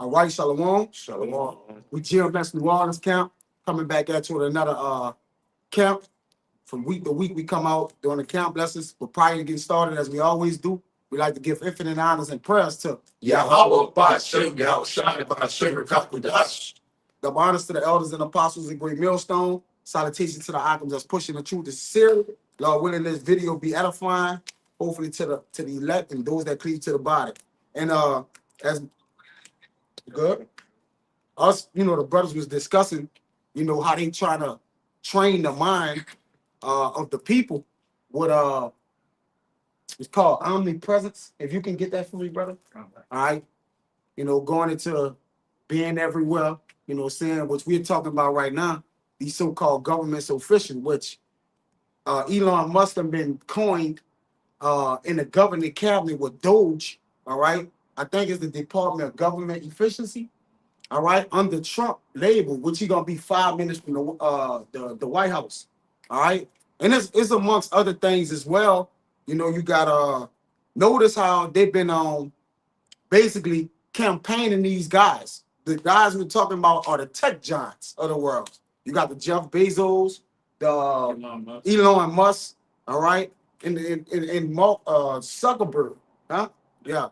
All right, Shalom. Shalom. We GMS New Orleans camp, coming back at you with another camp. From week to week, we come out during the camp lessons. But prior to getting started, as we always do, we like to give infinite honors and prayers to Yahweh Ba'ashem, Yahweh Shai Ba'ashem, Rekakudash. the honors to the elders and apostles in Great Millstone. Salutations to the icons that's pushing the truth is sincere. Lord willing, this video be edifying, hopefully to the elect and those that cleave to the body. And as good, us, the brothers was discussing, how they trying to train the mind of the people with it's called omnipresence. If you can get that for me, brother. All right. Going into being everywhere, saying what we're talking about right now, these so-called government officials, which Elon Musk have been coined in the governing cabinet with Doge, all right? I think it's the Department of Government Efficiency, all right, under Trump label, which he gonna be 5 minutes from the White House, all right? And it's amongst other things as well. You gotta notice how they've been basically campaigning these guys. The guys we're talking about are the tech giants of the world. You got the Jeff Bezos, the Elon Musk, all right, and Mark Zuckerberg, huh? Yeah,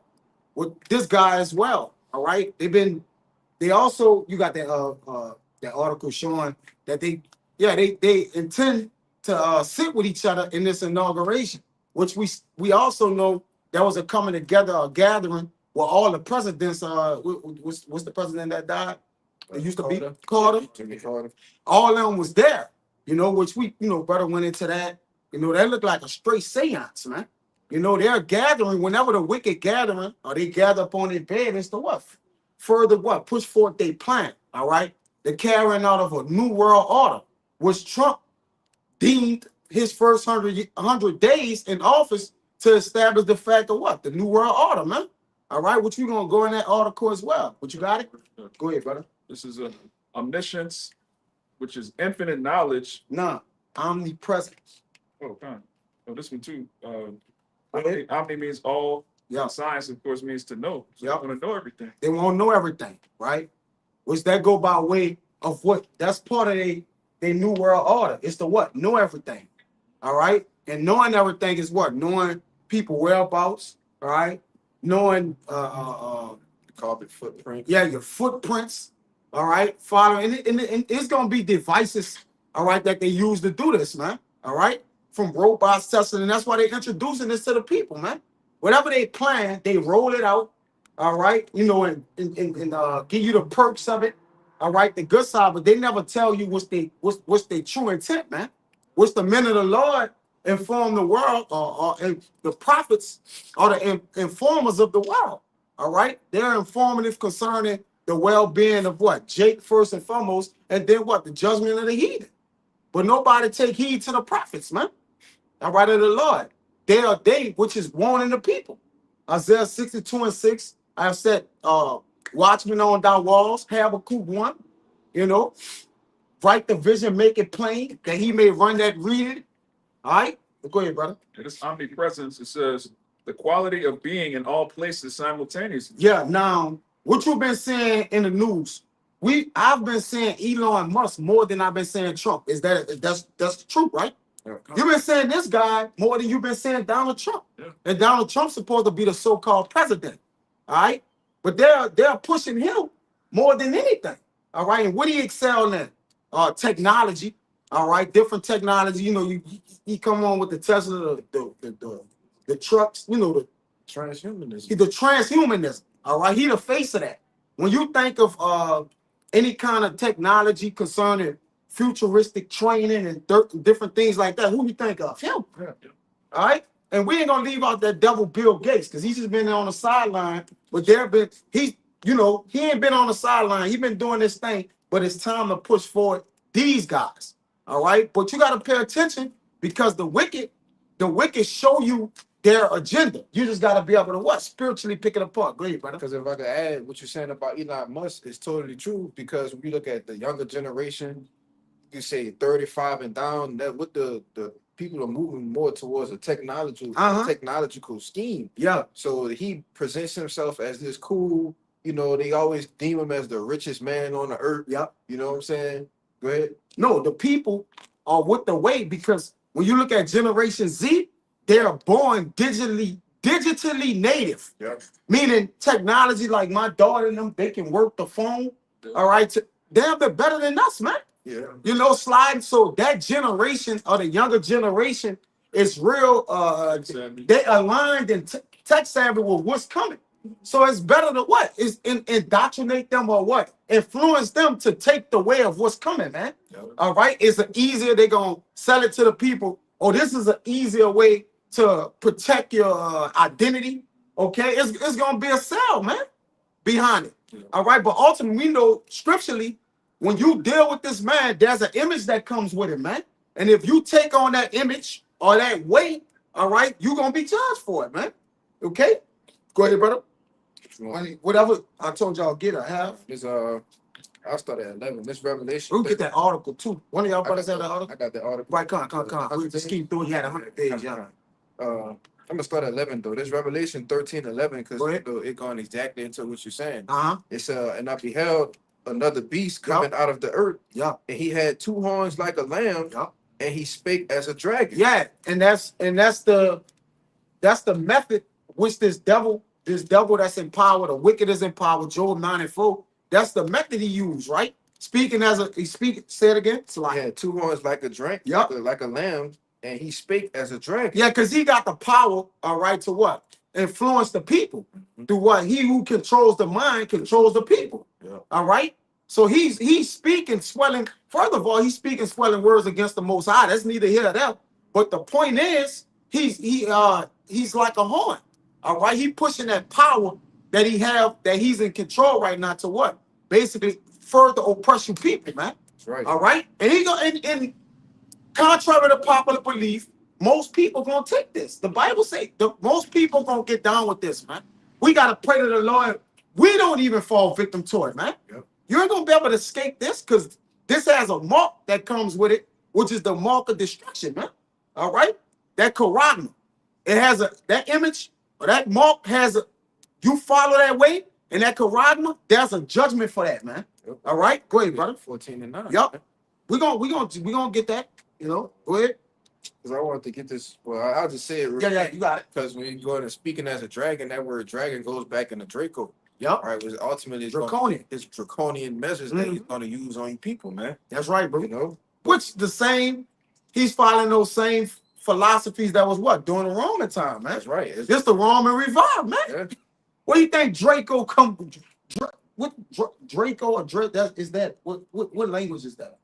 with this guy as well, all right. They also, you got that article showing that they intend to sit with each other in this inauguration, which we also know there was a coming together, a gathering where all the presidents, what's the president that died? It used to be Carter. Jimmy Carter. All of them was there, which we, brother went into that. That looked like a straight seance, man. They're gathering whenever the wicked gathering or they gather upon their bed is to what? Further what? Push forth their plan, all right? The carrying out of a new world order, which Trump deemed his first 100 days in office to establish the fact of what? The new world order, man. All right, which we're going to go in that article as well. But you got it? Go ahead, brother. This is omniscience, which is infinite knowledge. Nah, omnipresence. Oh, God. Oh, this one too. ahead. Omni means all. Yeah. Science, of course, means to know. So Yeah. they want to know everything. They won't know everything, right? Which that go by way of what? That's part of their new world order. It's the what? Know everything. All right? And knowing everything is what? Knowing people whereabouts, all right? Knowing Carbon footprint. yeah, your footprints, all right? Following and it's gonna be devices, all right, that they use to do this, man. All right, from robots testing, and that's why they're introducing this to the people, man. Whatever they plan, they roll it out, all right, and give you the perks of it, all right, the good side, but they never tell you what's their true intent, man. What's the men of the Lord inform the world, or the prophets are the informers of the world. All right, they're informative concerning the well-being of what? Jake first and foremost, and then what? The judgment of the heathen. But nobody take heed to the prophets, man. All right, of the Lord. They are they which is warning the people. Isaiah 62:6. I have said, watchmen on thy walls, Habakkuk 1, write the vision, make it plain, that he may run that read it. All right, go ahead, brother. And this omnipresence, it says the quality of being in all places simultaneously. Yeah, now what you've been saying in the news, I've been saying Elon Musk more than I've been saying Trump. That's the truth, right? Yeah. You've been saying this guy more than you've been saying Donald Trump. Yeah. And Donald Trump's supposed to be the so-called president. All right. But they're pushing him more than anything. All right. And what do you excel in? Technology. All right. Different technology. You come on with the Tesla, the trucks, the transhumanism. All right. He the face of that. When you think of any kind of technology concerning futuristic training and different things like that, who you think of? Him. Yeah. All right. And we ain't gonna leave out that devil Bill Gates because he's just been on the sideline. But he ain't been on the sideline. He's been doing this thing, but it's time to push forward these guys. All right. But you gotta pay attention because the wicked show you their agenda. You just gotta be able to what? Spiritually pick it apart. Go ahead, brother. Because if I could add what you're saying about Elon Musk is totally true. Because when you look at the younger generation, you say 35 and down, that with the people are moving more towards a technological scheme. Yeah. So he presents himself as this cool you know, they always deem him as the richest man on the earth. Yep. You know what I'm saying? Go ahead. No, the people are with the way because when you look at Generation Z, they're born digitally native, Yeah. meaning technology like my daughter and them, they can work the phone. All right, they're better than us, man. Yeah. You know, sliding. So that generation or the younger generation is real. Savvy. They aligned and tech savvy with what's coming. So it's better to what? Is indoctrinate them or what? Influence them to take the way of what's coming, man. Yep. All right. It's an easier, they're gonna sell it to the people. Oh, this is an easier way to protect your identity. Okay, it's gonna be a sell, man, behind it. Yeah. All right, but ultimately, we know scripturally, when you deal with this man, there's an image that comes with it, man. And if you take on that image or that weight, all right, you're gonna be judged for it, man. Okay, go ahead, brother. Whatever I told y'all, get a half. This I'll start at 11. This Revelation. We'll get that article too. One of y'all brothers have that I article. got the article. Right, come. We just keep doing. You had 100 days, yeah. I'm gonna start at 11 though. This Revelation 13:11 because Go ahead. it going exactly into what you're saying. Uh huh. It's and I beheld another beast coming out of the earth, Yeah. and he had two horns like a lamb, Yeah. and he spake as a dragon. Yeah, and that's the method which this devil that's in power, the wicked is in power, Job 9:4. That's the method he used, right? Speaking as a say it again. It's He like had two horns like a dragon, Yup. like a lamb, and he spake as a dragon. yeah, because he got the power, all right, to what? Influence the people. Through what? He who controls the mind controls the people. Yeah. All right. So he's speaking swelling. First of all, he's speaking swelling words against the Most High. That's neither here nor there. But the point is, he's like a horn. All right. He pushing that power that he's in control right now to what? Basically further oppress you people, man. That's right. All right. And he go and contrary to popular belief, most people gonna take this. The Bible say most people gonna get down with this, man. We gotta pray to the Lord. We don't even fall victim to it, man. Yep. You ain't gonna be able to escape this because this has a mark that comes with it, which is the mark of destruction, man. All right, that charagma. It has that image or that mark has a. You follow that way, and that charagma, there's a judgment for that, man. Yep. All right, go ahead, brother. 14:9. Yup. We gonna get that. You know, go ahead. Because I wanted to get this. Well, I'll just say it. Yeah, you got it. Because when you go into speaking as a dragon, that word dragon goes back into Draco. Yup. All right, which ultimately is Draconian. it's draconian measures that he's going to use on you people, man. That's right, bro. You know, Which the same, he's following those same philosophies that was what during the Roman time, man. that's right. It's, This the Roman revive, man. yeah. What do you think Draco come? Draco or what language is that?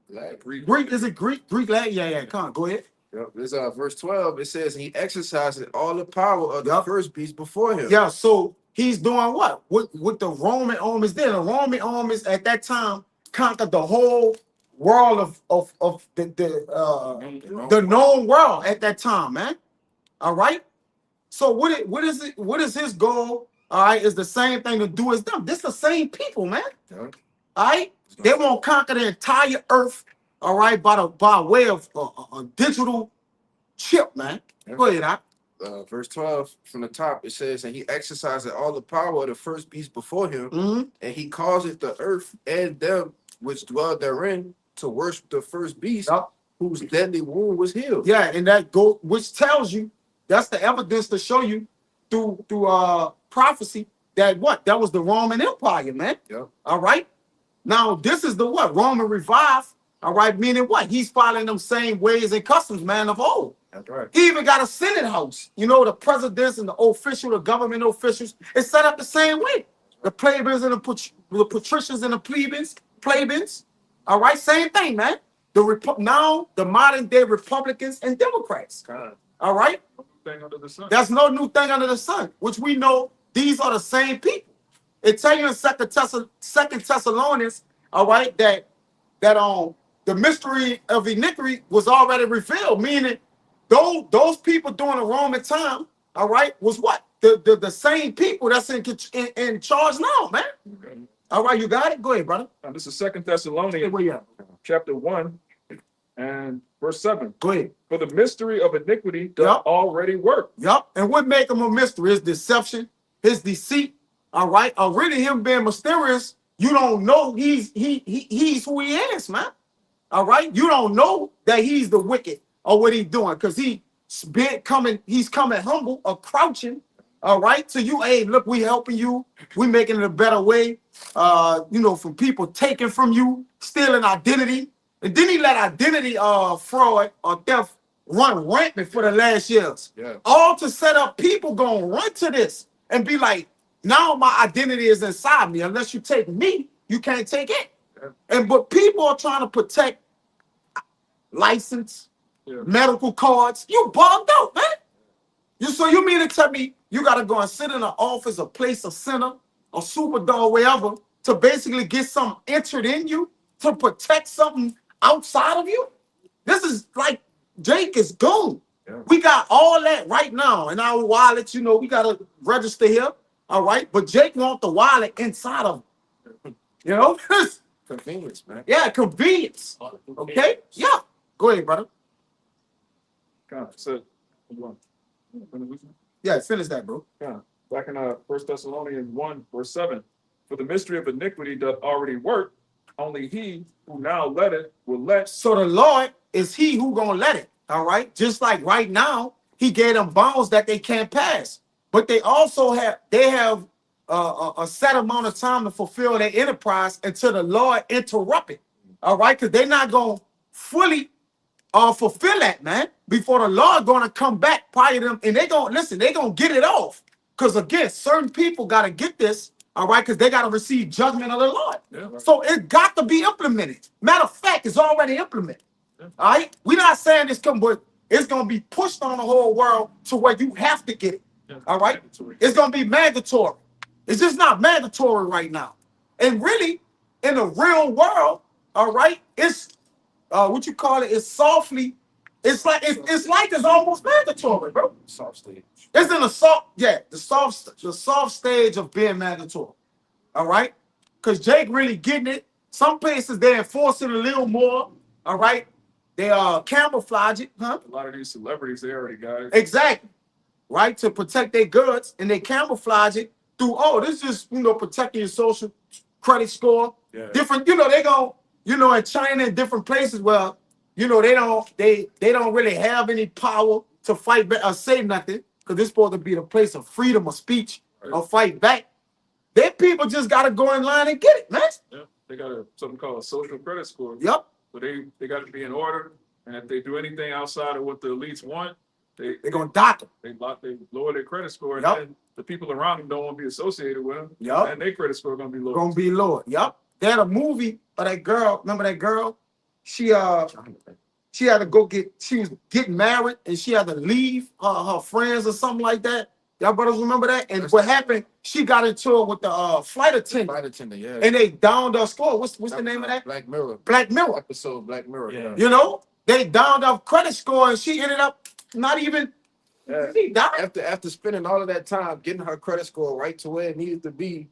Like, Greek? Is it Greek? Greek language? Yeah. Come on, go ahead. Yep. This verse 12. It says he exercised all the power of the Yup. first beast before him. Yeah. So he's doing what? What the Roman armies did? The Roman armies at that time conquered the whole world of the known world at that time, man. All right. So what is his goal? All right, is the same thing to do as them. This the same people, man. Yeah. All right, they won't conquer the entire earth. All right, by way of a digital chip, man. Yeah. Go ahead, Doc. Verse 12 from the top, it says, and he exercised all the power of the first beast before him, Mm-hmm. and he caused the earth and them which dwell therein to worship the first beast, Yup. whose deadly wound was healed. Yeah, and that go which tells you that's the evidence to show you through prophecy that that was the Roman Empire, man. Yep. All right. Now this is the Roman revive. All right, meaning what? He's following them same ways and customs, man, of old. That's right. He even got a Senate house. You know, the presidents and the government officials, it's set up the same way. The plebeians and the patricians and the plebeians. All right, same thing, man. Now the modern day Republicans and Democrats. God. All right, Thing under the sun. there's no new thing under the sun, which we know these are the same people. It tell you in Second Thessalonians, all right, that the mystery of iniquity was already revealed, meaning those people during the Roman time, all right, was what? The same people that's in charge now, man. Okay. All right, you got it? Go ahead, brother. Now, this is 2 Thessalonians Where you at? chapter 1 and verse 7. Go ahead. For the mystery of iniquity does Yup. already work. Yup. And what make him a mystery? His deception, his deceit, All right, or really him being mysterious, you don't know he's who he is, man. All right, you don't know that he's the wicked or what he's doing because he's coming humble or crouching. All right, so you, hey, look, we helping you, we making it a better way. From people taking from you, stealing identity, and then he let identity fraud or theft run rampant for the last years. Yeah. All to set up people gonna run to this and be like, now my identity is inside me. Unless you take me, you can't take it. But people are trying to protect license, medical cards. You bugged out, man. So you mean to tell me you gotta go and sit in an office, a place, a center, a Superdome, wherever, to basically get something entered in you to protect something outside of you? This is like Jake is gone. Yeah. We got all that right now in our wallet. We gotta register here. All right, but Jake want the wallet inside of him. Convenience, man. Yeah, convenience. Okay, yeah. Go ahead, brother. So, Yeah, finish that, bro. back in 1 Thessalonians 1, verse 7, for the mystery of iniquity doth already work, only he who now letteth will let. So the Lord is he who gonna let it. All right, just like right now, he gave them bounds that they can't pass, but they also have a set amount of time to fulfill their enterprise until the Lord interrupt it. All right, because they're not gonna fully fulfill that, man, before the Lord gonna come back prior to them, and they gonna get it off. Because again, certain people gotta get this, all right, because they gotta receive judgment of the Lord. Yeah, right. So it got to be implemented. Matter of fact, it's already implemented. Yeah. All right, we're not saying this come, but it's gonna be pushed on the whole world to where you have to get it. Yeah, All right, mandatory. it's gonna be mandatory. It's just not mandatory right now. And really, in the real world, all right, it's what you call it, it's softly, it's like it's almost mandatory, bro. Soft stage. It's in the soft stage of being mandatory. All right, because Jake really getting it. Some places they enforce it a little more. All right, they camouflage it, huh? A lot of these celebrities, they already got it. Exactly, right, to protect their goods, and they camouflage it through, this is protecting your social credit score. Yeah. Different, they go, in China and different places where, they don't really have any power to fight back or say nothing, because this supposed to be the place of freedom of speech or fight back. Their people just gotta go in line and get it, man. Yeah. They got something called a social credit score. Yep. So they got to be in order, and if they do anything outside of what the elites want, They're gonna dock them. they lower their credit score, and Yep. then the people around them don't want to be associated with them. Yep. And their credit score gonna be lower. Gonna be lower. Yep. They had a movie of that girl. Remember that girl? She had to go she was getting married and she had to leave her friends or something like that. Y'all brothers remember that? And what happened, she got into it with the flight attendant. Flight attendant, yeah. And they downed her score. What's the name of that? Black Mirror. Black Mirror. Episode Black Mirror. Yeah. They downed her credit score and she ended up not even, Yeah. she died. After spending all of that time getting her credit score right to where it needed to be,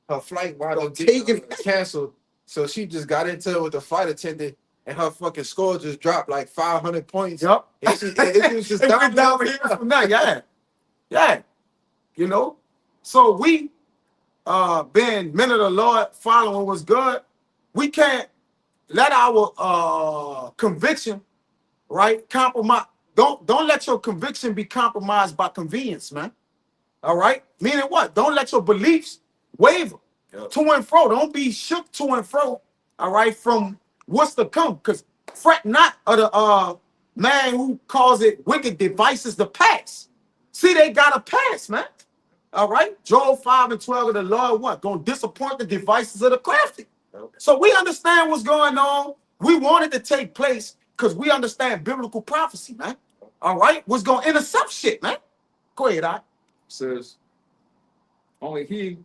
her flight wound Don't up getting take it. canceled. So she just got into it with the flight attendant, and her fucking score just dropped like 500 points. Yep. And it was just It went downhill from there, yeah. Yeah. So we being men of the Lord, following what's good, we can't let our conviction, right, compromise. Don't let your conviction be compromised by convenience, man. All right? Meaning what? Don't let your beliefs waver to and fro. Don't be shook to and fro, all right, from what's to come. Because fret not of the man who calls it wicked devices to pass. See, they got to pass, man. All right? Job 5:12 of the Lord, what? Gonna disappoint the devices of the crafty. So we understand what's going on. We want it to take place because we understand biblical prophecy, man. All right? What's gonna intercept shit, man? Go ahead, I. Says, only he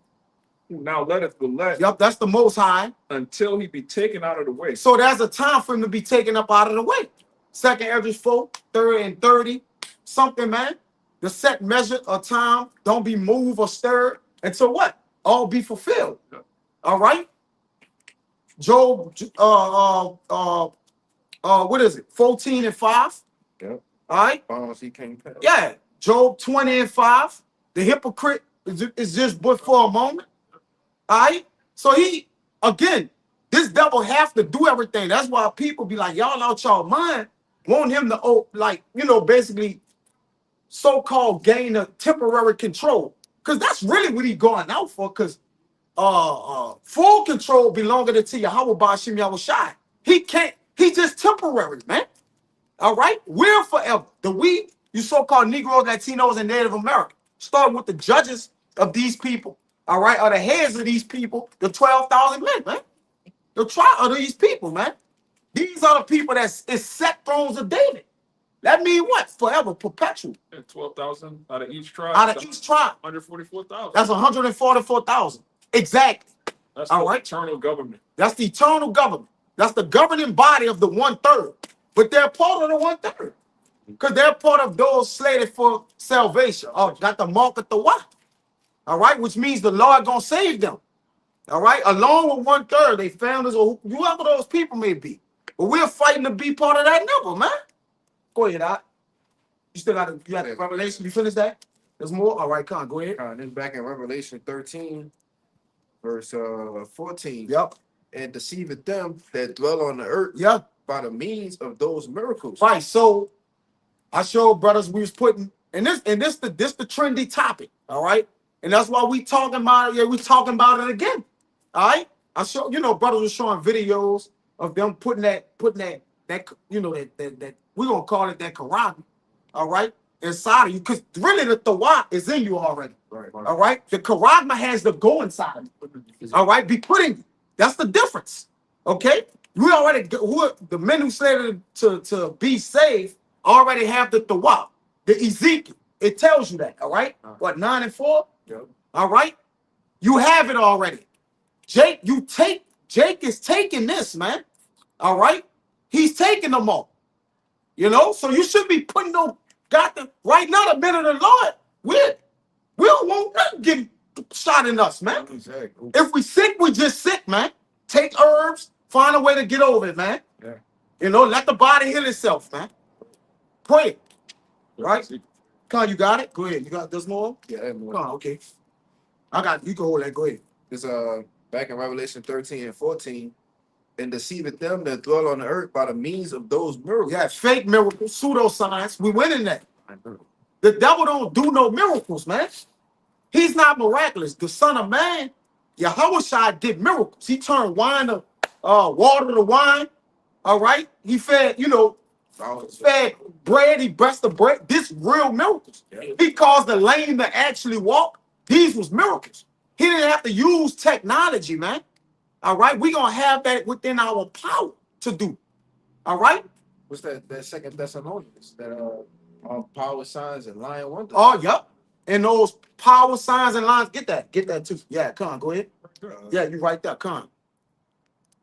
who now letteth will let Yup, that's the Most High. until he be taken out of the way. So there's a time for him to be taken up out of the way. 2nd Ezra 4, 30 and 30, something, man. The set measure of time, don't be moved or stirred until what? All be fulfilled. Yeah. All right? Job, what is it? 14 and 5. Yep. All right? Bonds he can't pay. Yeah. Job 20 and 5. The hypocrite It's just but for a moment. All right. So he again, this devil have to do everything. That's why people be like, y'all out y'all mind, want him to basically so-called gain a temporary control. Because that's really what he going out for. Because full control belonging to Yahweh Bashim Yahushai. He can't, he just temporary, man. All right? We're forever. You so-called Negroes, Latinos, and Native Americans, starting with the judges of these people, all right, are the heads of these people, the 12,000 men, man. The tribe of these people, man. These are the people that's set thrones of David. That means what? Forever, perpetual. 12,000 out of each tribe. Out of each tribe. 144,000. That's 144,000. Exactly. That's all the right. eternal government. That's the eternal government. That's the governing body of the 1/3. But they're part of the 1/3. Because they're part of those slated for salvation. Oh, got the mark of the what? All right, which means the Lord gonna save them. All right, along with 1/3, they found us, or whoever those people may be. But we're fighting to be part of that number, man. Go ahead, Doc. You still got the Revelation. You finished that? There's more. All right, come on, go ahead. Then back in Revelation 13, verse 14. Yep. And deceiveth them that dwell on the earth. Yep. By the means of those miracles. Right. So I showed brothers we was putting, and this the trendy topic. All right. And that's why we talking about it. Yeah, we talking about it again. All right. I show, brothers were showing videos of them putting that that we're gonna call it that Quran, all right, inside of you. Because really the Tawat is in you already. Right. All right. The Quran has to go inside of you. All right, be put in you. That's the difference. Okay. We already the men who slated to be saved already have the Tawat, the Ezekiel. It tells you that, all right? What, 9 and 4? Yep. All right. You have it already. Jake is taking this, man. All right. He's taking them all. So you should be putting right now, the men of the Lord, we don't want nothing getting shot in us, man. Exactly. If we sick, we just sick, man. Take herbs, find a way to get over it, man. Yeah. Let the body heal itself, man. Pray. Right? Con, you got it? Go ahead. You got this more? Yeah, that more. Con, okay. You can hold that. Go ahead. It's back in Revelation 13 and 14. And deceiveth them that dwell on the earth by the means of those miracles. Yeah, fake miracles, pseudoscience. We went in that. The devil don't do no miracles, man. He's not miraculous. The Son of Man, Yahushua, did miracles. He turned water to wine. All right. He fed, fed bread. He blessed the bread. This real miracles. Yeah. He caused the lame to actually walk. These was miracles. He didn't have to use technology, man. All right. We're going to have that within our power to do. All right. What's that Second Thessalonians? That power signs and lying wonders. Oh, yep. And those power signs and lines. Get that too. Yeah, come on, go ahead. Yeah, you right there. Come on.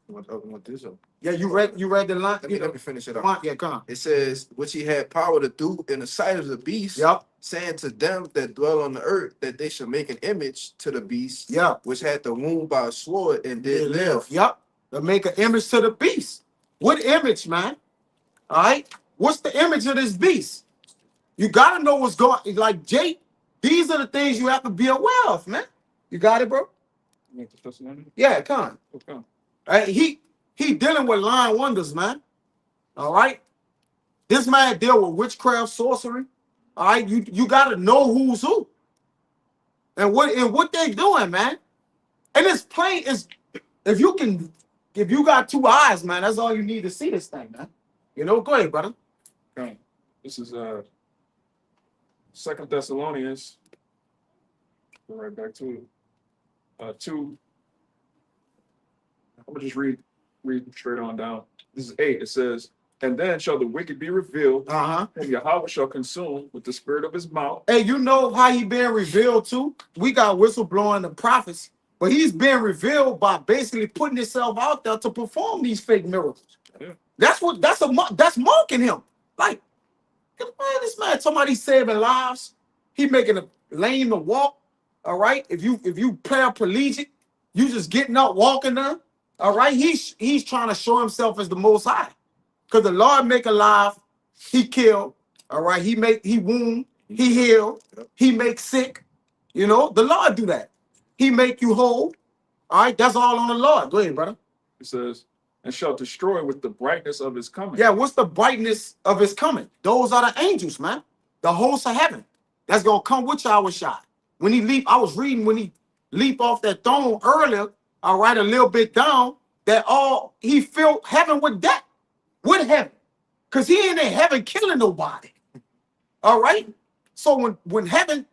What this up? Yeah, you read the line. Let me finish it up. Yeah, come on. It says, which he had power to do in the sight of the beast. Yep. Saying to them that dwell on the earth that they should make an image to the beast. Yeah. Which had the wound by a sword and did live. Yep. To make an image to the beast. What image, man? All right. What's the image of this beast? You got to know what's going. Like Jake, these are the things you have to be aware of, man. You got it, bro? Yeah, come on. Okay. All right. He dealing with lying wonders, man. All right. This man deal with witchcraft, sorcery. All right. You got to know who's who. And what they doing, man. And it's plain is if you got two eyes, man, that's all you need to see this thing, man. Go ahead, brother. Okay. This is 2 Thessalonians. Go right back to it. 2. I'm gonna just read straight on down. This is 8. It says, and then shall the wicked be revealed, Uh-huh. whom Yahweh shall consume with the spirit of his mouth. Hey, you know how he being revealed too? We got whistleblowing the prophets, but he's being revealed by basically putting himself out there to perform these fake miracles. Yeah. That's mocking him. Like, man, this man somebody saving lives. He making a lame to walk. All right. If you paraplegic, you just getting up, walking there. All right. He's trying to show himself as the Most High. Because the Lord make alive, he kill. All right. He wound, he heal, he make sick. You know, the Lord do that. He make you whole. All right, that's all on the Lord. Go ahead, brother. It says, and shall destroy with the brightness of his coming. Yeah, what's the brightness of his coming? Those are the angels, man. The hosts of heaven. That's gonna come with our shot. When he leap, I was reading when he leap off that throne earlier, all right, a little bit down, that all he filled heaven with death. With heaven. Because he ain't in heaven killing nobody. All right. So when heaven,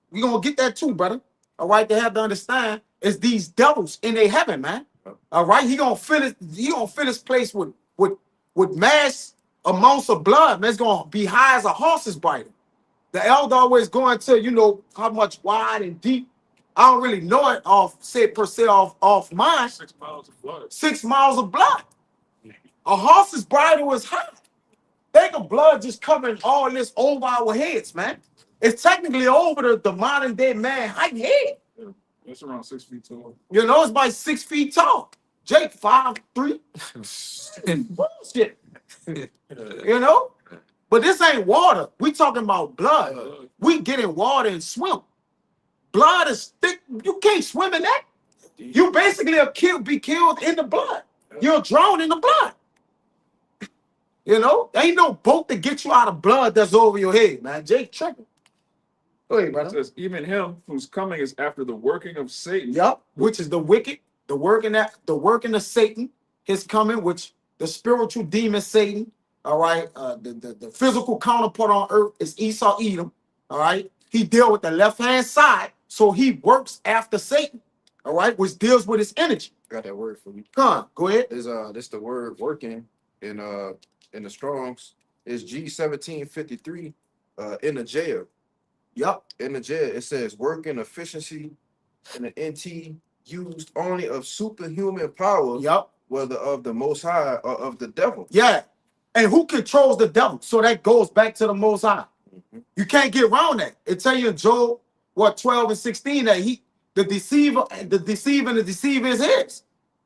we gonna get that too, brother. All right, they have to understand it's these devils in their heaven, man. All right, he gonna fill this place with mass amounts of blood, man. It's gonna be high as a horse's bridle. The elder always going to, you know, how much wide and deep. I don't really know it off mine. 6 miles of blood. 6 miles of blood. A horse's bridle is high. Think of blood just covering all this over our heads, man. It's technically over the modern day man height head. Yeah, it's around 6 feet tall. You know, it's about 6 feet tall. Jake 5'3". Bullshit. You know? But this ain't water. We talking about blood. We get in water and swim. Blood is thick. You can't swim in that. You basically be killed in the blood. You'll drown in the blood. You know, there ain't no boat to get you out of blood that's over your head, man. Jake tripping. Go ahead, It brother. says, even him whose coming is after the working of Satan. Yup, which is the wicked, the working of Satan, his coming, which the spiritual demon Satan. All right, the physical counterpart on earth is Esau Edom. All right, he deal with the left hand side, so he works after Satan. All right, which deals with his energy. Got that word for me. Come on, go ahead. Is this the word working in the Strongs is G1753 in the jail. Yup. In the jail, it says working efficiency in the NT used only of superhuman power, Yup. whether of the Most High or of the devil. Yeah. And who controls the devil? So that goes back to the Most High. You can't get around that. It tell you in Job, 12 and 16, that the deceiver is his.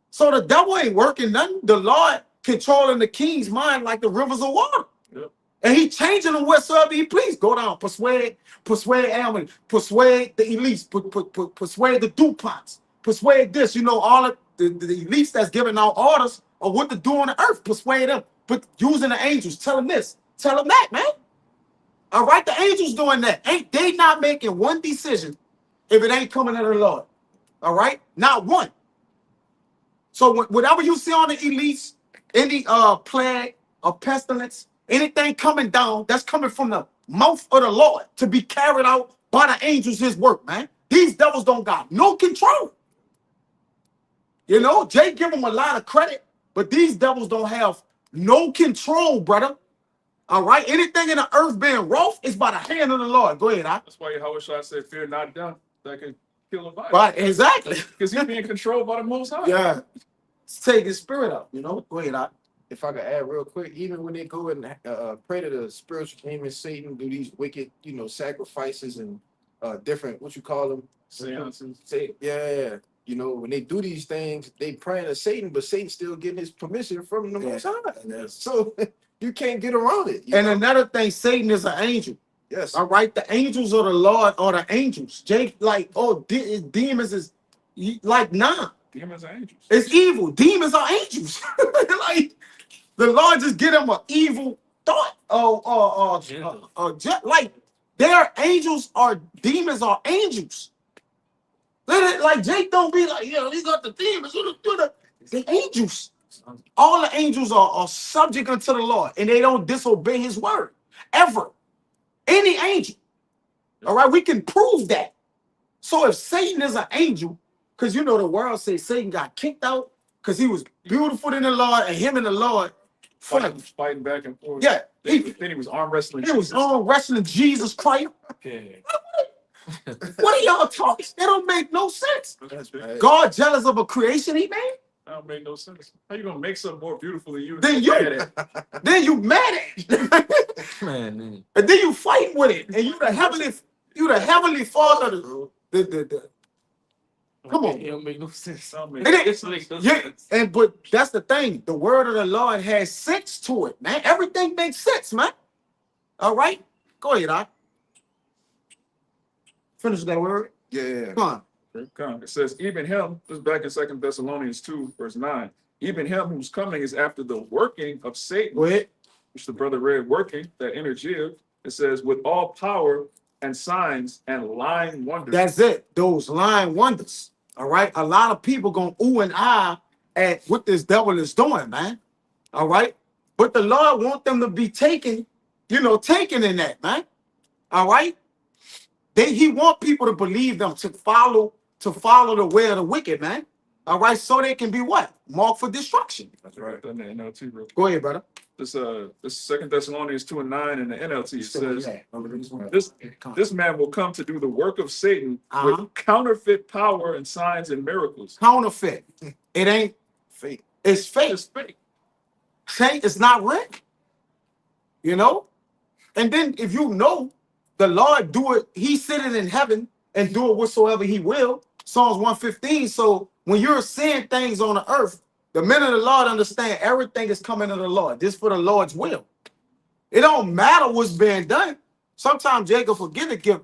So the devil ain't working nothing. The Lord controlling the king's mind like the rivers of water. Yep. And he changing them whatsoever he please. Go down, persuade Ammon, persuade the elites, persuade the DuPonts, persuade this, you know, all of the elites that's giving out orders of what to do on the earth, persuade them, but using the angels, tell them this, tell them that, man. All right, the angels doing that. Ain't they not making one decision if it ain't coming to the Lord? All right, not one. So whatever you see on the elites, any plague or pestilence, anything coming down, that's coming from the mouth of the Lord to be carried out by the angels, his work, man. These devils don't got no control. You know, Jay give them a lot of credit, but these devils don't have no control, brother. All right, anything in the earth being wrought is by the hand of the Lord. Go ahead, That's why Yahushua said, fear not death that can kill a body. Right, exactly. Because he's being controlled by the Most High. Yeah, take his spirit up, you know. Go ahead, If I could add real quick, even when they go and pray to the spiritual demon Satan, do these wicked, you know, sacrifices and different, what you call them? Seances. Yeah. You know, when they do these things, they praying to Satan, but Satan's still getting his permission from the Most High. So you can't get around it. And another thing, Satan is an angel. Yes. All right, the angels of the Lord are the angels. Jake, like, demons is like, nah. Demons are angels. It's evil. Demons are angels. Like, the Lord just get them an evil thought. Like, their angels are demons are angels. Let it, like, Jake don't be like, yeah, he got the demons. The angels. All the angels are subject unto the Lord, and they don't disobey his word ever. Any angel. All right, we can prove that. So if Satan is an angel, because you know the world says Satan got kicked out because he was beautiful in the Lord, and him and the Lord fighting back and forth. Yeah, then he was arm wrestling. He was arm wrestling Jesus Christ. Yeah. What are y'all talking? That don't make no sense. That's right. God jealous of a creation he made? That don't make no sense. How you gonna make something more beautiful than you? Then you mad at it. Man. And then you fight with it. And you the heavenly father. Come on. It don't make no sense. But that's the thing. The word of the Lord has sense to it, man. Everything makes sense, man. All right? Go ahead, finish that word. Yeah. Come on. Come. It says, even him, this is back in 2 Thessalonians 2, verse 9. Even him who's coming is after the working of Satan, Go ahead. which the brother read, working, that energy. It says, with all power and signs and lying wonders. That's it. Those lying wonders. All right. A lot of people gonna ooh and ah at what this devil is doing, man. All right. But the Lord want them to be taken, taken in that, man. All right. He want people to believe them, to follow the way of the wicked, man. All right. So they can be what? Marked for destruction. That's right. In the NLT, real quick. Go ahead, brother. This 2 Thessalonians 2 and 9 in the NLT. It says, Come on. this man will come to do the work of Satan Uh-huh. with counterfeit power and signs and miracles. Counterfeit. It ain't Fake. it's fake. It's fake. Saint is not real. And then if the Lord do it, he's sitting in heaven and do it whatsoever he will. Psalms 115. So when you're seeing things on the earth, the men of the Lord understand everything is coming to the Lord. This for the Lord's will. It don't matter what's being done. Sometimes Jacob forget to give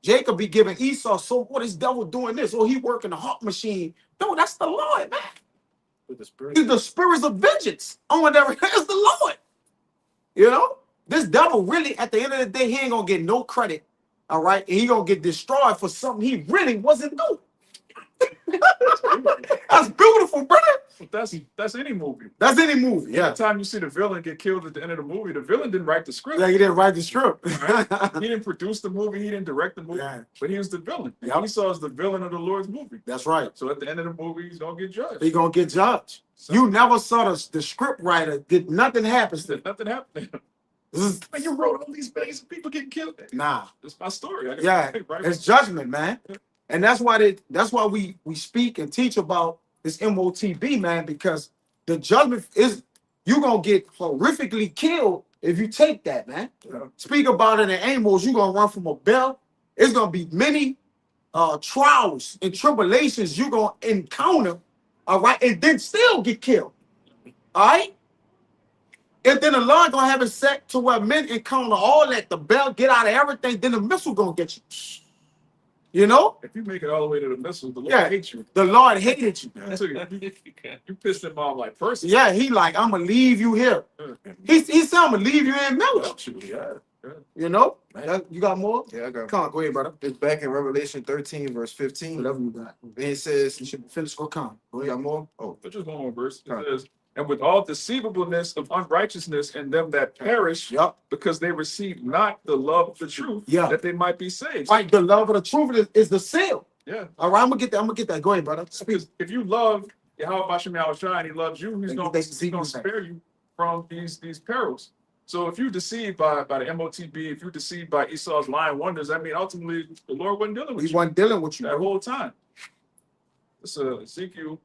Jacob be giving Esau. So what is devil doing this? Oh, he working the hawk machine. No, that's the Lord, man. With the spirit. He's the spirits of vengeance on whatever is the Lord. This devil really, at the end of the day, he ain't gonna get no credit. All right, and he gonna get destroyed for something he really wasn't doing. That's beautiful, brother. That's any movie. That's any movie. Yeah, Every time you see the villain get killed at the end of the movie, the villain didn't write the script. yeah, he didn't write the script. He didn't produce the movie, he didn't direct the movie, Yeah. but he was the villain. Yep. Esau is the villain of the Lord's movie. That's right. So at the end of the movie, he's gonna get judged. He gonna get judged. So- You never saw the script writer did nothing happens to. Nothing happened. This is Man, you wrote all these millions of people getting killed. nah. It's my story. I Yeah, right? it's judgment, man. And that's why we speak and teach about this MOTB, man, because the judgment is you're gonna get horrifically killed if you take that, man. Yeah. Speak about it in Amos, you're gonna run from a bell. It's gonna be many trials and tribulations you're gonna encounter, all right, and then still get killed. All right. And then the Lord gonna have it set to where men encounter all that, the bell, get out of everything, then the missile gonna get you. If you make it all the way to the missile, the Lord Yeah. hates you. The Lord hated you. So you pissed him off like person. Yeah, he like, I'm gonna leave you here. He said, I'm gonna leave you in Melch. Yeah. You got more? Yeah, I got. Come on, go ahead, brother. It's back in Revelation 13, verse 15. Whatever you got. And it says, You should finish or come. Go we ahead. got more? Oh, But just one more verse. It Huh. says, and with all deceivableness of unrighteousness in them that perish, Yep. because they receive not the love of the truth, Yeah. that they might be saved. Right, the love of the truth is the seal. Yeah. All right, I'm gonna get that. Go ahead, brother. Speak. Because if you love Yahweh Bashem Yahushua and he loves you, he's They going see to you. spare you from these perils. So if you're deceived by the MOTB, if you're deceived by Esau's lying wonders, I mean, ultimately, the Lord wasn't dealing with He you wasn't dealing with you, that bro. whole time. It's Ezekiel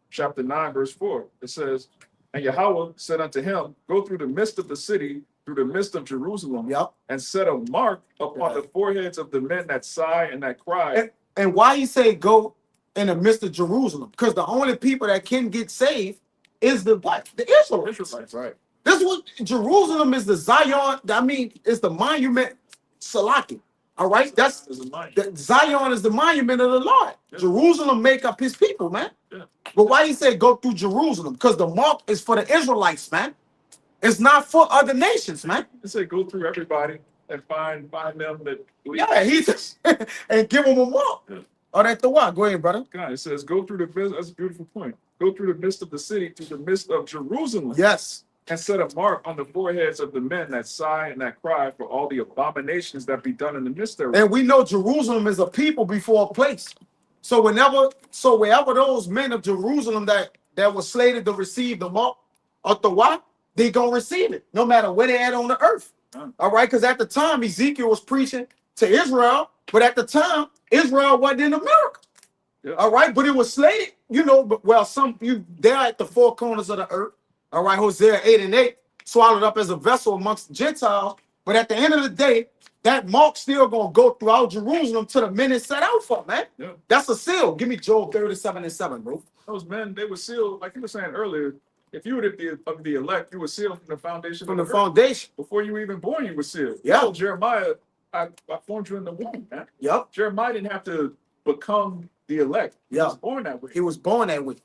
chapter 9, verse 4. It says, and Yahweh said unto him, go through the midst of the city, through the midst of Jerusalem, Yep. and set a mark upon Yeah. the foreheads of the men that sigh and that cry. And why he say go in the midst of Jerusalem? Because the only people that can get saved is the what? The Israelites. Israelites. right. This is what Jerusalem is, the Zion. I mean, it's the monument, Salaki. All right, that's Is a mind. Zion is the monument of the Lord. Yeah. Jerusalem make up his people, man. Yeah. But why he say go through Jerusalem? Because the mark is for the Israelites, man. It's not for other nations, man. It said go through everybody and find them that believe. Yeah, he just and give them a mark. Yeah. Oh, that's the one. Go ahead, brother. God, it says go through the midst. That's a beautiful point. Go through the midst of the city, through the midst of Jerusalem, Yes. and set a mark on the foreheads of the men that sigh and that cry for all the abominations that be done in the midst thereof. And we know Jerusalem is a people before a place. So wherever those men of Jerusalem that were slated to receive the mark of the what, they gonna receive it, no matter where they at on the earth. All right, because at the time Ezekiel was preaching to Israel, but at the time Israel wasn't in America. Yeah. All right, but it was slated, they're at the four corners of the earth. All right, Hosea 8 and 8, swallowed up as a vessel amongst the Gentiles. But at the end of the day, that mark still gonna go throughout Jerusalem to the men it's set out for, man. Yeah. That's a seal. Give me Job 37 and 7, bro. Those men, they were sealed, like you were saying earlier. if you were of the elect, you were sealed from the foundation from of the the earth. foundation. Before you were even born, you were sealed. Yeah. You told Jeremiah, I formed you in the womb, man. Yep. Jeremiah didn't have to become the elect. He Yeah. was born that way. He was born that way.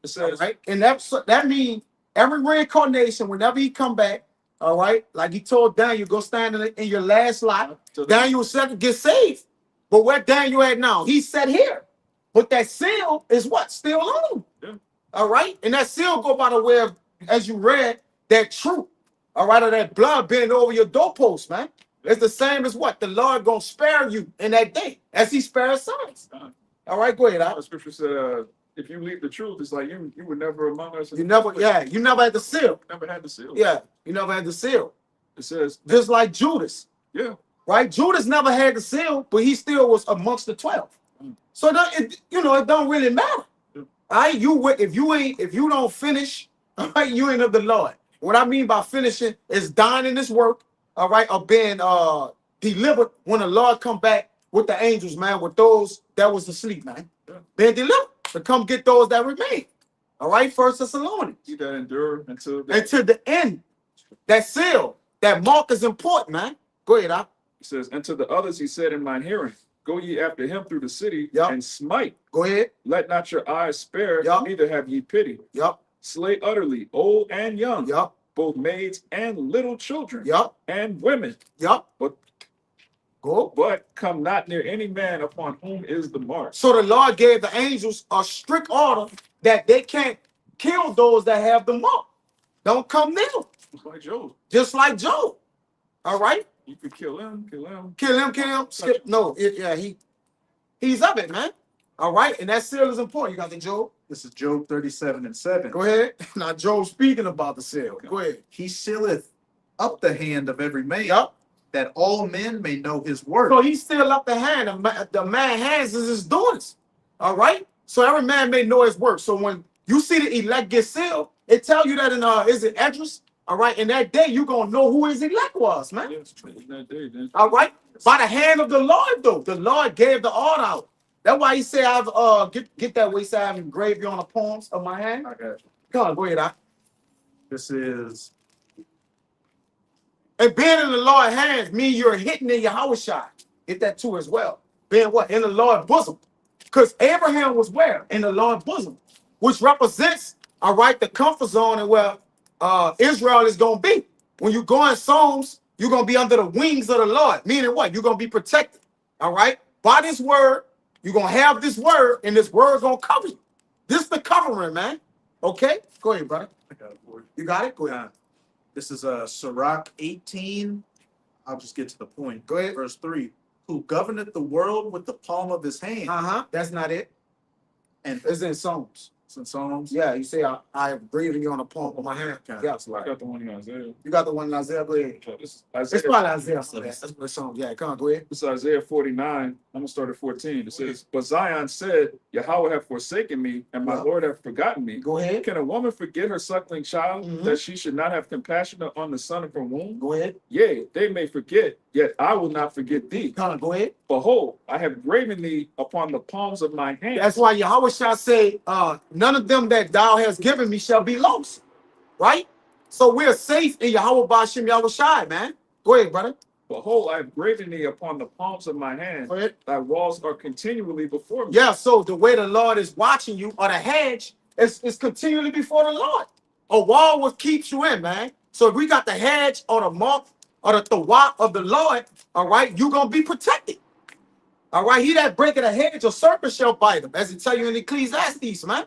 It says, Right? And that means every reincarnation, whenever he come back, all right, like he told Daniel, go stand in your last lot. Daniel said to get saved. But where Daniel at now? He said here. But that seal is what? Still on him. Yeah. All right? And that seal go by the way of, as you read, that truth. All right, or that blood being over your doorpost, man. It's the same as what? The Lord gonna spare you in that day, as he spares sons. All right, go ahead. the scripture said, if you leave the truth, it's like you were never among us. You never had the seal. Never had the seal. Yeah, you never had the seal. It says, Just like Judas, yeah. right? Judas never had the seal, but he still was amongst the 12. So it don't really matter. Yeah. All right, if you don't finish, all right, you ain't of the Lord. What I mean by finishing is dying in this work, all right, or being delivered when the Lord come back with the angels, man, with those that was asleep, man. Yeah. Being delivered to come get those that remain. All right, 1 Thessalonians. You that endure until the end. That seal, that mark is important, man. Go ahead, It says, and to the others he said in mine hearing, go ye after him through the city Yep. and smite. Go ahead. Let not your eyes spare, Yep. neither have ye pity. Yup. Slay utterly, old and young, Yup. both maids and little children, Yup. and women. Yup. But Go. but come not near any man upon whom is the mark. So the Lord gave the angels a strict order that they can't kill those that have the mark. Don't come near them. It's like Job. Just like Job. All right? You could kill him. Kill him. Skip. No, he's of it, man. All right? And that seal is important. You got the Job? This is Job 37:7. Go ahead. Now, Job speaking about the seal. Go ahead. He sealeth up the hand of every man, Yup. that all men may know his work. So he's still up the hand. The man hands is his doings. All right? So every man may know his work. So when you see the elect get sealed, it tell you that in is it Esdras? All right, in that day, you're gonna know who his elect was, man. Yeah, in that day, then. All right, by the hand of the Lord, though. The Lord gave the order out. That's why he said, I've get that way, he said, I've engraved you on the palms of my hand. I got you. Come on, go ahead, This is And being in the Lord's hands means you're hitting in Yahweh Shai. Get that too as well. Being what? In the Lord's bosom. Because Abraham was where? In the Lord's bosom, which represents, all right, the comfort zone and where Israel is going to be. When you go in Psalms, you're going to be under the wings of the Lord. Meaning what? You're going to be protected. All right? By this word, you're going to have this word, and this word is going to cover you. This is the covering, man. Okay? Go ahead, brother. I got it for you. You got it? Go ahead. This is Sirach 18. I'll just get to the point. Go ahead. Verse 3. Who governeth the world with the palm of his hand. That's not it. And It's in Psalms. it's in Psalms. Yeah, you say I have breathing you on the palm of my hand. Okay. Yeah, it's I like got the one in Isaiah. you got the one in Isaiah. Go ahead. This is It's Isaiah. probably Isaiah. That's what it's on. Yeah, come on, go ahead. This is Isaiah 49. I'm gonna start at 14. It says, but Zion said, Yahweh hath forsaken me, and my Yeah. Lord hath forgotten me. Go ahead. Can a woman forget her suckling child, Mhm. that she should not have compassion on the son of her womb? Go ahead. Yea, they may forget, yet I will not forget thee. Come on, go ahead. Behold, I have graven thee upon the palms of my hands. That's why Yahweh shall say, none of them that thou hast given me shall be lost. Right? So we're safe in Yahweh Bashim Yahweh Shai, man. Go ahead, brother. Behold, I have graven thee upon the palms of my hands. Go ahead. Thy walls are continually before me. Yeah, so the way the Lord is watching you, or the hedge, is continually before the Lord. A wall will keep you in, man. So if we got the hedge or the mark or the thawat of the Lord, all right, you're going to be protected. All right, he that breaketh a hedge, a serpent shall bite him, as it tell you in Ecclesiastes, man.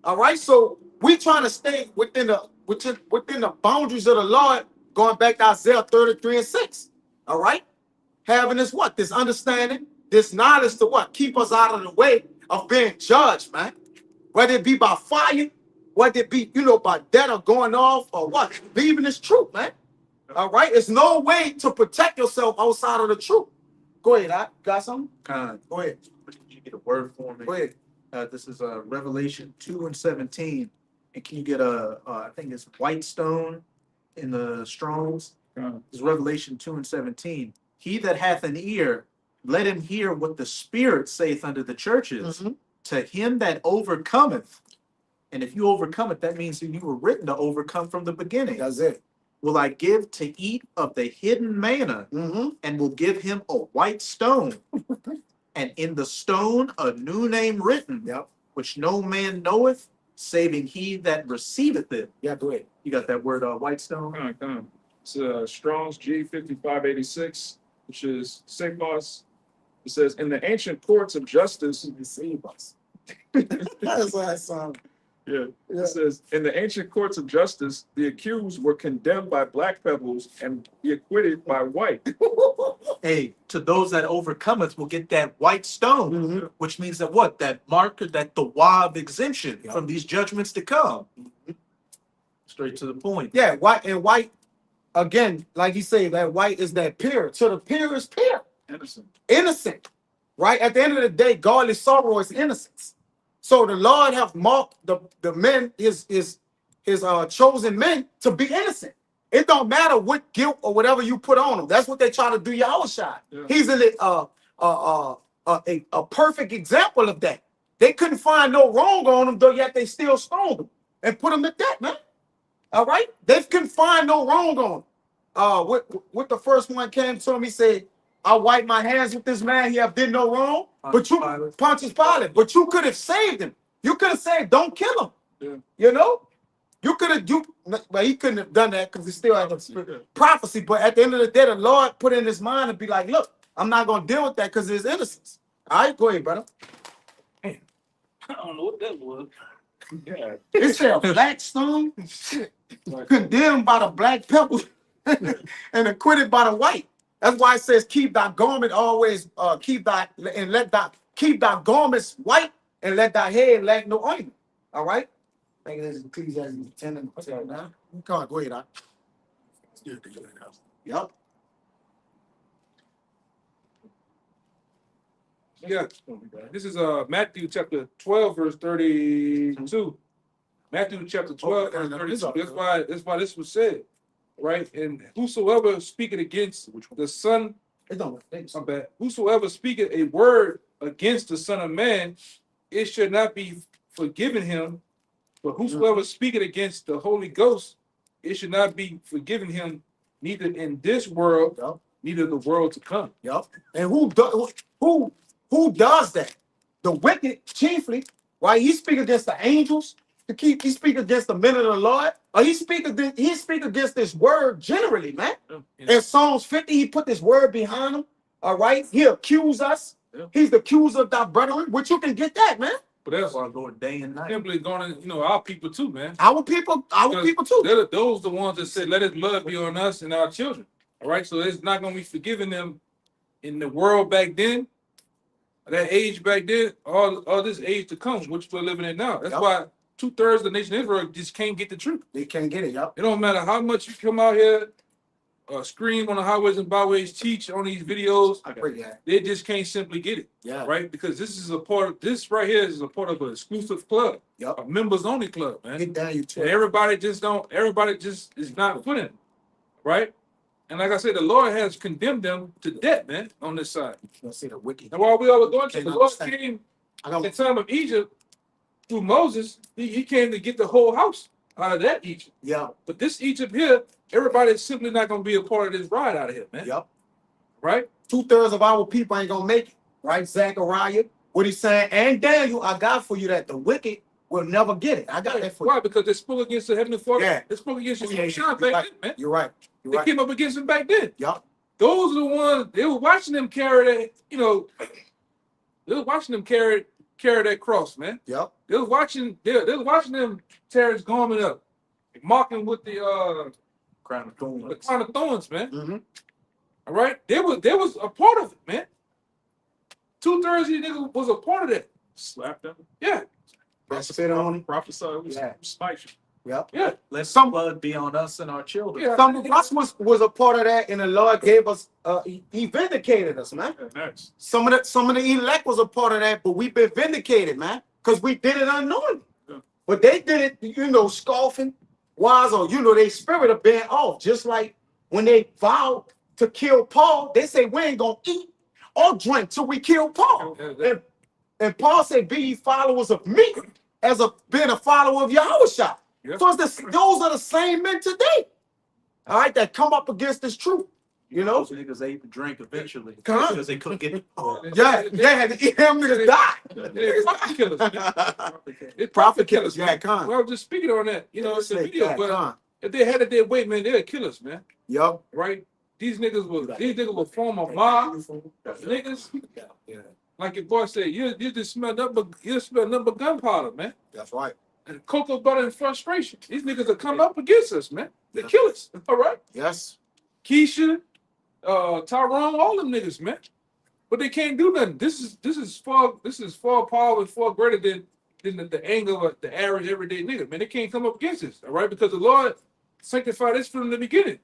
All right, so we trying to stay within the boundaries of the Lord, going back to Isaiah 33:6. All right, having this what? This understanding, this knowledge to what? Keep us out of the way of being judged, man. Whether it be by fire, whether it be, by death or going off or what. Believing this truth, man. All right, there's no way to protect yourself outside of the truth. Go ahead, I got something? Con, Go ahead. did you get a word for me? Go ahead. This is Revelation 2:17. And can you get I think it's Whitestone in the Strongs? It's Revelation 2:17. He that hath an ear, let him hear what the Spirit saith unto the churches. Mhm. To him that overcometh, And if you overcome it, that means that you were written to overcome from the beginning. That's it. Will I give to eat of the hidden manna, Mm-hmm. and will give him a white stone, and in the stone a new name written, Yep. which no man knoweth, saving he that receiveth it. Yeah, go ahead. You got that word, white stone? Come on. It's Strong's G5586, which is Sapos. It says, in the ancient courts of justice, Deceive us. That's what I sound. yeah, Yeah. it says, in the ancient courts of justice, the accused were condemned by black pebbles and be acquitted by white. Hey, to those that overcometh will get that white stone, Mhm. which means that what? That marker, that the wa of exemption Yeah. from these judgments to come. Straight to the point. Yeah, white and white. Again, like you say, that white is that pure. So the pure is pure. Innocent. Innocent. Right? At the end of the day, godly sorrow is innocence. So the Lord have marked the men, his chosen men, to be innocent. It don't matter what guilt or whatever you put on them. That's what they try to do Yahushua. Yeah. He's a perfect example of that. They couldn't find no wrong on him, though, yet they still stoned him and put him to death, man. All right? They couldn't find no wrong on him. What the first one came to him, he said, I wipe my hands with this man, he have did no wrong. But you, Pontius Pilate, but you could have saved him. You could have said, don't kill him. Yeah. You know? You could have, but he couldn't have done that because he still had the prophecy. But at the end of the day, the Lord put in his mind and be like, look, I'm not going to deal with that because it's innocence. All right, go ahead, brother. I don't know what that was. Yeah. It said a black stone, condemned by the black people and acquitted by the white. That's why it says, keep thy garment always, keep thy garments white and let thy head lack no ointment. All right? I think it is Ecclesiastes 10 and 10 now. Come on, go ahead, Doc. Yep. Yeah, this is Matthew chapter 12, verse 32. Matthew chapter 12, verse 32. That's why this was said, right? And whosoever speaketh against the Son, It don't. my bad. Whosoever speaketh a word against the Son of Man, it should not be forgiven him. But whosoever speaketh against the Holy Ghost, it should not be forgiven him, neither in this world, Yep. neither the world to come. Yep. And who does that? The wicked chiefly, right? He speak against the angels. He speak against the men of the Lord. Or he speak against this word generally, man. In Psalms 50, he put this word behind him. All right. He accuse us. Yeah. He's the accuser of thy brethren, which you can get that, man. But that's Or going day and night. simply going to, our people too, man. Our people too. Those the ones that said, let his blood be on us and our children. All right. So it's not going to be forgiving them in the world back then, that age back then, all this age to come, which we're living in now. That's Yep. why 2/3 of the nation of Israel just can't get the truth. They can't get it, yep. It don't matter how much you come out here, scream on the highways and byways, teach on these videos, I agree, yeah. they just can't simply get it. Yeah. Right? Because this right here is a part of an exclusive club, Yep. a members only club, man. Get down, you And twin. everybody just is not putting it, right? And like I said, the Lord has condemned them to death, man, on this side. Let's see the wicked. And while we all were going to, Can't the Lord understand. came I in the got time of Egypt through Moses. He came to get the whole house out of that Egypt. yeah, But this Egypt here, everybody's simply not going to be a part of this ride out of here, man. yep. Right? 2/3 of our people ain't gonna make it, right? Zechariah, what he's saying, and Daniel, I got for you that the wicked will never get it. I got that for you. Why? Because they spoke against the Heavenly Father. Yeah. They spoke against Yeah, Yeshua you're back right. then, man. You're right. You're They right. came up against him back then. Yep. Those are the ones, they were watching them carry that, they were watching them carry that cross, man. Yep. They was watching them tear his garment up, mocking with the Crown of thorns. crown of thorns, man. Mm-hmm. All right, they was a part of it, man. 2/3 of these niggas was a part of that. Slap them. Yeah, That's spit on him. Prophesy. Yeah. Spite you. Yep. yeah, Let Some- blood be on us and our children. yeah. Some of us was a part of that, and the Lord gave us. He vindicated us, man. Yeah, next. Some of the elect was a part of that, but we've been vindicated, man, because we did it unknowingly. Yeah. But they did it, scoffing, wise, or their spirit of being off. Just like when they vowed to kill Paul, they say we ain't gonna eat or drink till we kill Paul. Yeah, And Paul said, "Be ye followers of me." as a being a follower of Yahushua. Yeah. So those are the same men today. All right, that come up against this truth. You know? Those niggas ate and drank eventually Come on. because they couldn't get. Yeah, they had to eat them niggas die. They're prophet killers, man. It's Prophet killers, man. yeah, come. Well, I was just speaking on that. You know, it's a video, Yeah, but come. if they had it their way, man, they'd kill us, man. Yup. Right? These niggas will form a mob. Niggas, like your boy said, you just smell nothing but gunpowder, man. That's right. And cocoa butter and frustration. These niggas will come up against us, man. They kill us. All right. Yes. Keisha, Tyrone, all them niggas, man. But they can't do nothing. This is far power and far greater than the anger of the average everyday nigga, man. They can't come up against us, all right? Because the Lord sanctified us from the beginning.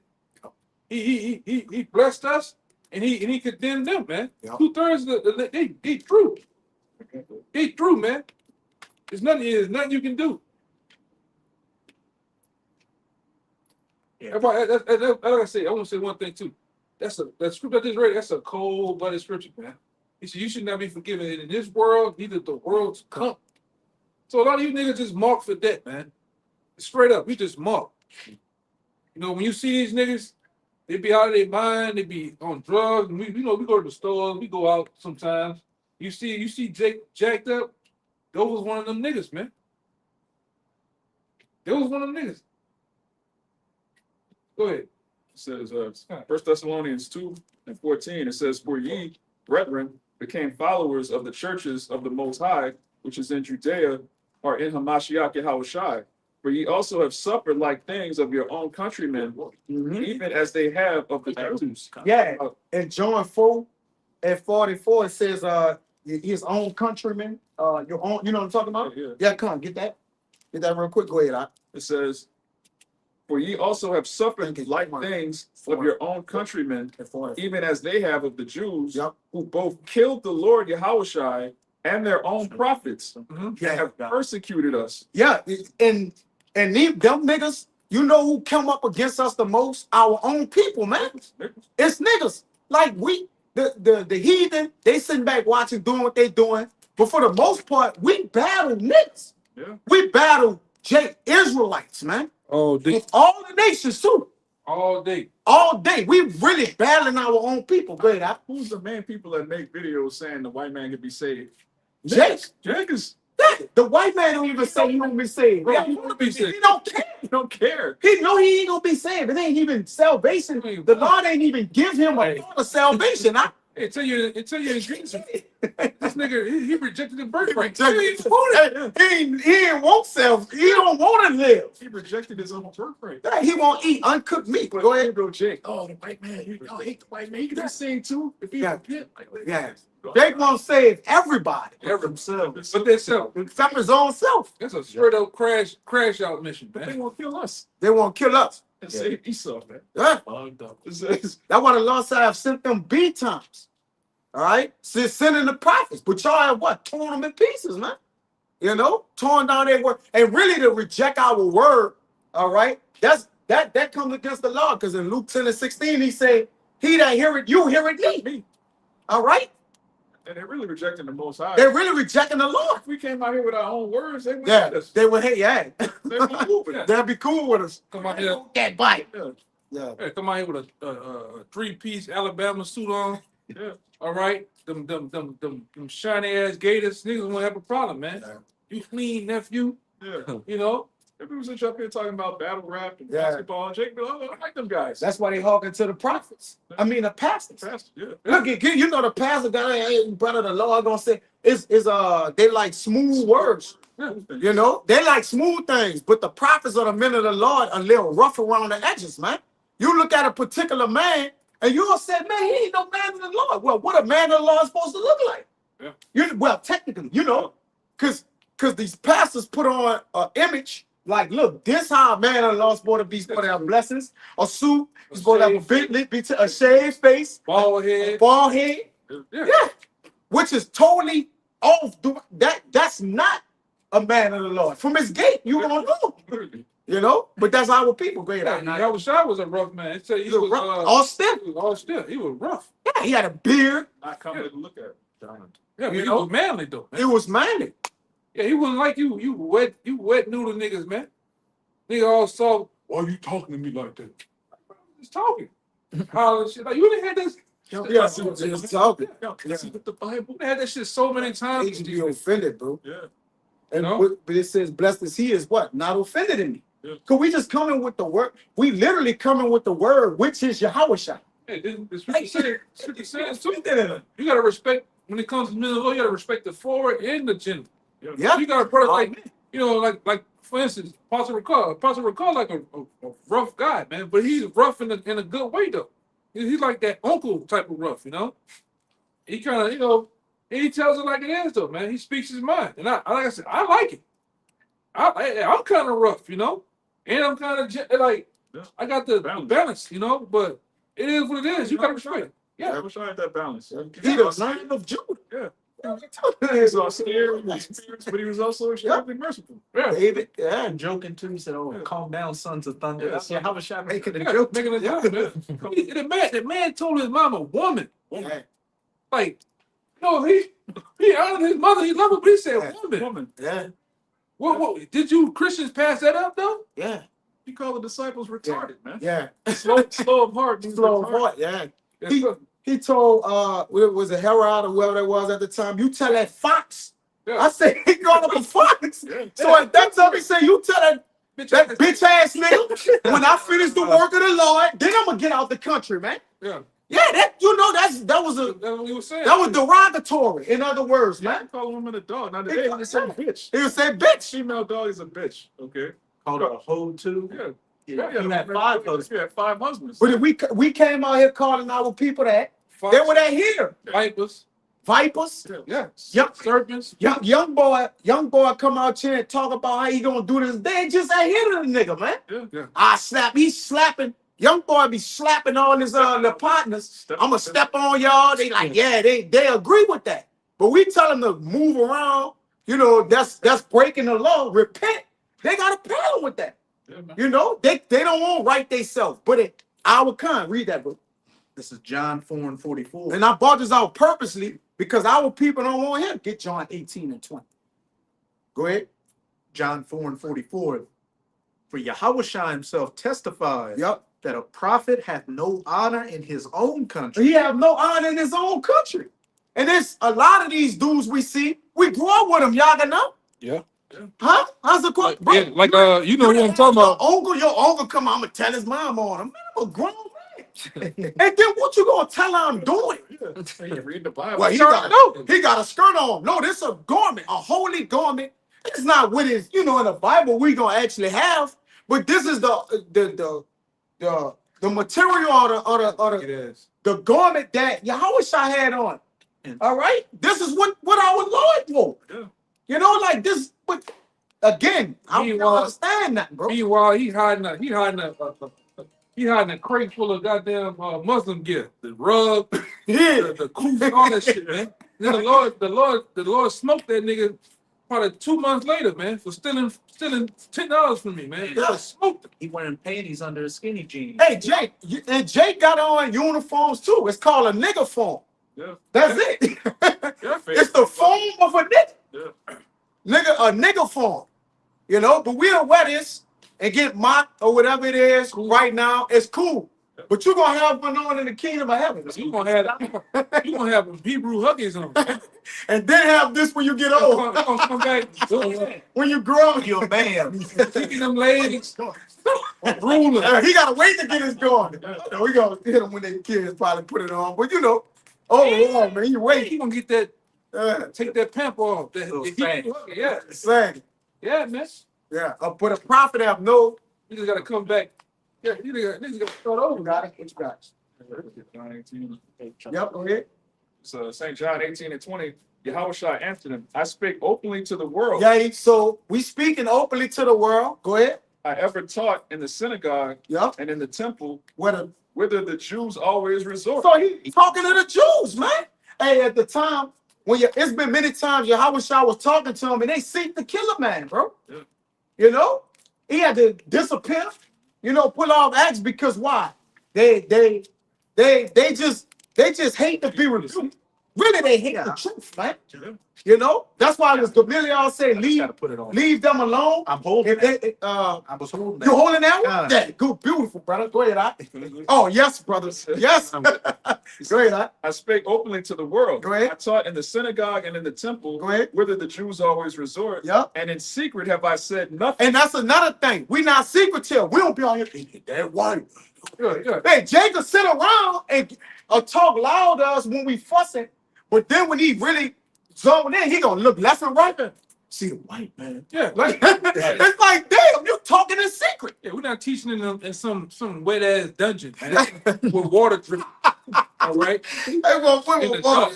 He blessed us and he condemned them, man. Yep. 2/3 they through. They through, man. There's nothing you can do. Yeah. Like I say, I want to say one thing too. That scripture I just read, that's a cold-blooded scripture, man. He said, you should not be forgiven in this world, neither the world's come. So a lot of you niggas just marked for that, man. Straight up, we just marked. You know, when you see these niggas, they be out of their mind, they be on drugs, and we go to the stores, we go out sometimes. You see Jake jacked up, that was one of them niggas, man. That was one of them niggas. Go ahead. It says, 1 Thessalonians 2:14, it says, for ye, brethren, became followers of the churches of the Most High, which is in Judea, or in Hamashiach Yahushai. For ye also have suffered like things of your own countrymen, even as they have of the Jews. Yeah. In John 4:44, it says his own countrymen, your own, you know what I'm talking about? Yeah. Yeah, come on, get that. Get that real quick. Go ahead, It says, for ye also have suffered like things of your own countrymen, even as they have of the Jews, Yep. who both killed the Lord Yahushai and their own prophets, and have persecuted us. Yeah, and them niggas, you know who come up against us the most? Our own people, man. It's niggas. Like the heathen, they sitting back watching, doing what they doing. But for the most part, we battle niggas. Yeah. We battle Israelites, man. All day. With all the nations too. All day. All day. We really battling our own people. Go ahead. Who's the main people that make videos saying the white man can be saved? Jake. Jake is, The white man don't even say he won't be saved. Yeah, he wanna be saved. He don't care. he don't care. He know he ain't gonna be saved. It ain't even salvation. The Lord ain't even give him a thought of salvation. Hey, tell you in Greece, this nigga, he rejected the birthright. He ain't want self. He don't want to live. He rejected his own birthright. He won't eat uncooked meat. Go ahead. Bro, Jake. Oh, the white man. Y'all hate the white man. You can be saved too. If he Yeah. yeah. Jake won't save everybody. Themselves. But themselves. Except his own self. That's a straight up crash out mission, But they man. won't kill us. They won't kill us. And save Esau, man. Yeah. It says, That's why the Lord said I've sent them B times. All right? Sending the prophets. But y'all have what? Torn them in pieces, man. You know? Torn down their word. And really to reject our word, all right? That comes against the law. Because in Luke 10:16, he said, he that heareth you, heareth me. All right? and they're really rejecting the Most High. They're really rejecting the Lord. If we came out here with our own words, they would Yeah, hate us. they would hate, yeah. They would move it. They'd be cool with us. Come out here, That bite. Yeah, Yeah. hey, come out here with a 3-piece Alabama suit on. yeah. All right, them shiny ass gators, niggas won't have a problem, man. Yeah. You clean nephew, Yeah. you know. If we was up here talking about battle rap and Yeah. basketball, and Jake, I like them guys. That's why they hawking to the prophets. I mean the pastors. Fast, yeah. Look, you know the pastor guy, hey, brother, the Lord gonna say is they like smooth words. You know, they like smooth things, but the prophets of the men of the Lord are a little rough around the edges, man. You look at a particular man, and you'll say, man, he ain't no man of the Lord. Well, what a man of the Lord is supposed to look like? Yeah. Well, technically, you know, because these pastors put on an image like, look, this how a man of the Lord is supposed to be. He's supposed to have blessings, a suit, he's supposed to have a shaved face, Bald head. bald head. Yeah. Yeah, which is totally off. That's not a man of the Lord. From his gate, you gonna know. Literally. You know, but that's our people. Great. Yeah, Yahushua was a rough man. So he was all stiff. he was all stiff. He was rough. Yeah, he had a beard. Not coming to look at. Yeah, You he know? was manly though. It was manly. Yeah, he wasn't like you. You wet noodle niggas, man. Nigga all soft. Why you talking to me like that? Just talking. Hollering shit. Like you done had this. Yeah, just talking. This is the Bible. You had that shit so many times. They should be offended, bro. Yeah. And No. but it says, blessed is he is what? Not offended in me. Yeah. Cause we just coming with the word. We literally coming with the word, which is Yahweh Shai. Hey, this what you said. What you said too. You gotta respect when it comes to men of the Lord. You gotta respect the forward and the gender. Yeah. You got a brother like like for instance, Apostle Ricard like a rough guy, man, but he's rough in a good way though. He's like that uncle type of rough, you know. He kind of and he tells it like it is though, man. He speaks his mind, and like I said, I like it. I'm kind of rough, you know, and I'm kind of like I got the balance, you know, but it is what it is. You gotta respect it. Yeah, I wish I had that balance. He the Lion of Judah. Yeah. He He's all scared, but he was also extremely merciful. yeah. David, yeah. And joking too, he said, "Oh, calm down, sons of thunder." Yeah. That's how was Shai making a Yeah, joke. making a joke, man. The man told his mom a woman. Yeah. Like, no, he honored his mother, he loved her, but he said woman. Yeah. What did you Christians pass that up though? Yeah. He called the disciples retarded, man. Yeah. Slow of heart. means Slow retarded. heart, yeah. Yes, sir. He told was it Herod or whoever that was at the time, you tell that fox. Yeah. I said he called him a fox. Yeah. So at that time he said, you tell that Bitch, bitch ass nigga, when I finish the work of the Lord, then I'm gonna get out the country, man. yeah, Yeah, that that was that's what he was saying. that was derogatory, in other words, Yeah, man. he called a woman a dog. Now today he said bitch. He would say, bitch. Female dog is a bitch. Okay. Called her a hoe too. Yeah. Yeah, you had 5 husbands. You had 5 husbands. But if we came out here calling our people that, Fox, they were that here. vipers, Vipers. yeah, Young, serpents. young boy come out here and talk about how he gonna do this. They just ain't hitting the nigga, man. Yeah. He's slapping. Young boy be slapping all his the partners. I'ma step on y'all. They like, yeah, they agree with that. But we tell them to move around, that's breaking the law. Repent. They got a problem with that. Yeah, man. They don't want right themselves. But our kind, read that book. This is John 4:44. And I brought this out purposely because our people don't want him. Get John 18 and 20. Go ahead. John 4:44. For Yahushua himself testifies Yep. that a prophet hath no honor in his own country. He have no honor in his own country. And there's a lot of these dudes we see. We grew up with them, y'all gonna know. Yeah. Huh? How's the question? Yeah, like you know what I'm talking about. Your uncle come out and tell his mom on him. Man, I'm a grown man. And then what you gonna tell her I'm doing? Yeah. Read the Bible. Well, he got a skirt on. No, this is a garment, a holy garment. It's not what is, in the Bible we gonna actually have, but this is the material or It is. the garment that Yahushua had on. All right, this is what our Lord wore. Yeah. Like this. But again, I don't understand that, bro. Meanwhile, he hiding a crate full of goddamn Muslim gear, the rug, Yeah, the coupe, all that shit, man. Then the Lord smoked that nigga probably 2 months later, man, for stealing $10 from me, man. Yeah. Smoked it. He wearing panties under his skinny jeans. hey Jake, and Jake got on uniforms too. It's called a nigga form. Yeah. That's it. Yeah, It's the form of a nigga. Yeah. A nigga form. But we don't wear this and get mocked or whatever it is right now. It's cool. But you're gonna have one on in the kingdom of heaven. You gonna have Hebrew huggies on. And then have this when you get old. Come back, When you grow up, You're a man. kicking them legs, ruler. he gotta wait to get his going. We gonna hit him when they kids probably put it on. But Lord, man, you wait. You gonna get that, take that pamp off. That Little Hebrew fang. huggy, yeah, Sang. yeah, man. Yeah. But a prophet have no. You just gotta come back. Yeah, you niggas gotta start over. Got it. What you got? John 18. Yep, go ahead. So St. John 18 and 20, Yahushua answered him, I spake openly to the world. Yeah, so we speaking openly to the world. Go ahead. I ever taught in the synagogue Yep. and in the temple, Whither whither the Jews always resort. So he talking to the Jews, man. Hey, at the time, it's been many times Yahushua was talking to him and they seek to kill a man, bro. Yeah. He had to disappear, pull off acts because why? They just hate to be rebuked. really they hate the truth, man. You know, that's why this Gamaliel say, leave, Gotta put it on. leave them alone. I'm holding If it. they, I was holding you that. holding that one? Yeah. Yeah, good, beautiful, brother. Go ahead, I. Oh, yes, brothers. Yes. Go ahead, I. I spake openly to the world. Go ahead. I taught in the synagogue and in the temple, Go ahead. whither the Jews always resort. Yep. And in secret have I said nothing. And that's another thing. We not secretive. We don't be on here thinking that white. Yeah. Hey, Jacob sit around and talk loud to us when we fussing, but then when he really zone in, he gonna look left and right. See the white man. Yeah. Like, it's like, damn, you talking in secret. Yeah, we're not teaching in some wet ass dungeon, man, with water dripping. All right, Hey, well, In the dark.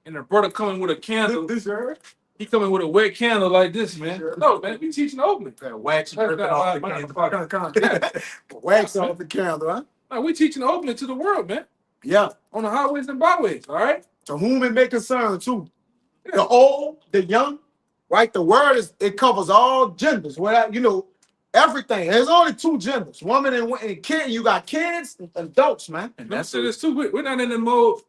and the brother coming with a candle. This your He coming with a wet candle like this, man. No, man, we teaching openly. Wax That's dripping not off the my candle. motherfucker. wax off the candle, huh? No, we teaching openly to the world, man, Yeah. on the highways and byways. All right. To whom it may concern too. The old, the young, right? The word is it covers all genders. Well, you know, everything. There's only two genders, woman and kid. You got kids, and adults, man. And That's that's this too. We're not in the mode.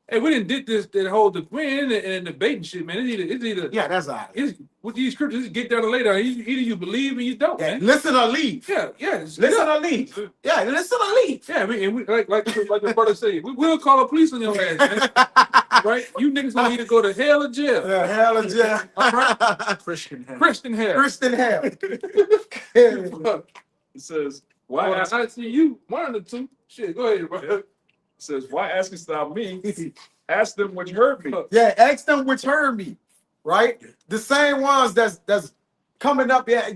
Hey, we didn't did this that whole we ain't in the debating shit, man. It's either Yeah, that's all right. it's with these scriptures. Get down to later. Either you believe and you don't, Yeah, man. listen or leave. Yeah. It's- Listen or leave. Yeah, listen or leave. Yeah, we like the brother said, we will call the police on your ass, man. Right? You niggas gonna either go to hell or jail. Yeah, hell of yeah. All right? Christian. Christian hell. Christian hell. It says, why Well, ask, I see you, one of the two. Shit, go ahead, bro. it says, why askest thou me? Ask them which heard me. Yeah, ask them which heard me, right? The same ones that's coming up. Yeah,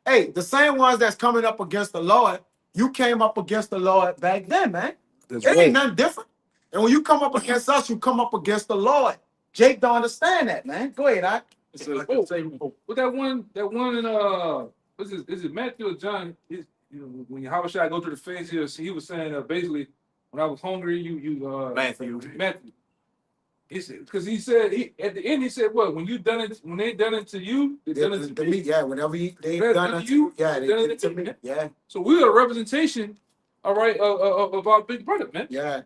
hey, the same ones that's coming up against the Lord. You came up against the Lord back then, man. It ain't nothing different. And when you come up against us, you come up against the Lord. Jake don't understand that, man. Go ahead, I. It says, With that one in is it Matthew or John? You know, when Yahushua go through the phase here, he was saying basically, when I was hungry, you Matthew. He said, because he said at the end he said what, when they done it to you, they done it to me. Yeah, whenever they've That's done done it to you, yeah, they they done did it it to to me. me. Yeah, So we are a representation, all right, of our big brother, man. yeah.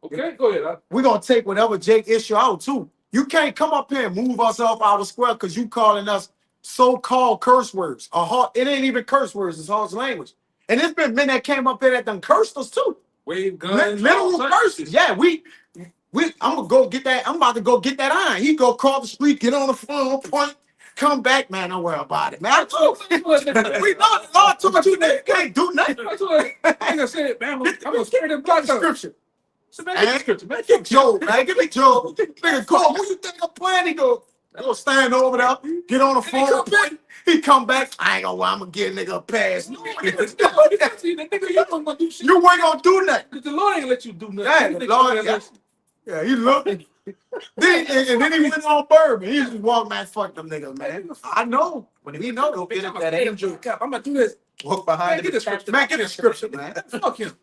Okay, go ahead. We're gonna take whatever Jake issue out too. You can't come up here and move us off our square because you calling us so-called curse words. It ain't even curse words, it's harsh language. And it's been men that came up here that done cursed us too. Wave guns, Literal all types of curses. shit. Yeah, I'm gonna go get that. I'm about to go get that iron. He go cross the street, get on the phone, point, come back, man. Don't worry about it, man. I told you. We know the Lord told you that you can't do nothing. That's what I said, man. I'm gonna spread the block up. Scripture. So, man, get the scripture, man. Get Joe, man. Give me Joe. Nigga, go. Who you think I'm playing? He go stand over there, get on the phone. He come back. I ain't gonna lie, I'm gonna give a nigga a pass. See, the nigga, you ain't gonna do shit. You ain't gonna do nothing. Because the Lord ain't gonna let you do nothing. Yeah, You the niggas Lord, gonna yeah. listen. Yeah, he looked. And then he went on bourbon. He just walked, man. Fuck them niggas, man. I know. When He he know. go get I'm it, that angel gonna do this. walk Man, behind get the it. scripture. Man, get the scripture, man. Fuck him.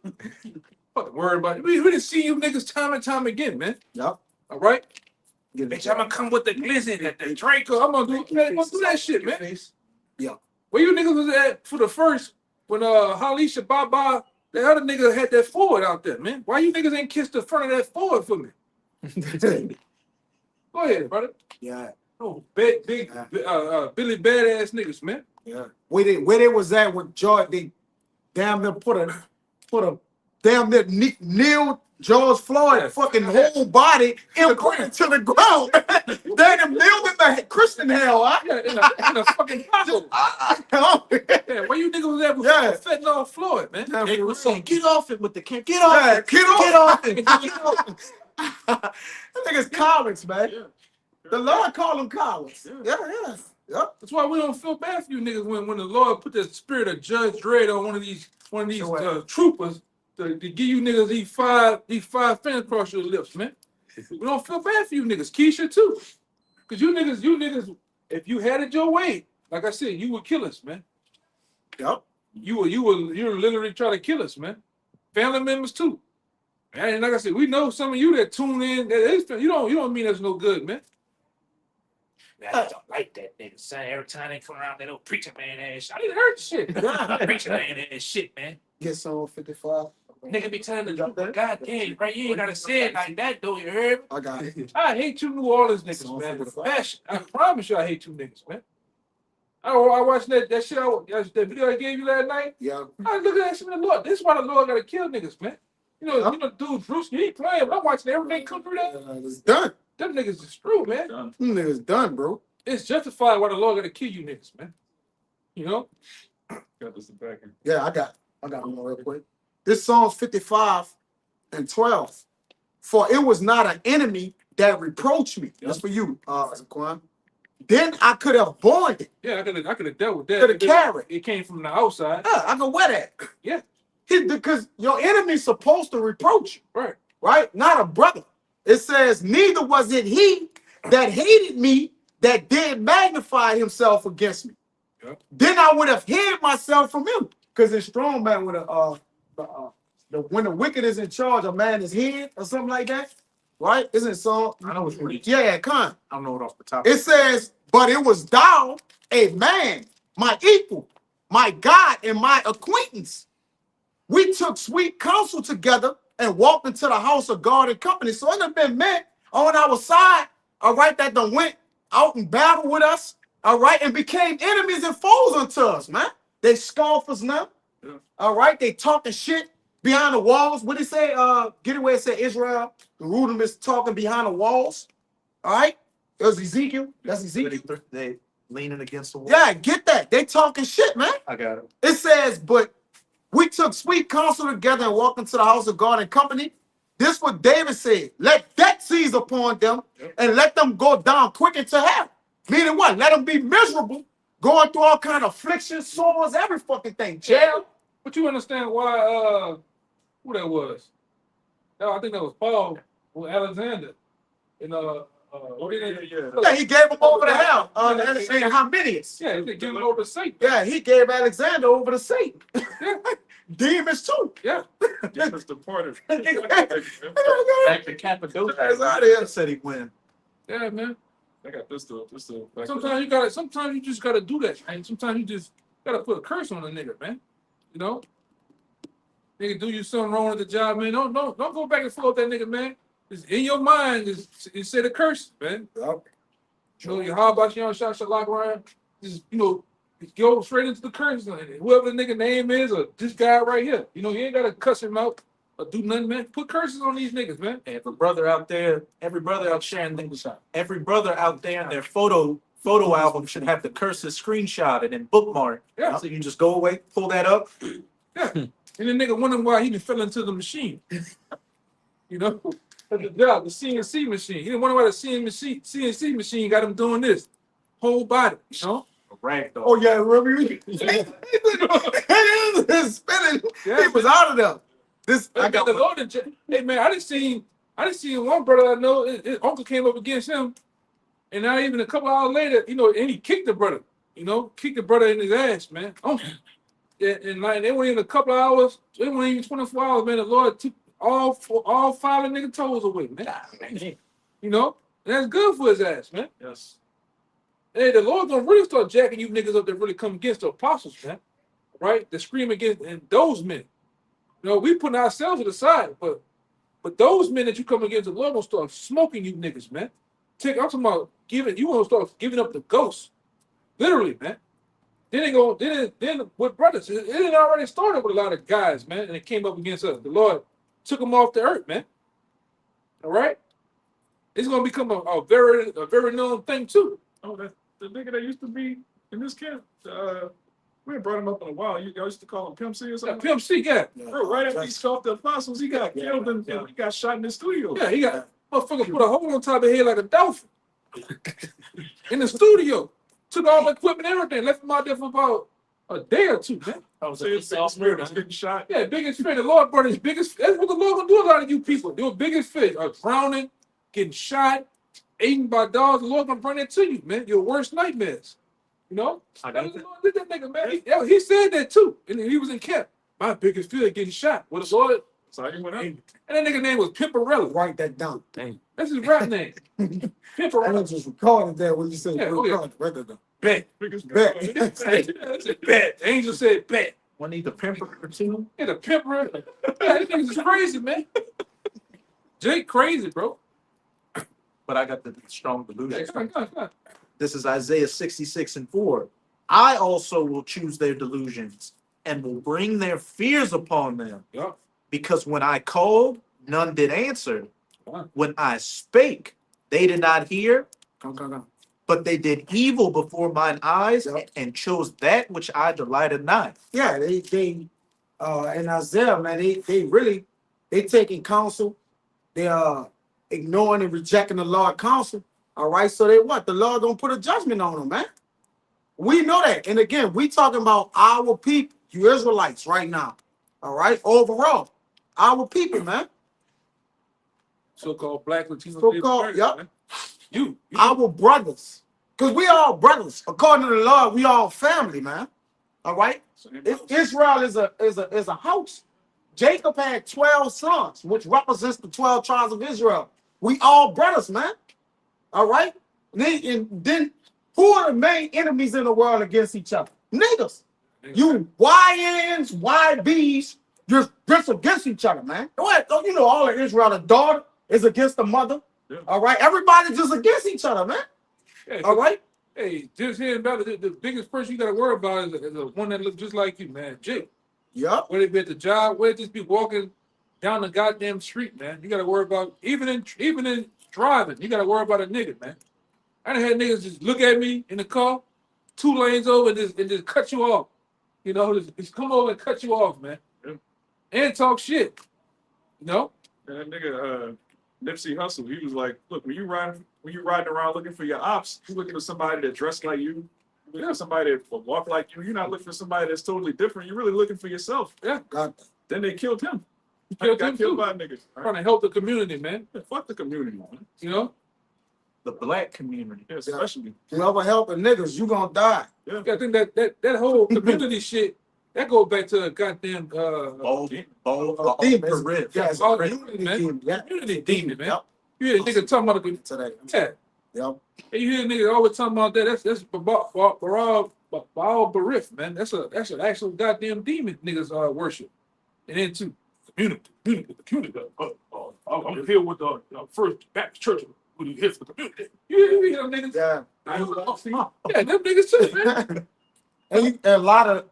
Fuck worry about it. We done see you niggas time and time again, man. Yep. All right? Get Bitch, I'm gonna come with the glizzy, the Draco. I'm gonna do that shit, man. Yeah. Where you niggas was at for the first when Halisha Baba, the other nigga had that Ford out there, man. Why you niggas ain't kissed the front of that Ford for me? Go ahead, brother. Yeah. Oh, big Billy badass niggas, man. Yeah. Where they was at with George, they damn near put a damn near Neil George Floyd Yeah. fucking whole body imprinted to the ground. They done nailed in the Christian hell, huh? Yeah, in a fucking pocket. Yeah, where you niggas was at before Yeah. Fentanyl Floyd, man? Yeah, They for were real. saying, get off it with the camp. Get off Yeah, it. get off. Get off it. Get off. That nigga's cowards, man. Yeah. The Lord called them cowards. Yeah, yeah. Yep. That's why we don't feel bad for you niggas when the Lord put the spirit of Judge Dredd on one of these Sure. troopers to give you niggas these five fingers across your lips, man. We don't feel bad for you niggas. Keisha too. Cause you niggas, if you had it your way, like I said, you would kill us, man. Yep. You were literally trying to kill us, man. Family members too. And like I said, we know some of you that tune in. You don't mean us no good, man. Man, I don't like that nigga, son. Every time they come around, that old preacher man ass shit. I didn't heard shit. Preacher man ass shit, man. Get some 55. Nigga be telling the truth, but God damn, right? You ain't gotta say it like that, though. You heard me? I got it. I hate you New Orleans niggas, man. With a passion. I promise you I hate you niggas, man. I watched that shit, that video I gave you last night. Yeah. I look at that shit in the Lord. This is why the Lord gotta kill niggas, man. Dude, Bruce, he ain't playing, but I'm watching everything come through that. It's done. Them niggas is true, man. Done. Them niggas done, bro. It's justified why the Lord gotta kill you niggas, man. You know? Got this back in. Yeah, I got one real quick. This Psalms 55:12. For it was not an enemy that reproached me. That's for you, Zaquan. Then I could have borne it. Yeah, I could have dealt with that. Could have carried. It came from the outside. Yeah, I could wear that. Yeah. Because your enemy's supposed to reproach you, Right. right? Not a brother. It says, neither was it he that hated me that did magnify himself against me. Yeah. Then I would have hid myself from him. Because it's strong, man, when when the wicked is in charge, a man is hid or something like that. Right? Isn't it so? I know it's pretty. Yeah, come. I don't know it off the top. It says, but it was thou, a man, my equal, my God, and my acquaintance. We took sweet counsel together and walked into the house of God and company. So it have been men on our side, all right, that done went out in battle with us, all right, and became enemies and foes unto us, man. They scoff us now, all right. They talking shit behind the walls. What did it say? Get away, it said Israel. The Rudum is talking behind the walls, all right. It was Ezekiel. That's Ezekiel. They leaning against the wall. Yeah, get that. They talking shit, man. I got it. It says, but we took sweet counsel together and walked into the house of God and company. This what David said. Let death seize upon them and let them go down quick into hell. Meaning what? Let them be miserable, going through all kind of afflictions, sores, every fucking thing. Jail. But you understand why who that was? No, I think that was Paul or Alexander. And Yeah. Yeah, he gave them over to hell. And Hymenius. yeah, they gave him over to Satan. Yeah, he gave Alexander over to Satan. Yeah. Demons too. Yeah. Jesus departed. Back to Cappadocia. That's out of here. Said he win. Yeah, man. I got this though. Sometimes you just gotta do that, man. Sometimes you just gotta put a curse on a nigga, man. You know? Nigga do you something wrong at the job, man. Don't go back and forth with that nigga, man. Just in your mind, just say the curse, man. Yep. You know, how about you on shot lock around? Just go straight into the curse. Whoever the nigga name is, or this guy right here. You know, you ain't gotta cuss him out or do nothing, man. Put curses on these niggas, man. Every brother out there in their photo album should have the curses screenshotted and bookmarked. Yeah. So you can just go away, pull that up. Yeah. And the nigga wondering why he done fell into the machine. You know? At the job, the CNC machine. He didn't wonder why the CNC machine got him doing this. Whole body, you know? Rag though. Oh yeah, remember he was spinning. Yeah. He was out of there. This I got the Lord. Hey man, I done seen one brother I know. His uncle came up against him, and not even a couple hours later, and he kicked the brother. Kicked the brother in his ass, man. And like they weren't even a couple of hours. They weren't even 24 hours, man. The Lord took all 5 of the nigga toes away, man. And that's good for his ass, man. Yes. Hey, the Lord gonna really start jacking you niggas up that really come against the apostles, man. Right? To scream against and those men. We putting ourselves to the side, but those men that you come against, the Lord gonna start smoking you niggas, man. I'm talking about you gonna start giving up the ghost. Literally, man. Then with brothers, it had already started with a lot of guys, man, and it came up against us. The Lord took them off the earth, man. All right? It's gonna become a very known thing too. Oh, that the nigga that used to be in this camp. We ain't brought him up in a while. Y'all used to call him Pimp C or Yeah, something. Pimp C guy. Bro, right after he scoffed the apostles, he got killed and he got shot in the studio. Yeah, he got motherfucker put a hole on top of his head like a dolphin. In the studio. Took all the equipment and everything, left him out there for about a day or two, man. I was So a his spirit was getting shot. Yeah, biggest fish. The Lord brought his biggest. That's what the Lord gonna do a lot of you people. Your biggest fish are drowning, getting shot, eaten by dogs. The Lord gonna bring that to you, man. Your worst nightmares. I That's got what the Lord did that nigga, man. He said that too, and he was in camp. My biggest fear getting shot. Well, the Lord, So he went up. and that nigga name was Pimperella. write that down. That's his rap name. I Pimperella. just recorded that when you said Yeah, oh, yeah. record. Bet. Biggest Bet. I said bet. Angel said bet. One need the pimper too. Yeah, the pimper. Yeah, these niggas is crazy, man. Jake crazy, bro. But I got the strong delusion. Come on. This is Isaiah 66:4. I also will choose their delusions and will bring their fears upon them. Yeah. Because when I called, none did answer. Wow. When I spake, they did not hear, Come. but they did evil before mine eyes Yep. and chose that which I delighted not. Yeah, they in Isaiah, man, they taking counsel, they are ignoring and rejecting the Lord counsel. All right, so they what? The Lord gonna put a judgment on them, man. We know that. And again, we talking about our people, you Israelites, right now. All right, overall, our people, man. So-called black Latino. So-called, people, yep. man. You. Our brothers. Because we all brothers. According to the Lord, we all family, man. All right? Israel is a house. Jacob had 12 sons, which represents the 12 tribes of Israel. We all brothers, man. All right? And then who are the main enemies in the world against each other? Niggas. You YNs, YBs, you're just against each other, man. Don't you know all of Israel, the daughter is against the mother? Yeah. All right? Everybody's just against each other, man. Yeah, All right? Hey, just hearing about it, the biggest person you got to worry about is the one that looks just like you, man. Jake. Yep. Whether it be at the job, whether it just be walking down the goddamn street, man. You got to worry about, even in driving, you got to worry about a nigga, man. I done had niggas just look at me in the car, 2 lanes over, and just cut you off. You know, just come over and cut you off, man. Yeah. And talk shit. You know? And that nigga, Nipsey Hussle, he was like, look, when you riding around looking for your ops, you looking for somebody that dressed like you. You know, somebody that will walk like you. You're not looking for somebody that's totally different. You're really looking for yourself. Yeah. God. Then they killed him. You killed him Got killed too. by niggas. Trying to help the community, man. Yeah, fuck the community, man. You know? The black community. Yeah, especially. Whoever helping niggas, you gonna die. I think that whole community shit, that goes back to a goddamn Bold, Demons. Perif. Yes, all community man. demon. Yeah. Community demon, man. Yep. You hear a nigga talking about the Today. yeah. Yep. And you hear a nigga always talking about that. That's Baal Barif, man. That's an actual goddamn demon niggas worship. And then too, community. I'm here with the First Baptist Church. Who here for the community? You hear them niggas? Yeah. Yeah, them niggas too, man. And a lot of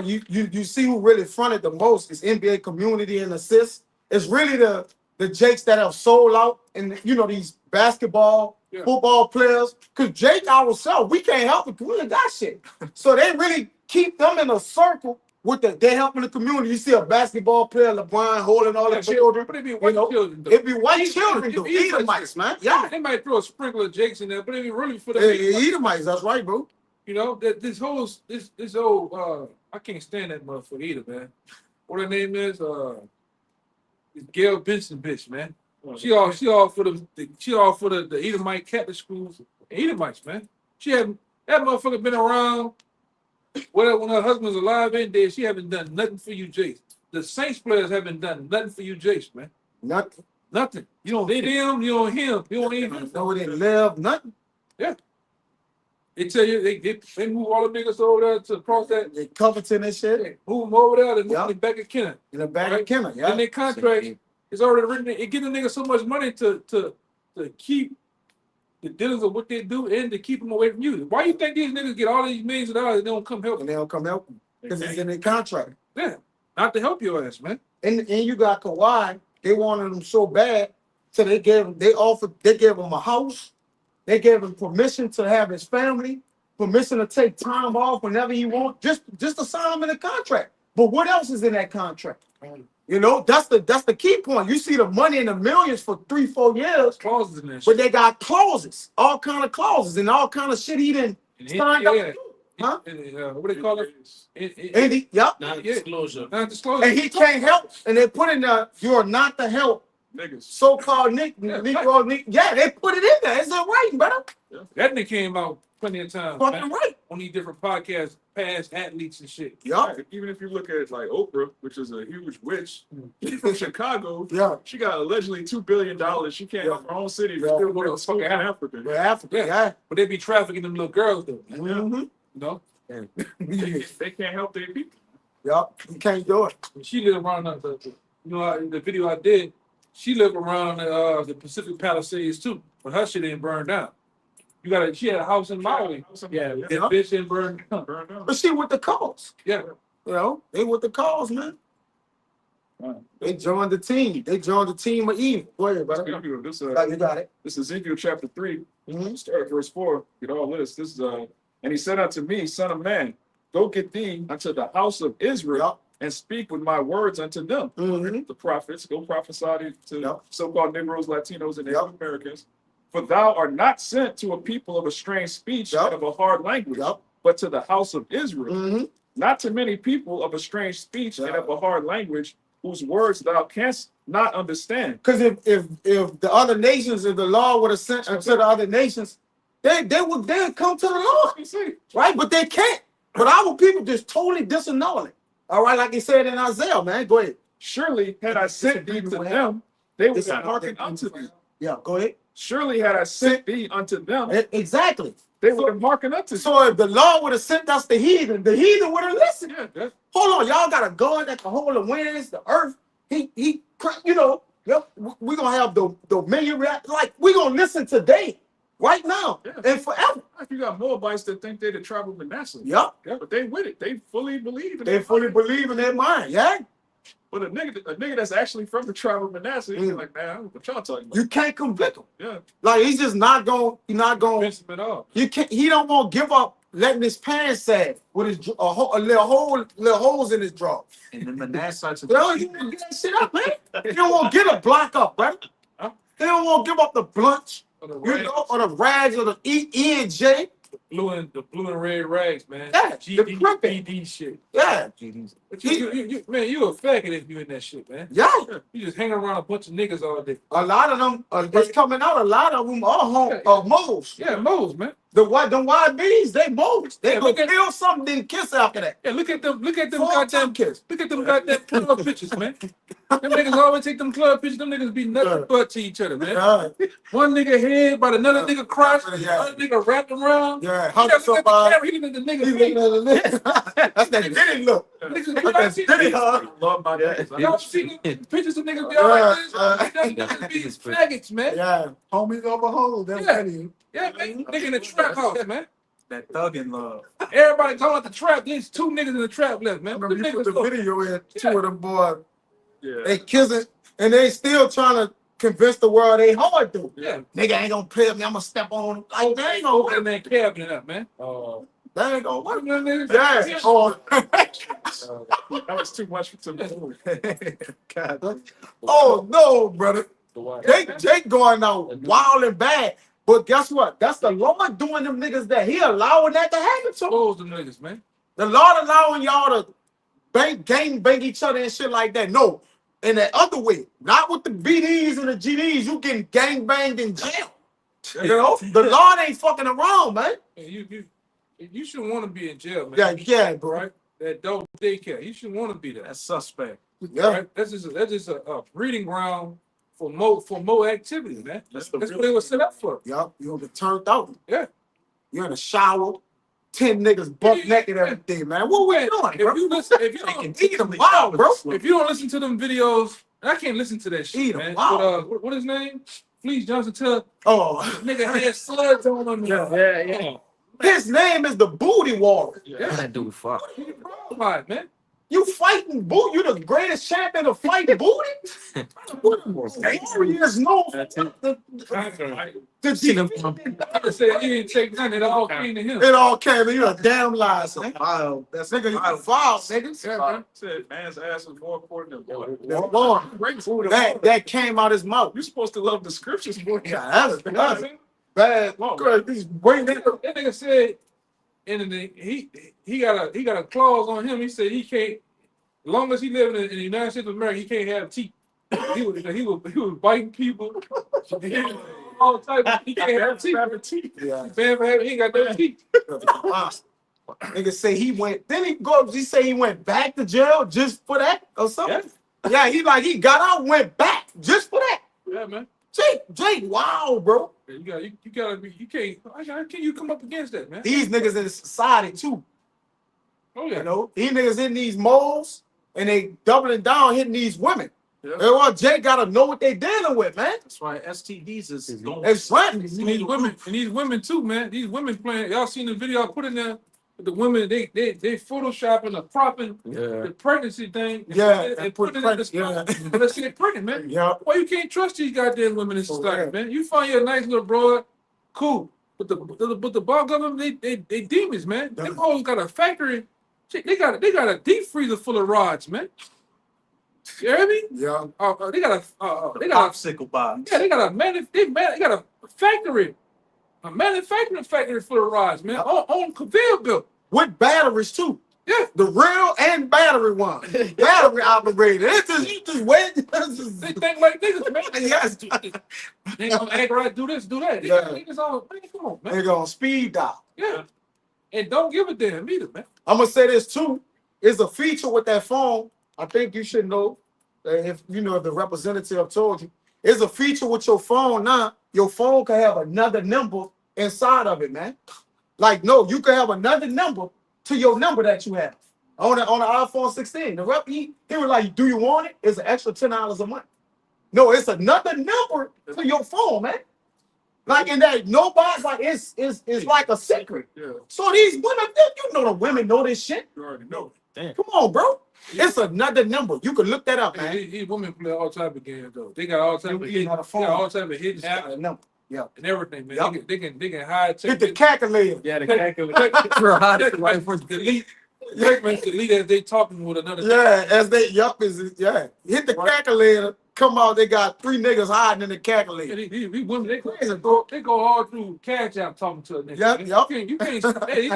you see who really fronted the most is NBA community and assists. It's really the Jakes that have sold out and you know these basketball, Yeah. football players. Cause Jake ourselves, we can't help it. We ain't got shit. So they really keep them in a circle with they're helping the community. You see a basketball player, LeBron holding all the children. But it be white children. Though. It be white Easy- children though. easy- Edomites, man. Yeah. They might throw a sprinkle of Jakes in there, but it be really for the Edomites, that's right, bro. You know, that this whole I can't stand that motherfucker either, man. What her name is? It's Gail Benson bitch, man. She all for the Edomite Catholic schools and Edomites, man. That motherfucker been around when her husband's alive and dead, she haven't done nothing for you, Jace. The Saints players haven't done nothing for you, Jace, man. Nothing. Nothing. You don't see them, you don't hear them, you don't even No, they live, nothing. They tell you they move all the niggas over there to cross that. They coveting and shit Move them over there, they move Yeah. them back at Kenner. in the back Right. of Kenner. Yeah. Then their contract is already written. It give the niggas so much money to keep the dealings of what they do and to keep them away from you. Why you think these niggas get all these millions of dollars and they don't come help? And they don't come help them because it's in their contract. Yeah, not to help your ass, man. And you got Kawhi. They wanted him so bad, so they gave him a house. They gave him permission to have his family, permission to take time off whenever he wants, just to sign him in a contract. But what else is in that contract? You know, that's the key point. You see the money in the millions for 3-4 years, Clauses in there. but they got clauses, all kind of clauses, and all kind of shit he didn't sign up to do. Huh? What they call it? And yep. Non-disclosure. Non-disclosure. And he can't help. And they put in the you're not to help Niggas. so-called Negro. Yeah, they put it in there. It's in writing, brother. That nigga came out plenty of times, Fucking man, right. on these different podcasts, past athletes and shit. Yup. Right. Even if you look at like Oprah, which is a huge witch, she's from Chicago. Yeah. She got allegedly $2 billion. She can't help her own city. Yeah. Still go to school in Africa. We're Africa. Yeah. Yeah. But they be trafficking them little girls though. Man. Mm-hmm. You know? They can't help their people. Yup, you can't do it. She lived around the video I did. She lived around the Pacific Palisades too, but her shit didn't burn down. She had a house in Maui. Yeah, that bitch didn't burn down. But she with the cause. Yeah, You know, they with the cause, man. They joined the team. They joined the team of evil. Go ahead, brother. This, You got it. this is Ezekiel chapter 3, Mhm. start at verse 4. Get all this. This is and he said unto me, Son of man, go get thee unto the house of Israel Yup. and speak with my words unto them. Mhm. The prophets, go prophesy to Yup. so-called Negroes, Latinos, and Yup. Native Americans. For thou art not sent to a people of a strange speech Yup. and of a hard language, Yup. but to the house of Israel. Mhm. Not to many people of a strange speech and Yup. of a hard language, whose words thou canst not understand. Because if the other nations, if the law would have sent unto the other nations, they would then come to the Lord. You see? Right? But they can't. But our people just totally disannul it. All right, like he said in Isaiah, man. Go ahead. Surely had I sent thee to them, they would have hearkened unto thee. Yeah, go ahead. Surely had I sent thee unto them, Exactly. they would have hearkened unto thee. So if the Lord would have sent us the heathen would have listened. Yeah, that's Hold on, y'all got a God that can hold the winds, the earth. He, you know, yep, we're gonna have the million, like we're gonna listen today, right now, Yeah. and forever. you got Moabites that think they're the tribe of Manasseh. Yep, Yeah, but they with it. They fully believe in they it. fully believe in their mind. Yeah, But a nigga that's actually from the tribe of Manasseh, he's like, man, what y'all talking about? you can't convict him. Yeah. Like he's just not going. He's not going. convince them at all. You can't. He don't want to give up letting his pants sag with his a little holes in his draw. And the Manassites. Yo, you don't get that shit up, man. You don't want to get a block up, right? Huh? They don't want to give up the blunts, Or the you rags, know, or the rags or the E and J. the blue and red rags, man. Yeah, the crimping. GD shit. Yeah, But man, you a faggot if you in that shit, man. yeah. You just hang around a bunch of niggas all day. A lot of them, it's coming out. A lot of them are moles. Yeah, moles, man. The YBs, they moles. They Yeah, gonna look at- kill something, then kiss after that. Yeah, look at them Full goddamn time kiss. Look at them goddamn club pictures, man. Them niggas always take them club pictures. Them niggas be nothing but to each other, man. One nigga head by another nigga crotch, Yeah. another nigga wrapped around. Yeah, You hug gotta look at the somebody. camera, he looking at the He nigga looking face. at the nigga. That's that Diddy look. Niggas, That's that Diddy hug. Love my niggas. y'all see the pictures of niggas be all like this? Niggas be faggots, man. Yeah, homies over hoes. That's Yeah. Diddy. Yeah, man. Nigga in the trap house, man. That thuggin' love. Everybody talking about the trap. There's 2 niggas in the trap left, I man. remember Them you put niggas the look- video in, two of them boys. Yeah. They kissing, and they still trying to convince the world they hard though. Yeah. Nigga ain't gonna play with me. I'm gonna step on him. Like, they ain't gonna Open work. that cabinet up, man. They ain't gonna work. Them niggas- Yeah. Oh, That was too much for me. God. oh no, brother. Jake going out wild and bad. But guess what? That's the Lord doing them niggas that. He allowing that to happen to them. Expose them niggas, man. The Lord allowing y'all to gang bang each other and shit like that. No. In the other way, not with the BDs and the GDs, you getting gang banged in jail. You know, the Lord ain't fucking around, man. Man, you shouldn't want to be in jail, man. Yeah, yeah, bro. Right? That dope daycare. You shouldn't want to be there. That's suspect. Yeah, Right? That's just a breeding ground for more activity, man. That's That's what they were set up for. yup. You'll get turned out. Yeah. You're in the shower, 10 niggas buck naked, everything, man. What we Man, doing, if bro? you listen, if you don't, Eat them wild, bro. if you don't listen to them videos, I can't listen to that shit, Eat 'em man. wild. But, what his name? Fleece Johnson tell Oh, nigga had slugs on him. Yeah. his name is the Booty Warrior. Yeah. That dude fuck. Why, man? You fighting boot? You the greatest champion of fighting booty? Warriors know the I said he didn't take nothing. It all came to him. it all came to you a damn lie, That's son. a wild. That's Nigga, you wild. foul, nigga. Yeah, man. Said man's ass was more important than boy. Lord, Great food. that came out his mouth. You're supposed to love the scriptures, boy. Yeah, that's bad. Good. He's bring that. That nigga said, and then he got a clause on him. He said he can't, as long as he living in the United States of America, he can't have teeth. He was biting people. All type. He can't have teeth. Yeah. He ain't got no teeth. Nigga say he went. Then he say he went back to jail just for that or something. Yeah, he got out, went back just for that. Yeah, man. Jake, wow, bro. You gotta be. You can't. How can you come up against that, man? These niggas in society too. Oh yeah. You know, these niggas hitting these moles and they doubling down hitting these women. Yeah. That's why Jay gotta know what they dealing with, man. That's why STDs is It's right. And these women too, man. These women playing. Y'all seen the video I put in there? The women they photoshopping or propping the pregnancy thing. Yeah, and put it in the yeah. spot. Let's get pregnant, man. Yeah. Why you can't trust these goddamn women in society, real. man? You find you a nice little broad, cool. But the bar government, they demons, man. Them hoes got a factory. Shit, they got a deep freezer full of rods, man. You hear me? Yeah. They got a popsicle box. yeah, they got a factory, a manufacturing factory full of rods, man, on conveyor belt. With batteries too. Yeah, The real and battery one. Battery operated. It's just you just wait. they think like niggas, man. Yes. They gonna act right, do this, do that. Yeah. Niggas all, man, come on, man. They gonna speed dial. Yeah, and don't give a damn either, man. I'm gonna say this too. It's a feature with that phone. I think you should know. If you know if the representative told you, it's a feature with your phone now. Your phone can have another number inside of it, man. Like no, you can have another number to your number that you have on the iPhone 16. The rep he was like, "Do you want it? It's an extra $10 a month." No, it's another number to your phone, man. Like in that nobody's like it's like a secret. Yeah, So these women, you know the women know this shit. you already know. Come on, bro. It's another number. You can look that up, man. These women play all type of games though. They got all type of hidden, hidden apps Number. Yeah. and everything, man. Yup. They can hide Hit the calculator. Yeah, the delete. Delete as they talking with another. Yeah, as they hit the calculator. Come out, they got 3 niggas hiding in the Yeah, calculator. these women, they go all through Cash App talking to a nigga. Yup, man. yup. You can't. Hey,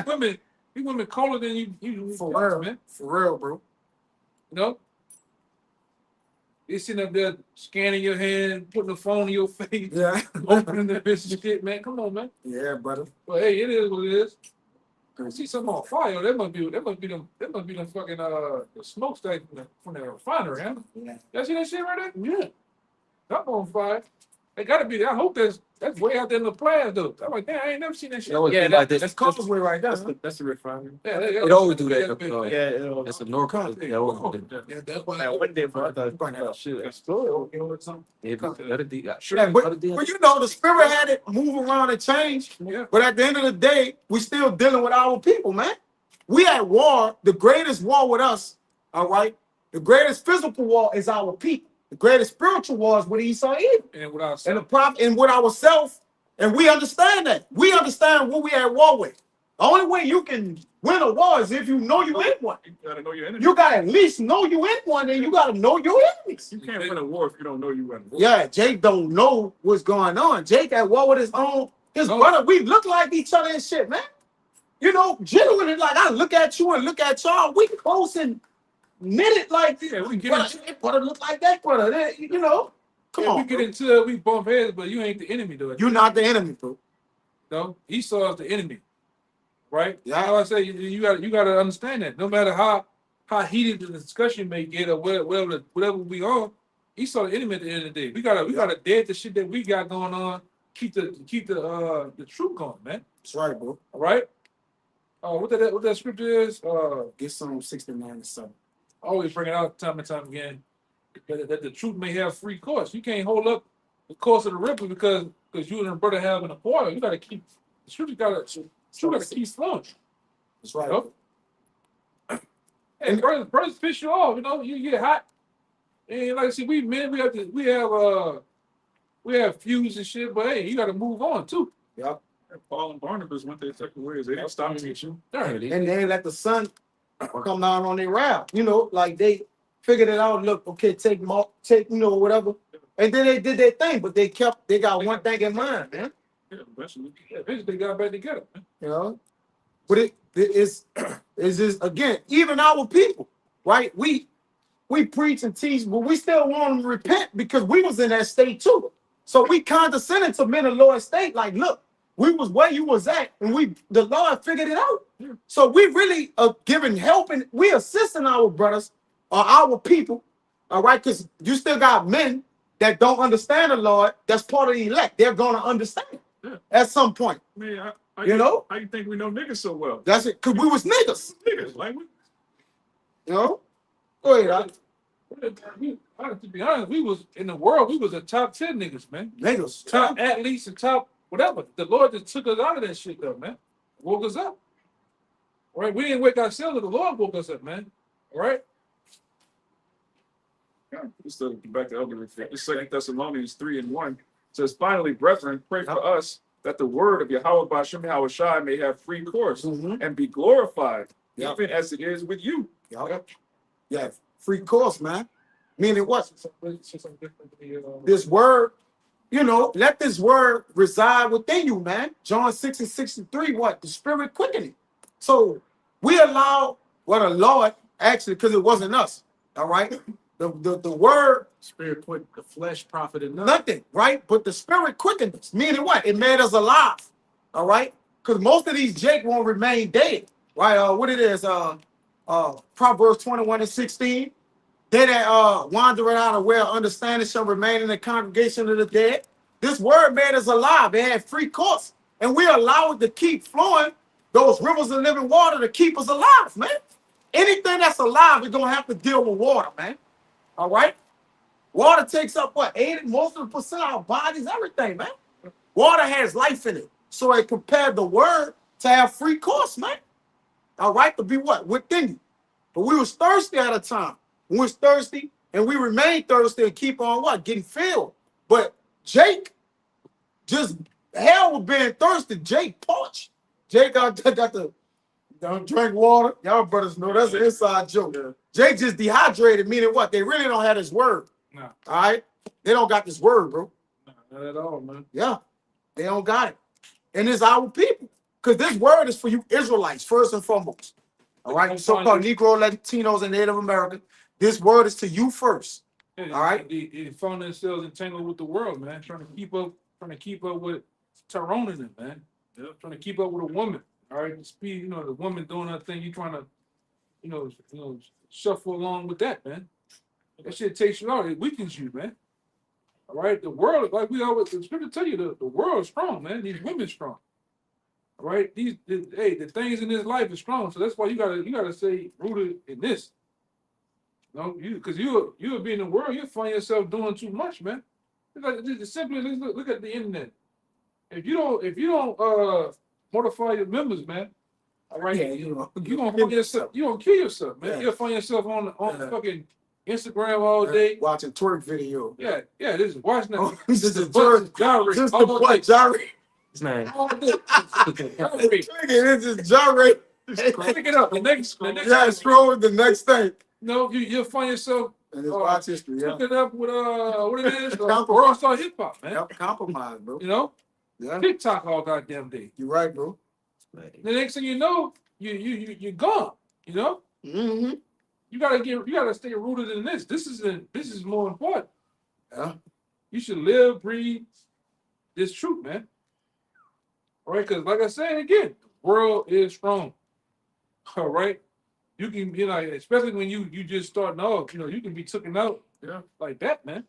these women colder than you. For real, man. For real, bro. You know, they sitting up there scanning your hand, putting the phone in your face, Yeah. opening the business shit, man. Come on, man. Yeah, brother. But hey, it is what it is. I see something on fire. That must be them fucking the smokestack from the refinery, huh? Yeah. Y'all see that shit right there? Yeah. That's on fire. They gotta be there. I hope that's way out there in the plans though. I'm like, damn, I ain't never seen that shit. Yeah, That's Causeway right there. that's the refinery. Yeah, It always do that. Yeah, That's a North Korea. They always do that. yeah, that's why. One day, bro, I thought, shit. Yeah, Yeah, but you know the spirit had it move around and change. Yeah. But at the end of the day, we still dealing with our people, man. We at war. The greatest war with us, all right? The greatest physical war is our people. The greatest spiritual war is with Esau Edom. And without And the prop and with ourselves. And we understand that. We understand what we at war with. The only way you can win a war is if you know you in one. You gotta know your enemy. You gotta at least know you in one, and you gotta know your enemies. You can't win a war if you don't know you win. Yeah, Jake don't know what's going on. Jake at war with his brother. We look like each other and shit, man. You know, genuinely, like I look at you and look at y'all. We close and knitted like this. Yeah, we get brother, that brother look like that brother. That, you know, come on. we get into it, we bump heads, but you ain't the enemy though. You're not the enemy, bro. No, Esau is the enemy, right? Yeah. How I say you got to understand that. No matter how heated the discussion may get or whatever we on, Esau the enemy at the end of the day. We gotta dead the shit that we got going on. Keep the truth going, man. That's right, bro. All right. What that scripture is? Get some 69 or something. I always bring it out time and time again that the truth may have free course. You can't hold up the course of the river because you and your brother having a quarrel. You gotta keep the truth. Gotta keep flowing. That's right. Nope. Hey, brothers piss you off. You know, you get hot. And like I said, we men, we have feuds and shit. But hey, you got to move on too. Yep. Paul and Barnabas went their separate ways. They didn't stop teaching. And they let the sun come down on their route. You know, like they figured it out. Look, okay, take whatever. And then they did their thing, but they got one thing in mind, man. Yeah, eventually. Yeah, eventually they got back together. Man. You know, but it is just again, even our people, right? We preach and teach, but we still want them to repent because we was in that state too. So we condescended to men of lower state, like, look, we was where you was at, and the Lord figured it out. So we really are giving help and we assisting our brothers or our people, all right? Because you still got men that don't understand the Lord. That's part of the elect. They're gonna understand at some point. I mean, You know? How you think we know niggas so well? That's it. Cause we was niggas. Niggas, like You know? Go ahead, To be honest, we was in the world. We was a top 10 niggas, man. niggas. Top athletes and top whatever. The Lord just took us out of that shit, though, man. Woke us up. All right, we didn't wake ourselves. The Lord woke us up, man. All right. Just to get back to Elder, this 2 Thessalonians 3:1 says, finally, brethren, pray for us that the word of Yahweh Ba'ashem Yahushai may have free course and be glorified, even as it is with you. Yeah, free course, man. Meaning what? This word, you know, let this word reside within you, man. John 6:63, what? The spirit quickening. So we allow what the Lord, actually, because it wasn't us, all right? The word, Spirit quick, the flesh profited nothing. nothing, right? But the spirit quickened us, meaning what? It made us alive, all right? Because most of these Jake won't remain dead, right? What it is, Proverbs 21:16. They that wander out of where understanding shall remain in the congregation of the dead. This word made us alive. It had free course. And we allow it to keep flowing, those rivers of living water to keep us alive, man. Anything that's alive is going to have to deal with water, man. All right? Water takes up what? 80, most of the percent of our bodies, everything, man. Water has life in it. So it compared the word to have free course, man. All right? To be what? Within you. But we was thirsty at a time. We was thirsty and we remain thirsty and keep on what? Getting filled. But Jake, just hell with being thirsty. Jake parched. Jake got the don't drink water. Y'all brothers know that's an inside joke. Yeah. Jake just dehydrated, meaning what? They really don't have this word. No. All right? They don't got this word, bro. Not at all, man. Yeah. They don't got it. And it's our people. Because this word is for you Israelites, first and foremost. All right? So-called Negro, Latinos, and Native Americans. This word is to you first. Yeah, All right. They found themselves entangled with the world, man. Trying to keep up with Tyrone and them, man. Yeah. Trying to keep up with a woman. All right. The speed, you know, the woman doing her thing. You trying to, you know, shuffle along with that, man. That shit takes you out. It weakens you, man. All right. The world, like we always, the scripture tell you, the world is strong, man. These women strong. All right. The things in this life is strong. So that's why you gotta stay rooted in this. No, because you'll be in the world, you'll find yourself doing too much, man. It's like just simply look at the internet. If you don't mortify your members, man, all right, Yeah, you know. you gonna find yourself, you gonna kill yourself, man. Yeah. You'll find yourself on fucking Instagram all day. Watching twerk video. Yeah, this is watching that. Oh, this is the butt twerk. gyrate Just the all day. butt gyrate. Man. All day. Gyrate. It's just gyrate. Pick it up. The next Yeah, scroll the next thing. no, you'll find yourself And it's watch history, yeah. hooking up with what it is, Compromise. world star hip hop, man. Yep, compromise, bro. You know, Yeah, TikTok all goddamn day. you're right, bro. The next thing you know, you're gone. You know, Mm-hmm. you gotta stay rooted in this. This is more important. Yeah. You should live, breathe this truth, man. All right, because like I said again, the world is strong. All right, you can, especially when you just starting off, you can be taken out, like that, man.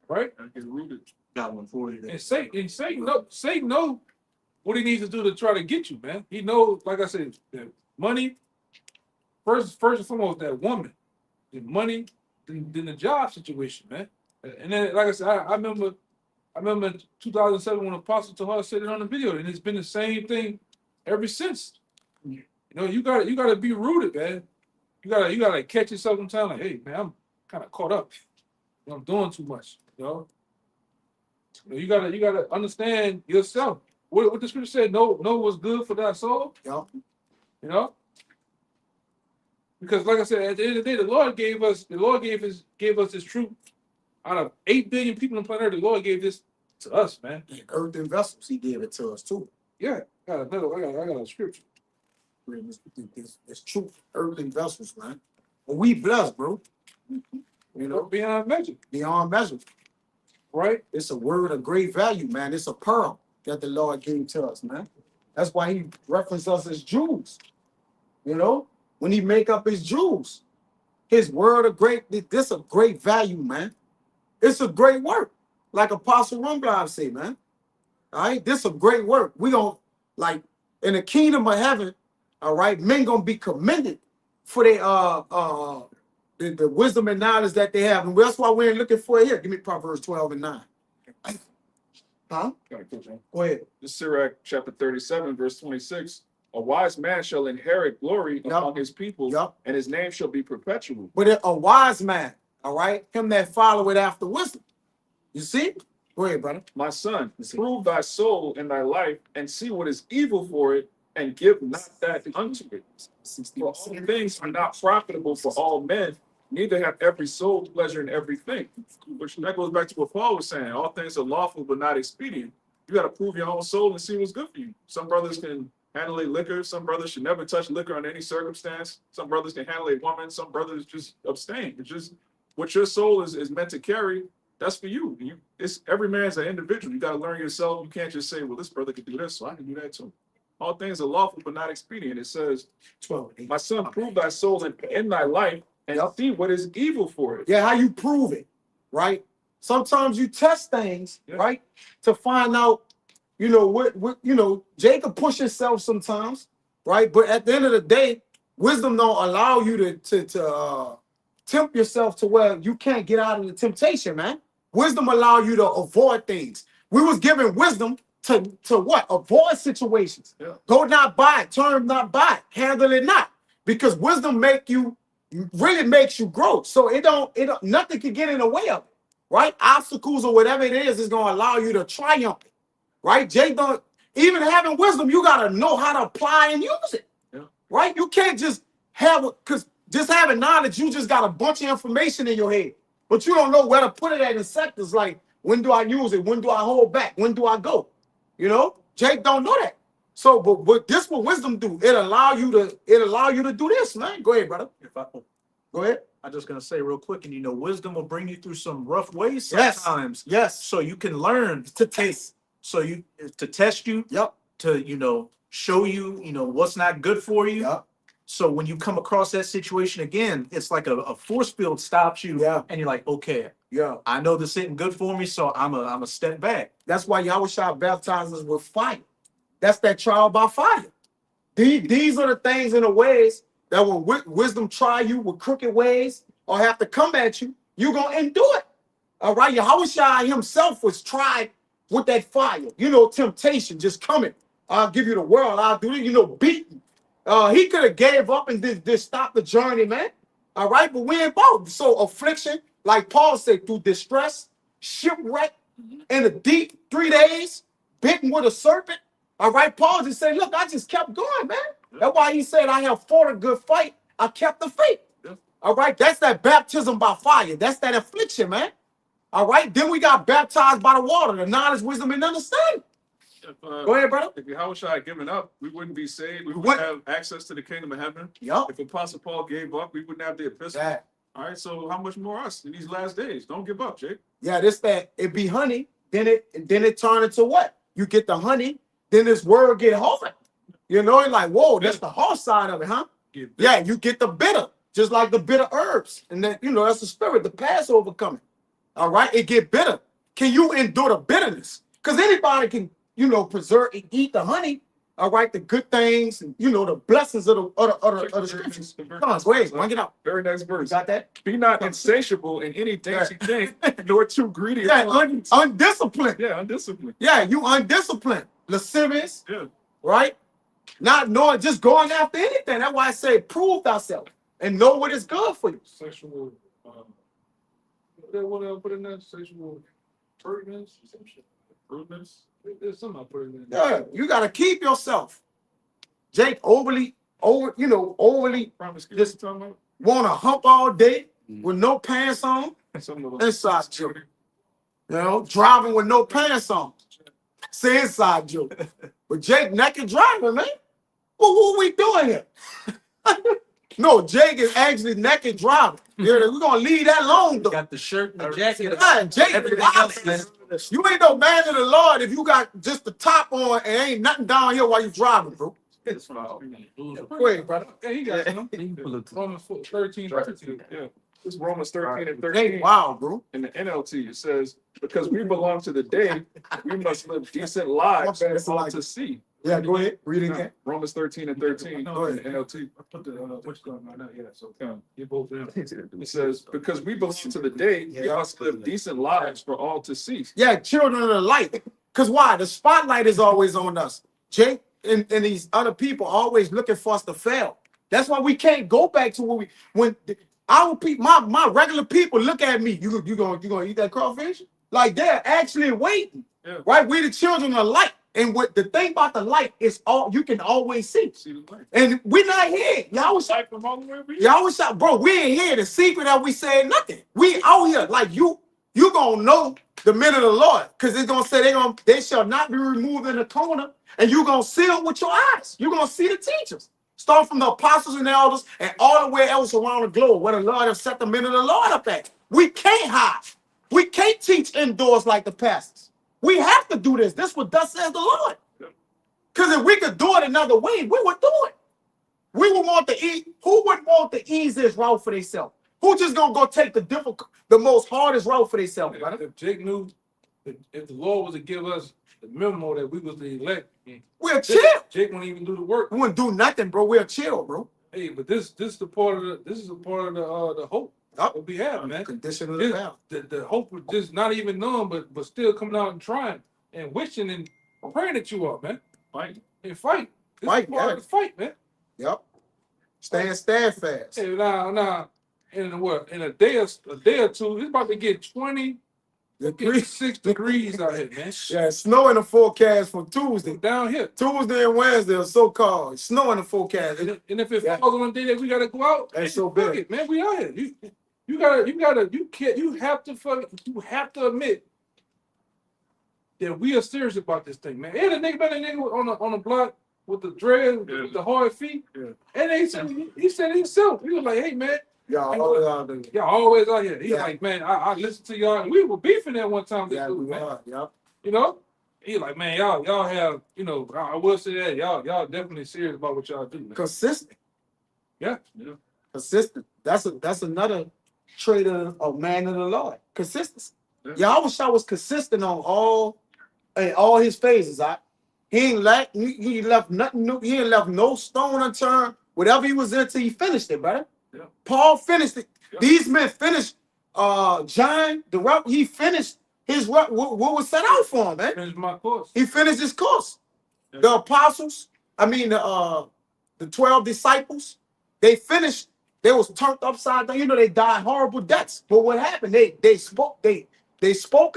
Right? I get rooted. Got one for you. And Satan know what he needs to do to try to get you, man. He knows, like I said, that money, first and foremost, that woman, the money, then the job situation, man. And then, like I said, I remember 2007 when Apostle Tahar said it on the video, and it's been the same thing ever since. You gotta be rooted, man. You gotta catch yourself sometimes, like, hey, man, I'm kind of caught up. I'm doing too much, You gotta understand yourself. What the scripture said, know what's good for thy soul. Yep. Because like I said, at the end of the day, the Lord gave us this truth. Out of 8 billion people on planet Earth, the Lord gave this to us, man. And earthen vessels, he gave it to us too. Yeah, I got a scripture. It's truth, earthen vessels, man. But we blessed, bro. Beyond measure, Beyond measure. right? It's a word of great value, man. It's a pearl that the Lord gave to us, man. That's why he referenced us as Jews. When he make up his Jews, his word of this a great value, man. It's a great work. Like Apostle Rumblab say, man. All right, this a great work. We gonna Like in the kingdom of heaven, all right, men gonna be commended for their the wisdom and knowledge that they have. And that's why we ain't looking for it here. Give me Proverbs 12 and 9. Huh? Go ahead. This is Sirach chapter 37, verse 26. A wise man shall inherit glory among his people, Yup. and his name shall be perpetual. But a wise man, all right, him that follow it after wisdom. You see? Go ahead, brother. My son, prove thy soul in thy life, and see what is evil for it, and give not that unto it. For all things are not profitable for all men, neither have every soul pleasure in everything. Which that goes back to what Paul was saying. All things are lawful, but not expedient. You got to prove your own soul and see what's good for you. Some brothers can handle a liquor. Some brothers should never touch liquor under any circumstance. Some brothers can handle a woman. Some brothers just abstain. It's just what your soul is meant to carry. That's for you. It's every man's an individual. You got to learn yourself. You can't just say, well, this brother can do this, so I can do that too. All things are lawful, but not expedient. It says, 12. my son, prove thy soul in thy life, and see what is evil for it. Yeah, how you prove it, right? Sometimes you test things, right, to find out, you know, what you know, Jacob push himself sometimes, right? But at the end of the day, wisdom don't allow you to tempt yourself to where you can't get out of the temptation, man. Wisdom allow you to avoid things. We was given wisdom to what? Avoid situations. Yeah. Go not by it, turn not by it, handle it not. Because wisdom really makes you grow. So it don't nothing can get in the way of it, right? Obstacles or whatever it is gonna allow you to triumph it, right? Jay don't even having wisdom, you gotta know how to apply and use it. Yeah. Right? You can't just have it, because just having knowledge, you just got a bunch of information in your head, but you don't know where to put it at in sectors. Like, when do I use it? When do I hold back? When do I go? You know, Jake don't know that. So, but this what wisdom do. It allow you to do this, man. Go ahead, brother. Go ahead. I'm just gonna say real quick, and you know, wisdom will bring you through some rough ways Yes. sometimes. Yes. So you can learn To taste. to test you, Yep. to show you, what's not good for you. Yep. So when you come across that situation again, it's like a force field stops you, Yeah. and you're like, okay, Yeah. I know this isn't good for me, so I'm a step back. That's why Yahushua baptizes us with fire. That's that trial by fire. These are the things and the ways that when wisdom try you with crooked ways or have to come at you, you're going to endure it. All right? Yahushua himself was tried with that fire. You know, temptation just coming. I'll give you the world. I'll do it, beaten. He could have gave up and just stopped the journey, man. All right? But we ain't both. So affliction, like Paul said, through distress, shipwreck, in the deep 3 days, bitten with a serpent. All right, Paul just said, look, I just kept going, man. That's why he said, I have fought a good fight. I kept the faith. Yeah. All right, that's that baptism by fire. That's that affliction, man. All right, then we got baptized by the water, the knowledge, wisdom, and understanding. Go ahead, brother. If Yahushua had given up, we wouldn't be saved. We wouldn't have access to the kingdom of heaven. Yup. If Apostle Paul gave up, we wouldn't have the epistle. That. All right, so how much more us in these last days? Don't give up, Jake. Yeah, it be honey, then it turn into what? You get the honey, then this word get hard. You're like, whoa, that's the hard side of it, huh? Yeah, you get the bitter, just like the bitter herbs. And then, that's the spirit, the Passover coming. All right, it get bitter. Can you endure the bitterness? Because anybody can, preserve and eat the honey, all right, the good things, and, the blessings of the scriptures. Come on, go ahead, bring it out. Very next You verse. got that? Be not insatiable in any dainty thing, nor too greedy. Yeah, undisciplined. Yeah, undisciplined. Yeah, you undisciplined. Lascivious, Yeah. right? Not knowing, just going after anything. That's why I say prove thyself and know what is good for you. Sexual, what I put in there? Sexual pertinence, some shit. Rudeness. There's something I put in there. Yeah, you gotta keep yourself. Jake overly Promiscuous. Just- Talking about wanna hump all day with no pants on, some of inside joke. Driving with no pants on. It's an inside joke. But Jake naked driving, man. Well, what are we doing here? No, Jake is actually naked driving. We're gonna leave that alone though. Got the shirt and the jacket. Man, Jake, Everything else, man. you ain't no man of the Lord if you got just the top on and ain't nothing down here while you driving, bro. Go ahead, brother. Yeah, he got some. Romans 13, 13. Yeah. This is Romans 13 and Hey, 13. wow, bro. In the NLT, it says, because we belong to the day, we must live decent lives It's all like- to see. Yeah, go ahead. Read it again. Romans 13 and 13 in the Go ahead. NLT. I put the what's going on? Yeah, so you both them. It says, because we belong to the day, we must live decent lives for all to see. Yeah, children of the light. Because why? The spotlight is always on us. Jake and these other people always looking for us to fail. That's why we can't go back to when our people, my regular people look at me. You gonna eat that crawfish? Like they're actually waiting. Yeah. Right? We the children of the light. And what the thing about the light is all you can always see. See the light. And we're not here. Y'all was Light from all the way over here. Y'all was shot, bro. We ain't here. The secret that we said nothing. We out here like you gonna know the minute of the Lord, because it's gonna say they shall not be removed in the corner, and you gonna see it with your eyes. You gonna see the teachers, start from the apostles and the elders, and all the way else around the globe where the Lord have set the minute of the Lord up at. We can't hide. We can't teach indoors like the pastors. We have to do this. This is what thus says the Lord. Because if we could do it another way, we would do it. We would want to eat. Who would want the easiest route for themselves? Who just gonna go take the most hardest route for themselves? If Jake knew, if the Lord was to give us the memo that we was the elect, We'll chill. Jake won't even do the work. We wouldn't do nothing, bro. We'll chill, bro. Hey, but this is a part of the hope that we have, man. Condition of the This, bound. the hope of just not even knowing, but still coming out and trying and wishing and praying that you up, man. Fight. And fight. This Fight, is part yeah. of the fight, man. Yep. Stand steadfast. Hey, now, in a day or two, it's about to get 26 degrees out here, man. Yeah, snow in the forecast for Tuesday. Down here. Tuesday and Wednesday are so called. Snow in the forecast. And if it Yeah. falls on the day that we gotta go out, That's so fuck big. it, man. We out here. You have to admit that we are serious about this thing, man. And a nigga on the block with the dread, Yeah. with the hard feet. Yeah. And he said it himself. He was like, hey man, Y'all always y'all always out here. He's Yeah. like, man, I listened to y'all. And we were beefing at one time. Yeah, we man. are. Yep. You know? He like, man, y'all have, I will say that y'all definitely serious about what y'all do, man. Consistent. Yeah. Consistent. That's another trait of man of the Lord. Consistency. Yeah. Yahweh was consistent on all his phases. He left nothing new. He ain't left no stone unturned. Whatever he was into, he finished it, brother. Yeah. Paul finished it. Yeah. These men finished. John, he finished his what was set out for him, man. Finish my course. He finished his course. Yeah. The apostles, the 12 disciples, they finished. They was turned upside down. They died horrible deaths. But what happened? They spoke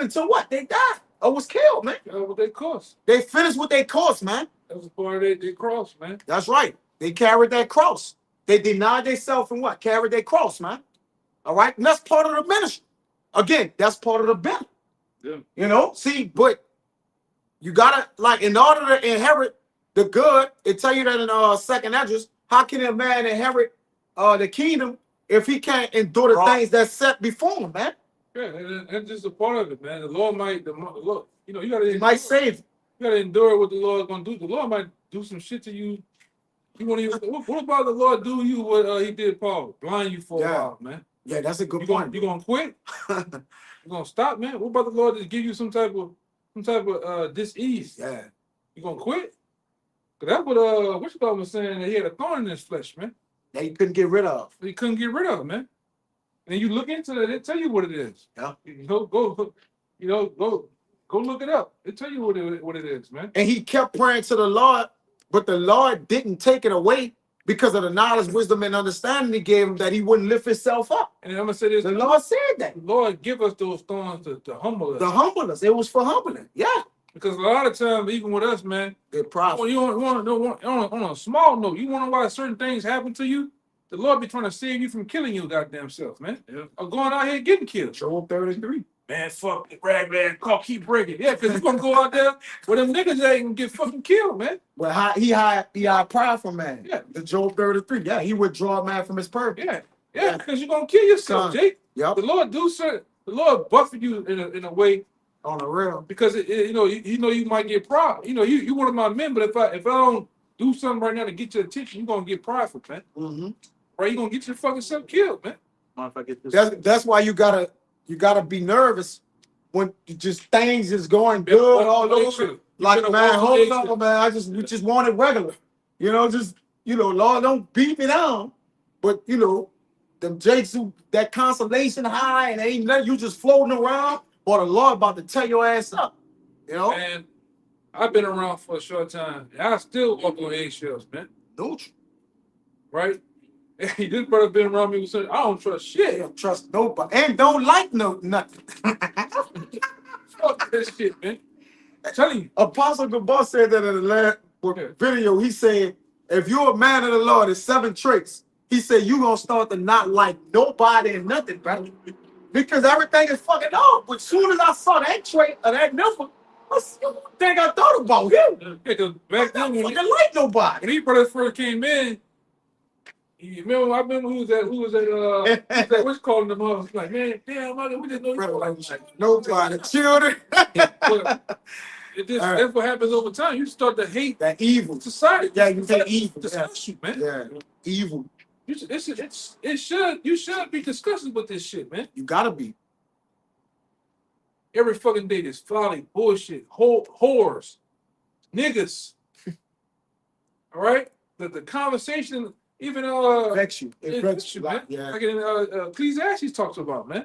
until what? They died or was killed, man. That was their course. They finished with their course, man. That was part of their cross, man. That's right. They carried that cross. They denied themselves and what? Carried their cross, man. All right? And that's part of the ministry. Again, that's part of the battle. Yeah. See, but you gotta, like, in order to inherit the good, it tell you that in second address, how can a man inherit the kingdom if he can't endure the things that's set before him, man? Yeah, and that's just a part of it, man. The Lord look, you gotta He might save you. you gotta endure what the Lord's gonna do. The Lord might do some shit to you. You want to? What about the Lord do you what he did Paul? Blind you for a Yeah. while, man. Yeah, that's a good You point. gonna quit? You gonna stop, man? What about the Lord just give you some type of dis-ease? Yeah. You gonna quit? Cause that's what was saying, that he had a thorn in his flesh, man. That you couldn't get rid of. He couldn't get rid of it, man. And you look into it, they tell you what it is. Yeah. Go look it up. They tell you what it is, man. And he kept praying to the Lord, but the Lord didn't take it away because of the knowledge, wisdom, and understanding he gave him that he wouldn't lift himself up. And I'm gonna say this: The Lord said that. the Lord give us those thorns to humble us. The humbleness. It was for humbling. Yeah. Because a lot of times, even with us, man, They're profit. you want to know on a small note, you want to know why certain things happen to you. The Lord be trying to save you from killing your goddamn self, man. Yeah. Or going out here getting killed. Job 33. Man, fuck the rag man, call keep breaking. Yeah, because you're gonna go out there where them niggas ain't gonna get fucking killed, man. Well, he had pride from man. Yeah. The Job 33. Yeah, he withdraw man from his purpose. Yeah, because you're gonna kill yourself, Son. Jake. Yep. The Lord buffing you in a way On the real. because you might get pride. You one of my men, but if I don't do something right now to get your attention, you're gonna get prideful, man. Mm-hmm. Right? You're gonna get your fucking self killed, man. Mind if I get this? That's why you gotta be nervous when you just things is going good all over. Like, man, hold on, man. We just want it regular. You know, Lord, don't beat me down. But them jakes who that consolation high and ain't nothing, you just floating around, or the Lord about to tear your ass up. Man, I've been around for a short time. And I still walk on eggshells, man. Don't you? Right? Hey, this brother been around me with saying, I don't trust shit. Don't trust nobody and don't like nothing. Fuck this shit, man. I'm telling you. Apostle Gabar said that in the last video. He said, if you're a man of the Lord, it's 7 traits. He said you're gonna start to not like nobody and nothing, brother. Because everything is fucking off. But as soon as I saw that trait or that number, what's the thing I thought about him? Yeah, 'cause back then I when fucking like nobody. these brothers first came in, I remember who was that what's calling them up? Like, man, damn, we just know you Brother, like nobody. Children. But that's what happens over time. You start to hate That evil. society. Yeah, you say evil. Disgusting, man. Yeah, evil. You should be discussing with this shit, man. You gotta be. Every fucking day, this folly, bullshit, whores, niggas. All right, the conversation, even Vex you. It vex you. man. Yeah. Like in Ecclesiastes talks about, man.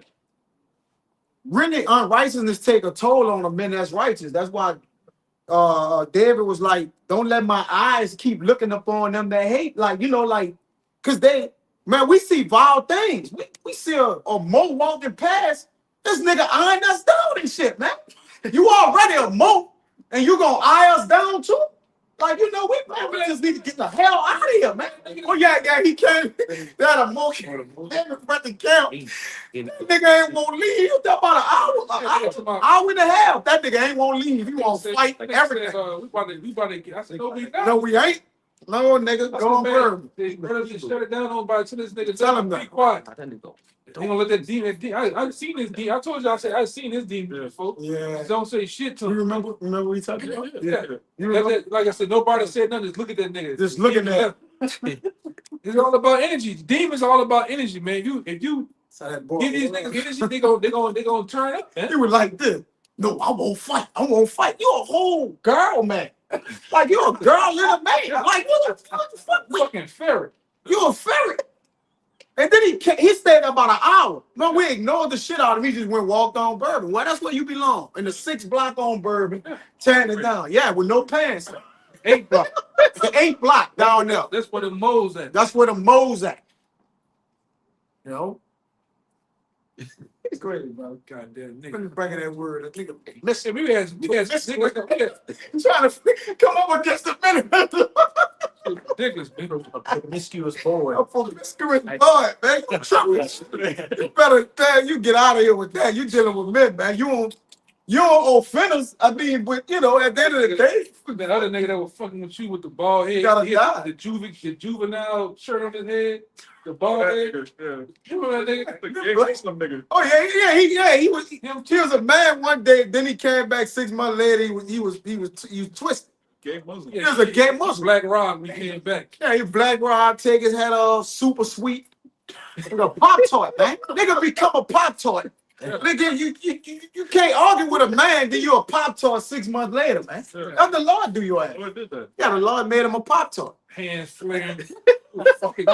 Really, unrighteousness take a toll on a man that's righteous. That's why David was like, don't let my eyes keep looking upon them that hate. Like, because we see vile things. We see a Mo walking past. This nigga eyeing us down and shit, man. You already a Mo, and you gonna eye us down too? Like, we just need to get the hell out of here, man. Oh, yeah, he came. That a Mo came in front of the camp. That nigga ain't won't leave. That about an hour and a half. That nigga ain't won't leave. He won't fight everything. We about to get. I said, no, we not. No, we ain't. No, nigga, go on, bro. They brothers just shut it down on by to this nigga. Tell him be that. quiet. Don't gonna let that demon. I've seen this demon. I told you, I've seen this demon before. Yeah. Just don't say shit to You him. remember we talked about? Yeah. You remember? Like I said, nobody said nothing. Just look at that nigga. Just looking at It's all about energy. Demons are all about energy, man. If you that boy. give these niggas energy, they gonna turn up, man. He was like this. No, I won't fight. I won't fight. You a whole girl, man. Like, you a girl in a man. Like, what the fuck? Fucking ferret. You a ferret. And then he stayed about an hour. No, we ignored the shit out of him. He just walked on Bourbon. Well, that's where you belong. In the 6th block on Bourbon, tearing it down. Yeah, with no pants. 8 block. 8 block down there. That's where the moles at. That's where the moles at. It's crazy, bro. Goddamn nigga. Let me bring that word. That nigga Listen, we had niggas trying to come up against the minute. ridiculous, man. Promiscuous boy. I'm promiscuous boy, man. You better, man, you get out of here with that. You dealing with men, man. You don't offend us. I mean, but at the end of the day, That other nigga that was fucking with you with the bald head, Gotta he had die. the juvenile shirt on his head, the bald head. Yeah. You remember that The nigga? gay Muslim nigga. oh yeah, he was a man one day. Then he came back 6 months later. He was twisted. Gay Muslim. He was a gay Muslim. Black Rock when he came back. Yeah, he black rod, take his head off, super sweet. Nigga, Pop-Tart, man. Nigga become a Pop-Tart. Nigga, you can't argue with a man, then you a Pop-Tart 6 months later, man. That's the Lord do your ass. Who did that? Yeah, the Lord made him a Pop-Tart. Hands flaring. Fucking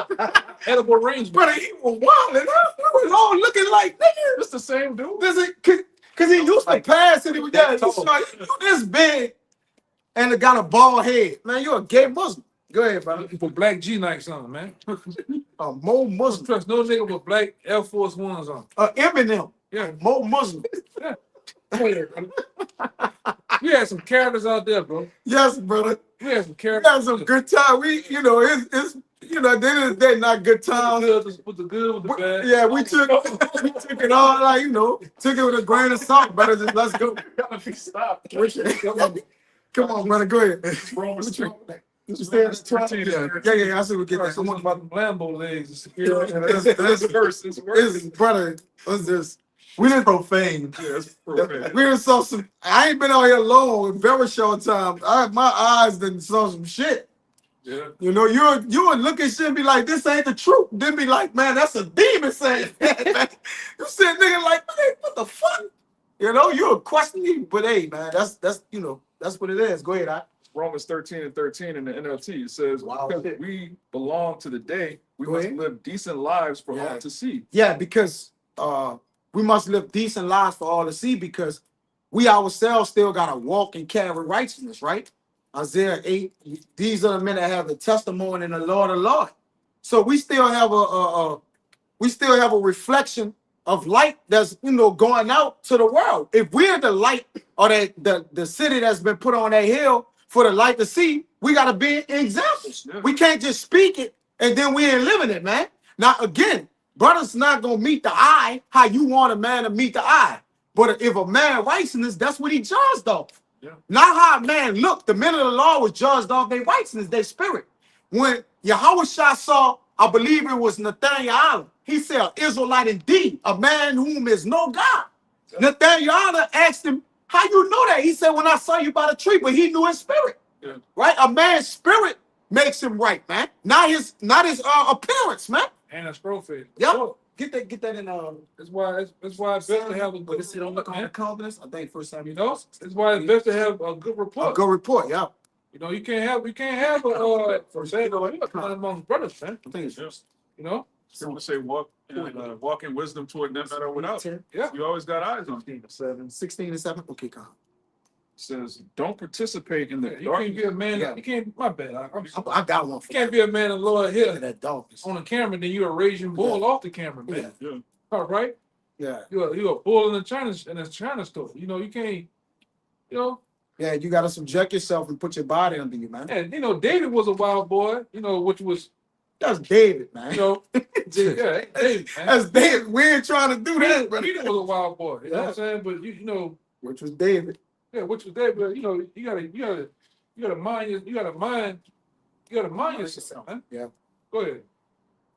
edible range. But he was wilding. We was all looking like, nigga, It's the same dude. because he used to pass and he was like, you this big and got a bald head. Man, you're a gay Muslim. Go ahead, brother. For black G Nikes on, man. A Mo Don't Muslim. trust no nigga with black Air Force Ones on. Eminem. Yeah. Mo Muslim. We had some characters out there, bro. Yes, brother. We had some We characters. had some good time. It's at the end of the day, not good times. With the good, with the bad. Yeah, we took it all like, took it with a grain of salt, brother. Just let's go. Stop. Come on, brother, go ahead. You said it's 12. Yeah, I said we get that. Someone about them Lambo legs. That's worse. It's worse. This brother, what's this? We didn't profane. Yeah, it's profane. We done saw some. I ain't been out here long in very short time. My eyes done saw some shit. Yeah. You know, you would look at shit and be like, this ain't the truth. Then be like, man, that's a demon saying that, man. You sit nigga like, man, what the fuck? You know, you would question me, but hey, man, that's you know, that's what it is. Go ahead, Romans 13:13 in the NLT. It says, Wow. because we belong to the day, we Go must ahead. live decent lives for Yeah. all to see. Yeah, because we must live decent lives for all to see, because we ourselves still gotta walk and carry righteousness, right? Isaiah 8, these are the men that have the testimony in the Lord of Lord. So we still have a reflection of light that's, you know, going out to the world. If we're the light, or the city that's been put on that hill for the light to see, we gotta be examples. Yeah. We can't just speak it and then we ain't living it, man. Now again, brother's not gonna meet the eye how you want a man to meet the eye. But if a man righteousness, that's what he judged off. Yeah. Not how a man looked. The men of the law was judged off their righteousness, their spirit. When Yahweh Shah saw, I believe it was Nathaniel, he said, Israelite indeed, a man whom is no God. Yeah. Nathaniel asked him, how you know that? He said, when I saw you by the tree, but he knew his spirit. Yeah. Right? A man's spirit makes him right, man. Not his appearance, man. And a scroll face. Yep. Get that in That's why it's best to have a but good it's on the Calvinist. I think first time you know. That's why it's best to have a good a report. good report, yeah. You know, you can't have for bad among brothers, man. I think it's Yes. You know, People say walk in wisdom toward them that are without. 10, yeah. You always got eyes on. It 16 and 7. Okay, come. says, don't participate in the You can't be a man. Yeah. You can't. My bad. I got one for You can't be a man of the Lord Look at here that darkness. on the camera, then you're a raging bull off the camera, man. Yeah. Yeah. All right, Yeah. you're a bull in a China store. You know, you can't. You know, Yeah, you gotta subject yourself and put your body under you, man. and you know, David was a wild boy. You know, which was That's David, man. you know, yeah, David. Man. That's David. We ain't trying to do that, brother. Peter was a wild boy. You know what Yeah. I'm saying? But you know. Which was David. Yeah, which was that, but you know, you gotta mind yourself, man. Yeah. Go ahead.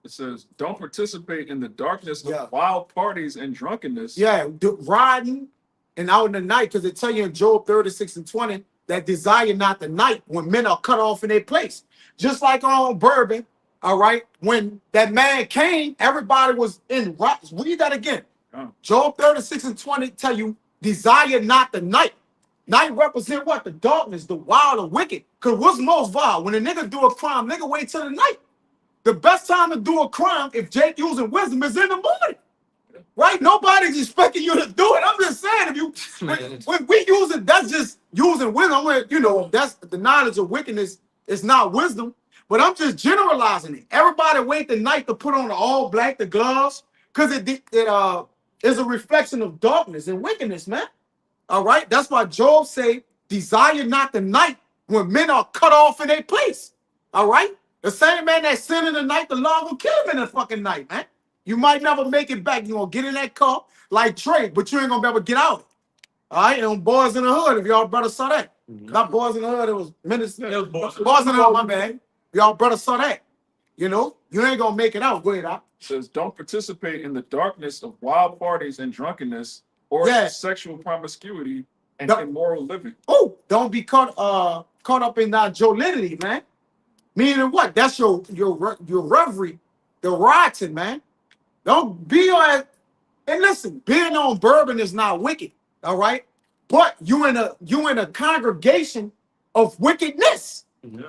It says, don't participate in the darkness Yeah. of wild parties and drunkenness. Yeah, riding and out in the night, because it tell you in Job 36 and 20 that desire not the night when men are cut off in their place. Just like on Bourbon, all right, when that man came, everybody was in rocks. Read that again. Oh. Job 36 and 20 tell you, desire not the night. Night represent what? The darkness, the wild, the wicked. Because what's most vile? When a nigga do a crime, nigga wait till the night. The best time to do a crime, if Jake using wisdom, is in the morning. Right? Nobody's expecting you to do it. I'm just saying, if you when we use it, that's just using wisdom. You know, that's the knowledge of wickedness. It's not wisdom, but I'm just generalizing it. Everybody wait the night to put on the all black, the gloves, because it is a reflection of darkness and wickedness, man. All right, that's why Job say, desire not the night when men are cut off in their place. All right, the same man that sin in the night, the Lord will kill him in the fucking night, man. You might never make it back. You're gonna get in that car like Trey, but you ain't gonna be able to get out. All right, and Boys in the Hood, if y'all brother saw that. Not Boys in the Hood, it was Minister. Yeah, it was Boys in the Hood, my bad. Y'all brother saw that. You know, you ain't gonna make it out. Go ahead, out. It says, don't participate in the darkness of wild parties and drunkenness or Yeah. sexual promiscuity and No. immoral living. Oh, don't be caught up in that jollity, man. Meaning what? That's your reverie, the rioting, man. Don't be on. And listen, being on Bourbon is not wicked, all right. But you in a congregation of wickedness. Yeah.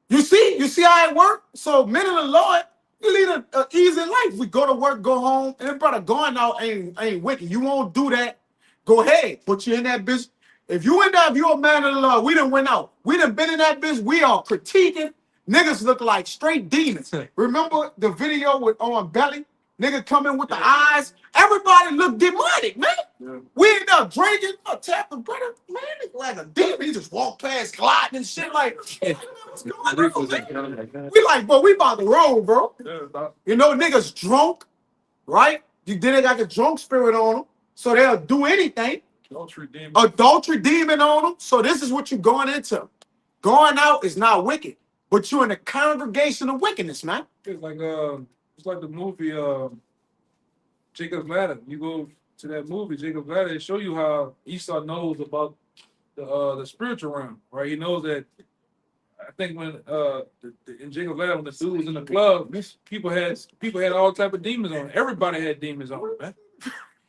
You see how it works. So men of the Lord, you lead a easy life. We go to work, go home, and brother, going out ain't wicked. You won't do that. Go ahead, put you in that bitch. If you in there, if you're a man of the Lord, we done went out. We done been in that bitch. We are critiquing. Niggas look like straight demons. Remember the video with on Belly? Nigga coming with the eyes. Everybody look demonic, man. Yeah. We end up drinking, tapping, brother. Man, it's like a demon. He just walk past gliding and shit like, what's going on, man? We like, bro, we about to roll, bro. Yeah. You know, niggas drunk, right? You did it got the drunk spirit on them, so they'll do anything. Adultery demon. Adultery demon on them. So this is what you're going into. Going out is not wicked, but you're in a congregation of wickedness, man. It's like the movie Jacob's Ladder. You go to that movie Jacob's Ladder, it show you how Esau knows about the spiritual realm, right? He knows that I think when in Jacob's Ladder, when the dude was in the club, people had all type of demons on. Everybody had demons on, man.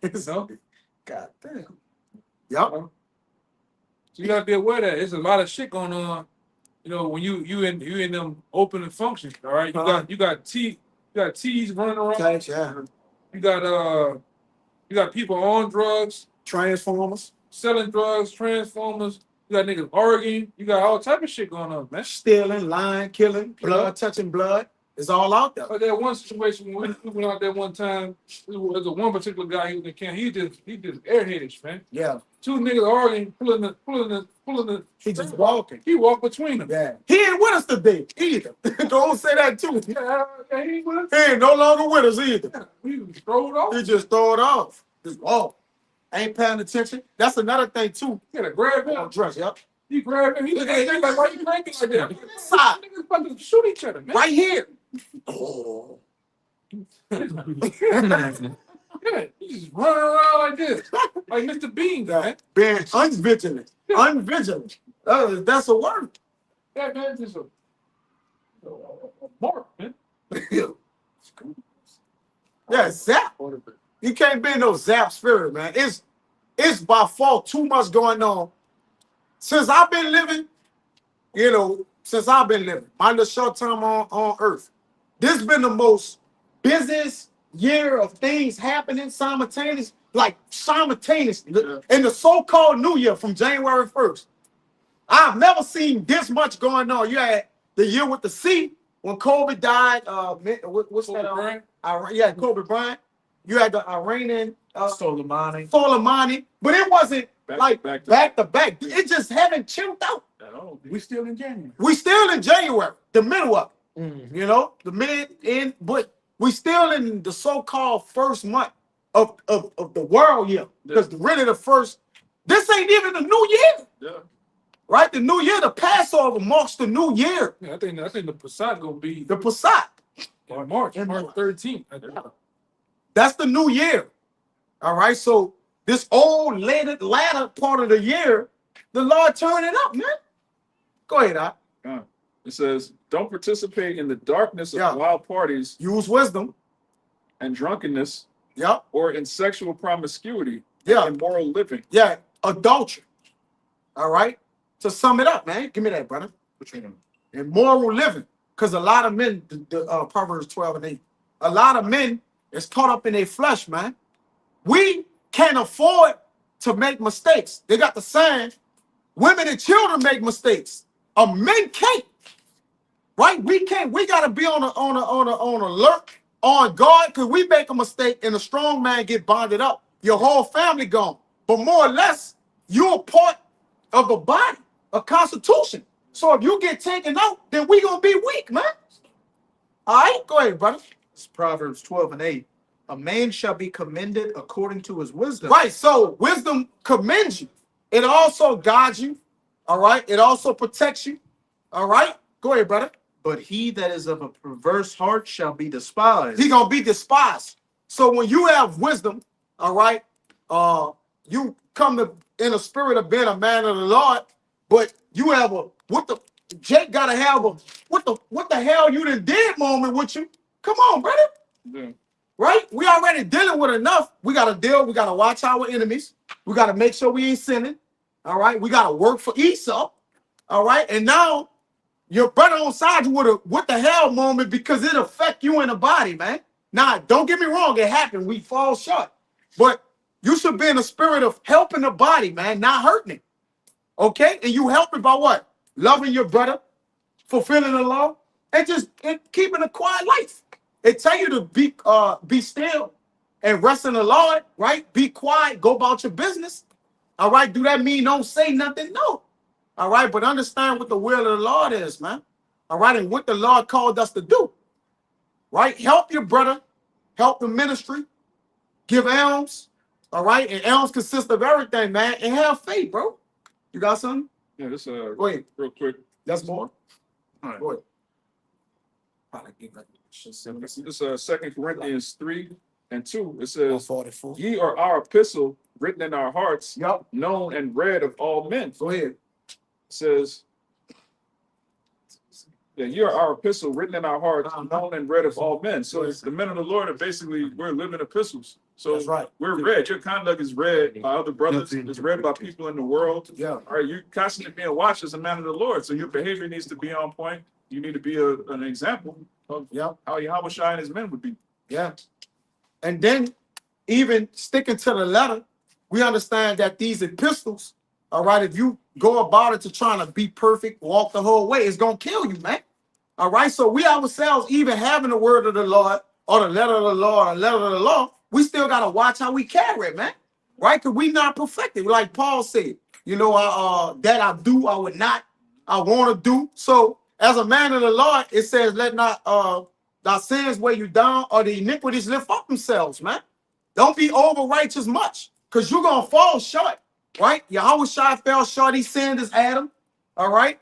You know? God damn. Yep. So you gotta be aware that there's a lot of shit going on. You know, when you in them open functions, all right. You got T's running around. Thanks, yeah. You got people on drugs, Transformers. selling drugs, transformers. You got niggas arguing. You got all type of shit going on, man. Stealing, lying, killing, blood, touching blood. It's all out there. But that one situation when we went out there one time, there was a one particular guy he was in camp. He just airheaded, man. Yeah. Two niggas arguing, pulling the. He just walking. He walked between them. Yeah. He ain't with us today either. Don't say that too. Yeah, he was. He ain't no longer with us either. He was thrown off. He just throw it off. Just walk. Ain't paying attention. That's another thing too. He had to grab him. Dress, yep. He grabbed him. He looked at him like, why you cranking like that? Inside. Niggas about to shoot each other, man. Right here. Oh. Yeah, he just running around like this, like Mr. Bean, man. Being unvigilant. Unvigilant. That's a word. That man just a mark, man. Yeah, zap. You can't be in no zap spirit, man. It's by far too much going on. Since I've been living, my little short time on earth, this been the most busiest year of things happening simultaneously. In the so-called New Year from January 1st. I've never seen this much going on. You had the year with the C when Kobe died. What's Kobe that? Bryant? Yeah, Kobe Bryant. You had the Iranian Soleimani. but it wasn't back to back. It just haven't chilled out. We still in January. We still in January, the middle of it. The mid end, but we still in the so-called first month of the world year. Because really the first, this ain't even the new year. Yeah. Right? The new year, the Passover marks the new year. Yeah, I think the Passat gonna be The Passat. on March 13th. That's the new year. All right. So this old latter part of the year, the Lord turned it up, man. Go ahead, Doc. It says, don't participate in the darkness of wild parties Use wisdom. and drunkenness Yep. or in sexual promiscuity Yeah. and immoral living. Yeah. Adultery. All right. To sum it up, man. Give me that, brother. Immoral living. Because a lot of men, Proverbs 12 and 8, a lot of men is caught up in their flesh, man. We can't afford to make mistakes. They got the saying, women and children make mistakes. Men can't. Right? We can't. We gotta be on alert, on guard, because we make a mistake and a strong man get bonded up. Your whole family gone. But more or less, you're a part of a body, a constitution. So if you get taken out, then we gonna be weak, man. All right, go ahead, brother. It's Proverbs 12 and 8. A man shall be commended according to his wisdom. Right. So wisdom commends you. It also guides you. All right. It also protects you. All right. Go ahead, brother. But he that is of a perverse heart shall be despised. He gonna be despised. So when you have wisdom, all right, you come in a spirit of being a man of the Lord, but you have Jake gotta have a what the hell you done did moment with you. Come on, brother. Yeah. Right? We already dealing with enough. We gotta watch our enemies. We gotta make sure we ain't sinning. All right. We gotta work for Esau. All right. And now your brother on side you with a what the hell moment because it affect you in the body, man. Now, don't get me wrong, it happened. We fall short. But you should be in the spirit of helping the body, man, not hurting it. Okay? And you help it by what? Loving your brother, fulfilling the law, and keeping a quiet life. It tell you to be still and rest in the Lord, right? Be quiet, go about your business. All right. Do that mean don't say nothing? No. All right. But understand what the will of the Lord is, man. All right. And what the Lord called us to do. Right? Help your brother, help the ministry, give alms. All right. And alms consist of everything, man. And have faith, bro. You got something? Yeah, this Wait. real quick. That's more. All right. Go ahead. This is 2 Corinthians 3 and 2. It says, 44. ye are our epistle written in our hearts, Yup. known and read of all men. Go ahead. It says, Yeah, you're our epistle written in our hearts, Uh-huh. known and read of all men. So it's the men of the Lord are basically, we're living epistles. So That's right. we're read. Your conduct is read by other brothers. It's read by people in the world. Yeah. All right, you're constantly being watched as a man of the Lord. So your behavior needs to be on point. You need to be an example of Yeah. how Yahweh Shai and his men would be. Yeah. And then even sticking to the letter, we understand that these epistles, all right, if you go about it to trying to be perfect, walk the whole way, it's gonna kill you, man. All right. So we ourselves, even having the word of the Lord or the letter of the Lord or the letter of the law, we still gotta watch how we carry it, man. Right? Because we not perfected. Like Paul said, you know, that I do, I would not, I want to do. So as a man of the Lord, it says, let not thy sins weigh you down or the iniquities lift up themselves, man. Don't be over righteous much, because you're gonna fall short, right? Yahweh Shai fell short, he sinned as Adam, all right?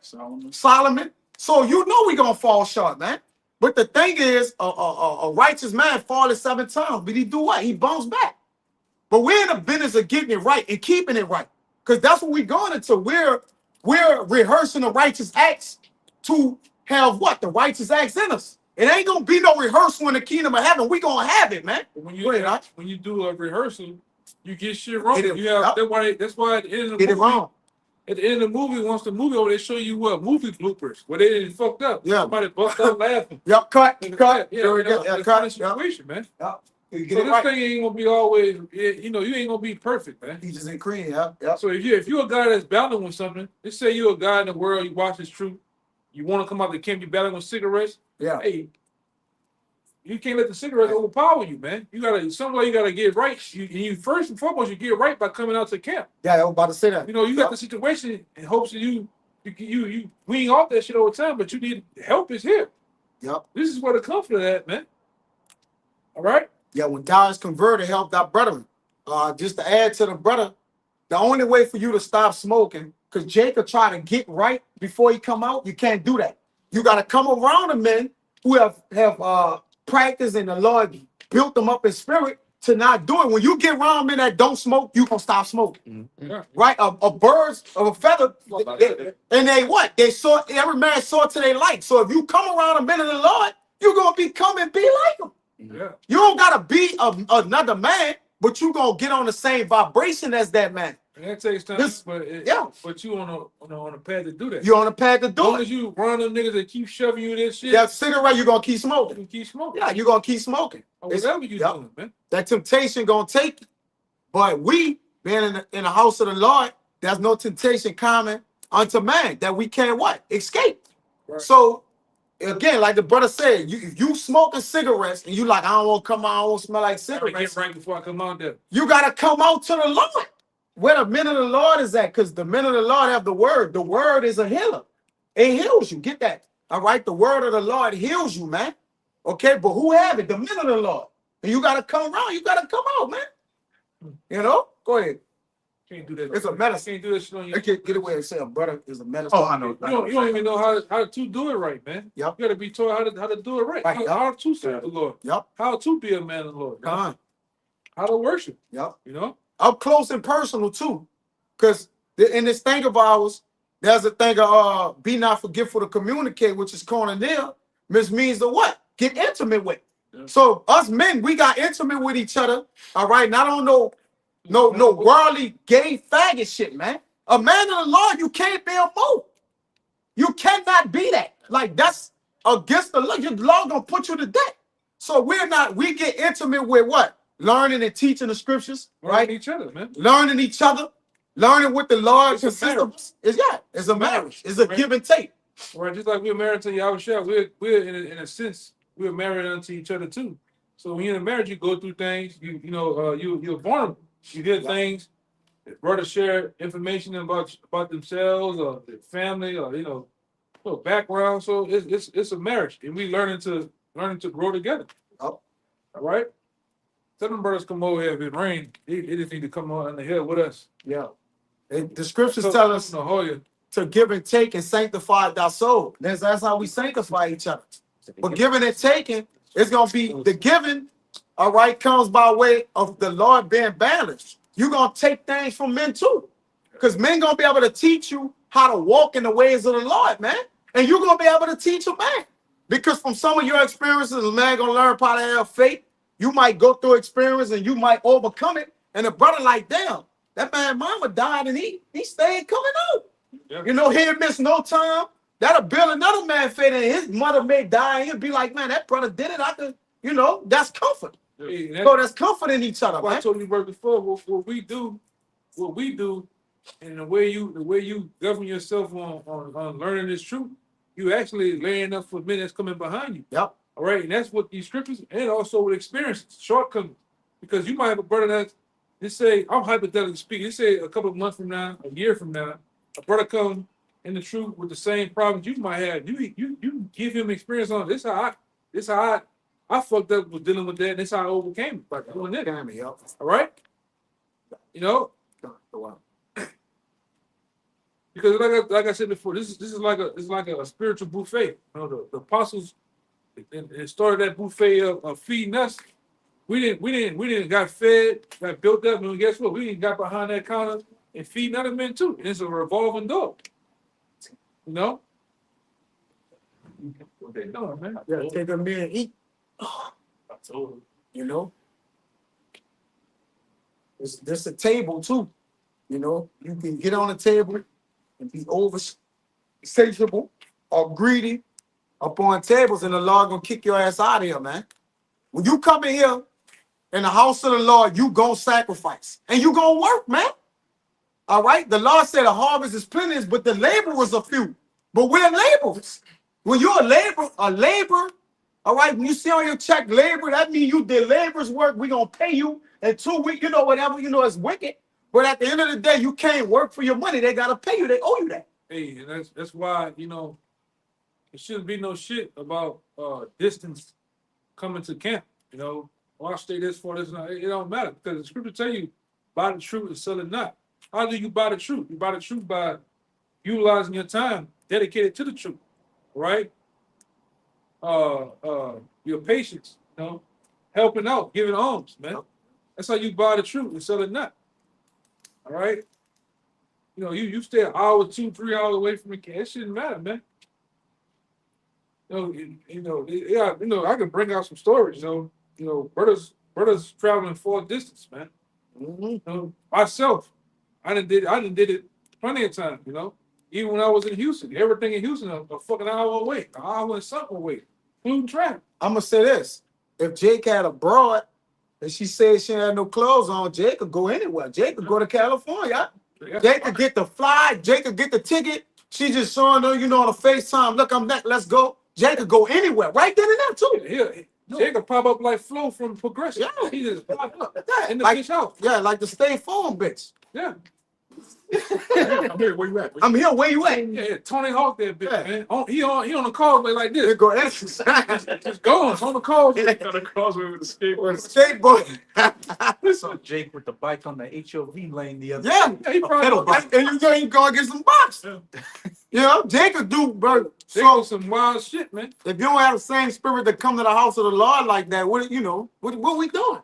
Solomon. So you know we gonna fall short, man. But the thing is, a righteous man falls 7 times, but he do what? He bounce back. But we're in the business of getting it right and keeping it right, because that's what we're going into. We're rehearsing the righteous acts to have what? The righteous acts in us. It ain't gonna be no rehearsal in the kingdom of heaven. We gonna have it, man. But Go ahead, Doc. when you do a rehearsal, you get shit wrong. Get it- You have yep. that's why at the end of the Get it movie, wrong. at the end of the movie, once the movie over, they show you what movie bloopers where they didn't fucked up. Yeah. Somebody bust out laughing. Yep, cut. Yeah, Cut. yeah, There we go. that's Yeah, the cut. kind of Yeah. situation, man. You So get it this right. thing ain't gonna be always, you know, you ain't gonna be perfect, man. Peaches and cream. Yep. Yep. So if you're a guy that's battling with something, let's say you're a guy in the world, you watch this truth, you want to come out the camp, you battling with cigarettes. Yeah. Hey, you can't let the cigarettes overpower you, man. You gotta somewhere you gotta get right. You first and foremost you get right by coming out to camp. Yeah, I was about to say that. You know, you got the situation in hopes that you wean off that shit over time, but you need help is here. Yep. This is where the comfort at, man. All right. Yeah, when thou is converted, help thy brethren. Just to add to the brother, the only way for you to stop smoking, because Jacob tried to get right before he come out, you can't do that. You got to come around the men who have practiced and the Lord built them up in spirit to not do it. When you get around men that don't smoke, you can stop smoking. Yeah. Right? A birds of a feather, and they what? They saw, every man saw to their light. So if you come around a men of the Lord, you're going to become and be like them. Yeah. You don't gotta be another man, but you gonna get on the same vibration as that man. And that takes time, This- yeah. but you on a path to do that. You're on the path to As do long it. as you run them niggas that keep shoving you this shit, That cigarette, you're gonna keep smoking. you keep smoking. Yeah, you're gonna keep smoking. Or It's- whatever you yep. doing, man. That temptation gonna take you. But we, being in the house of the Lord, there's no temptation common unto man that we can't what? Escape. Right. So again, like the brother said, if you smoking cigarettes and you like, I don't want to come out, I don't want to smell like I gotta cigarettes. get right before I come out there. You got to come out to the Lord. Where the men of the Lord is at, because the men of the Lord have the word. The word is a healer. It heals you. Get that. All right. The word of the Lord heals you, man. Okay. But who have it? The men of the Lord. And you got to come around. You got to come out, man. You know? Go ahead. Can't do that. It's a medicine. Can't do that shit on your. Okay, get away and say a brother is a medicine. Oh, I know. You don't even know how to do it right, man. Yep. You gotta be taught how to do it right. Right, How to serve the Lord. Yep. How to be a man of the Lord. Come on. How to worship. Yep. You know? Up close and personal too. Because in this thing of ours, there's a thing of be not forgetful to communicate, which is koinonia, which means the what? Get intimate with. Yeah. So us men, we got intimate with each other. All right. Not on no worldly gay faggot shit, man. A man of the Lord, you can't be a move. You cannot be that. Like that's against the law. Your law gonna put you to death. So we get intimate with what? Learning and teaching the scriptures, right? Each other, man. Learning each other, learning what the Lord It's a consists marriage. of. It's a marriage. It's a give and take. Right, just like we're married to Yahushua, we're in a sense we're married unto each other too. So when you're in a marriage, you go through things. You're vulnerable. You hear things. Brothers share information about themselves or their family or background. So it's a marriage, and we learning to grow together. Oh. All right. Tell them brothers come over here if it rains. They just need to come on the hill with us. Yeah. And the scriptures So, tell us no, Hoya. to give and take and sanctify thy soul. That's how we sanctify each other. But giving and taking, it's gonna be the giving, all right, comes by way of the Lord being balanced. You're gonna take things from men too. Because men gonna be able to teach you how to walk in the ways of the Lord, man. And you're gonna be able to teach a man. Because from some of your experiences, a man gonna learn how to have faith. You might go through experience and you might overcome it. And a brother like, damn, that man mama died and he stayed coming out. Yeah. You know, he didn't miss no time. That'll build another man faith, and his mother may die, and he'll be like, man, that brother did it. I could, you know, that's comfort. Hey, So that's comfort in each other, I man. told you about before. What we do, and the way you govern yourself on learning this truth, you actually laying up for men that's coming behind you. Yep. All right, and that's what these scriptures, and also with experiences, shortcomings, because you might have a brother that, let's say, I'm hypothetically speaking, let's say a couple of months from now, a year from now, a brother come in the truth with the same problems you might have. You give him experience on this. How I fucked up with dealing with that, and this how I overcame it by doing that. Yep. All right, you know, because like I said before, this is like a spiritual buffet. You know, the apostles it started that buffet of feeding us. We didn't got fed, got built up, and guess what? We didn't got behind that counter and feeding other men too. And it's a revolving door. You know? What they doing, man? Yeah, take a meal and eat. I told him. You know, this a table too. You know, you can get on the table and be over satiable or greedy upon tables, and the Lord gonna kick your ass out of here, man. When you come in here in the house of the Lord, you gonna sacrifice and you gonna work, man. All right. The Lord said the harvest is plenteous, but the laborers are few. But we're laborers. When you're a labor, all right. When you see on your check labor, that means you did labor's work. We're gonna pay you in 2 weeks, you know, whatever, you know, it's wicked. But at the end of the day, you can't work for your money. They gotta pay you, they owe you that. Hey, and that's why, you know, there shouldn't be no shit about distance coming to camp. You know, oh, I'll stay this for this. It don't matter, because the scripture tell you, buy the truth and sell it not. How do you buy the truth? You buy the truth by utilizing your time dedicated to the truth, right? Your patience, you know, helping out, giving alms, man. That's how you buy the truth and sell it not. All right. You know, you stay an hour, 2, 3 hours away from the camp. It shouldn't matter, man. I can bring out some stories. You know, brothers traveling far distance, man. You know, myself, I done did it plenty of times. You know, even when I was in Houston, everything in Houston a fucking hour away, an hour and something away, including traffic. I'm gonna say this: if Jake had a broad and she said she had no clothes on, Jake could go anywhere. Jake could go to California. Yeah. Jake could get the fly. Jake could get the ticket. She just showing her, you know, on a FaceTime. Look, I'm back. Let's go. Jake could go anywhere, right then and there too. Jake could pop up like Flo from Progressive. Yeah. He just pop up Yeah, in the like, bitch house. yeah, like the State Farm bitch. Yeah. I'm here. Where you at? I'm here. Where you at? Yeah, Tony Hawk that bitch, Yeah. man. He on the causeway like There this. go exercise. Just going on the causeway. Got a crossway with the skateboard. With a skateboard. I saw Jake with the bike on the HOV lane the other Yeah. Yeah, he probably And you go get some box. Yeah. You know, Jake could do, bro. they So on some wild shit, man. if you don't have the same spirit to come to the house of the Lord like that, what we doing?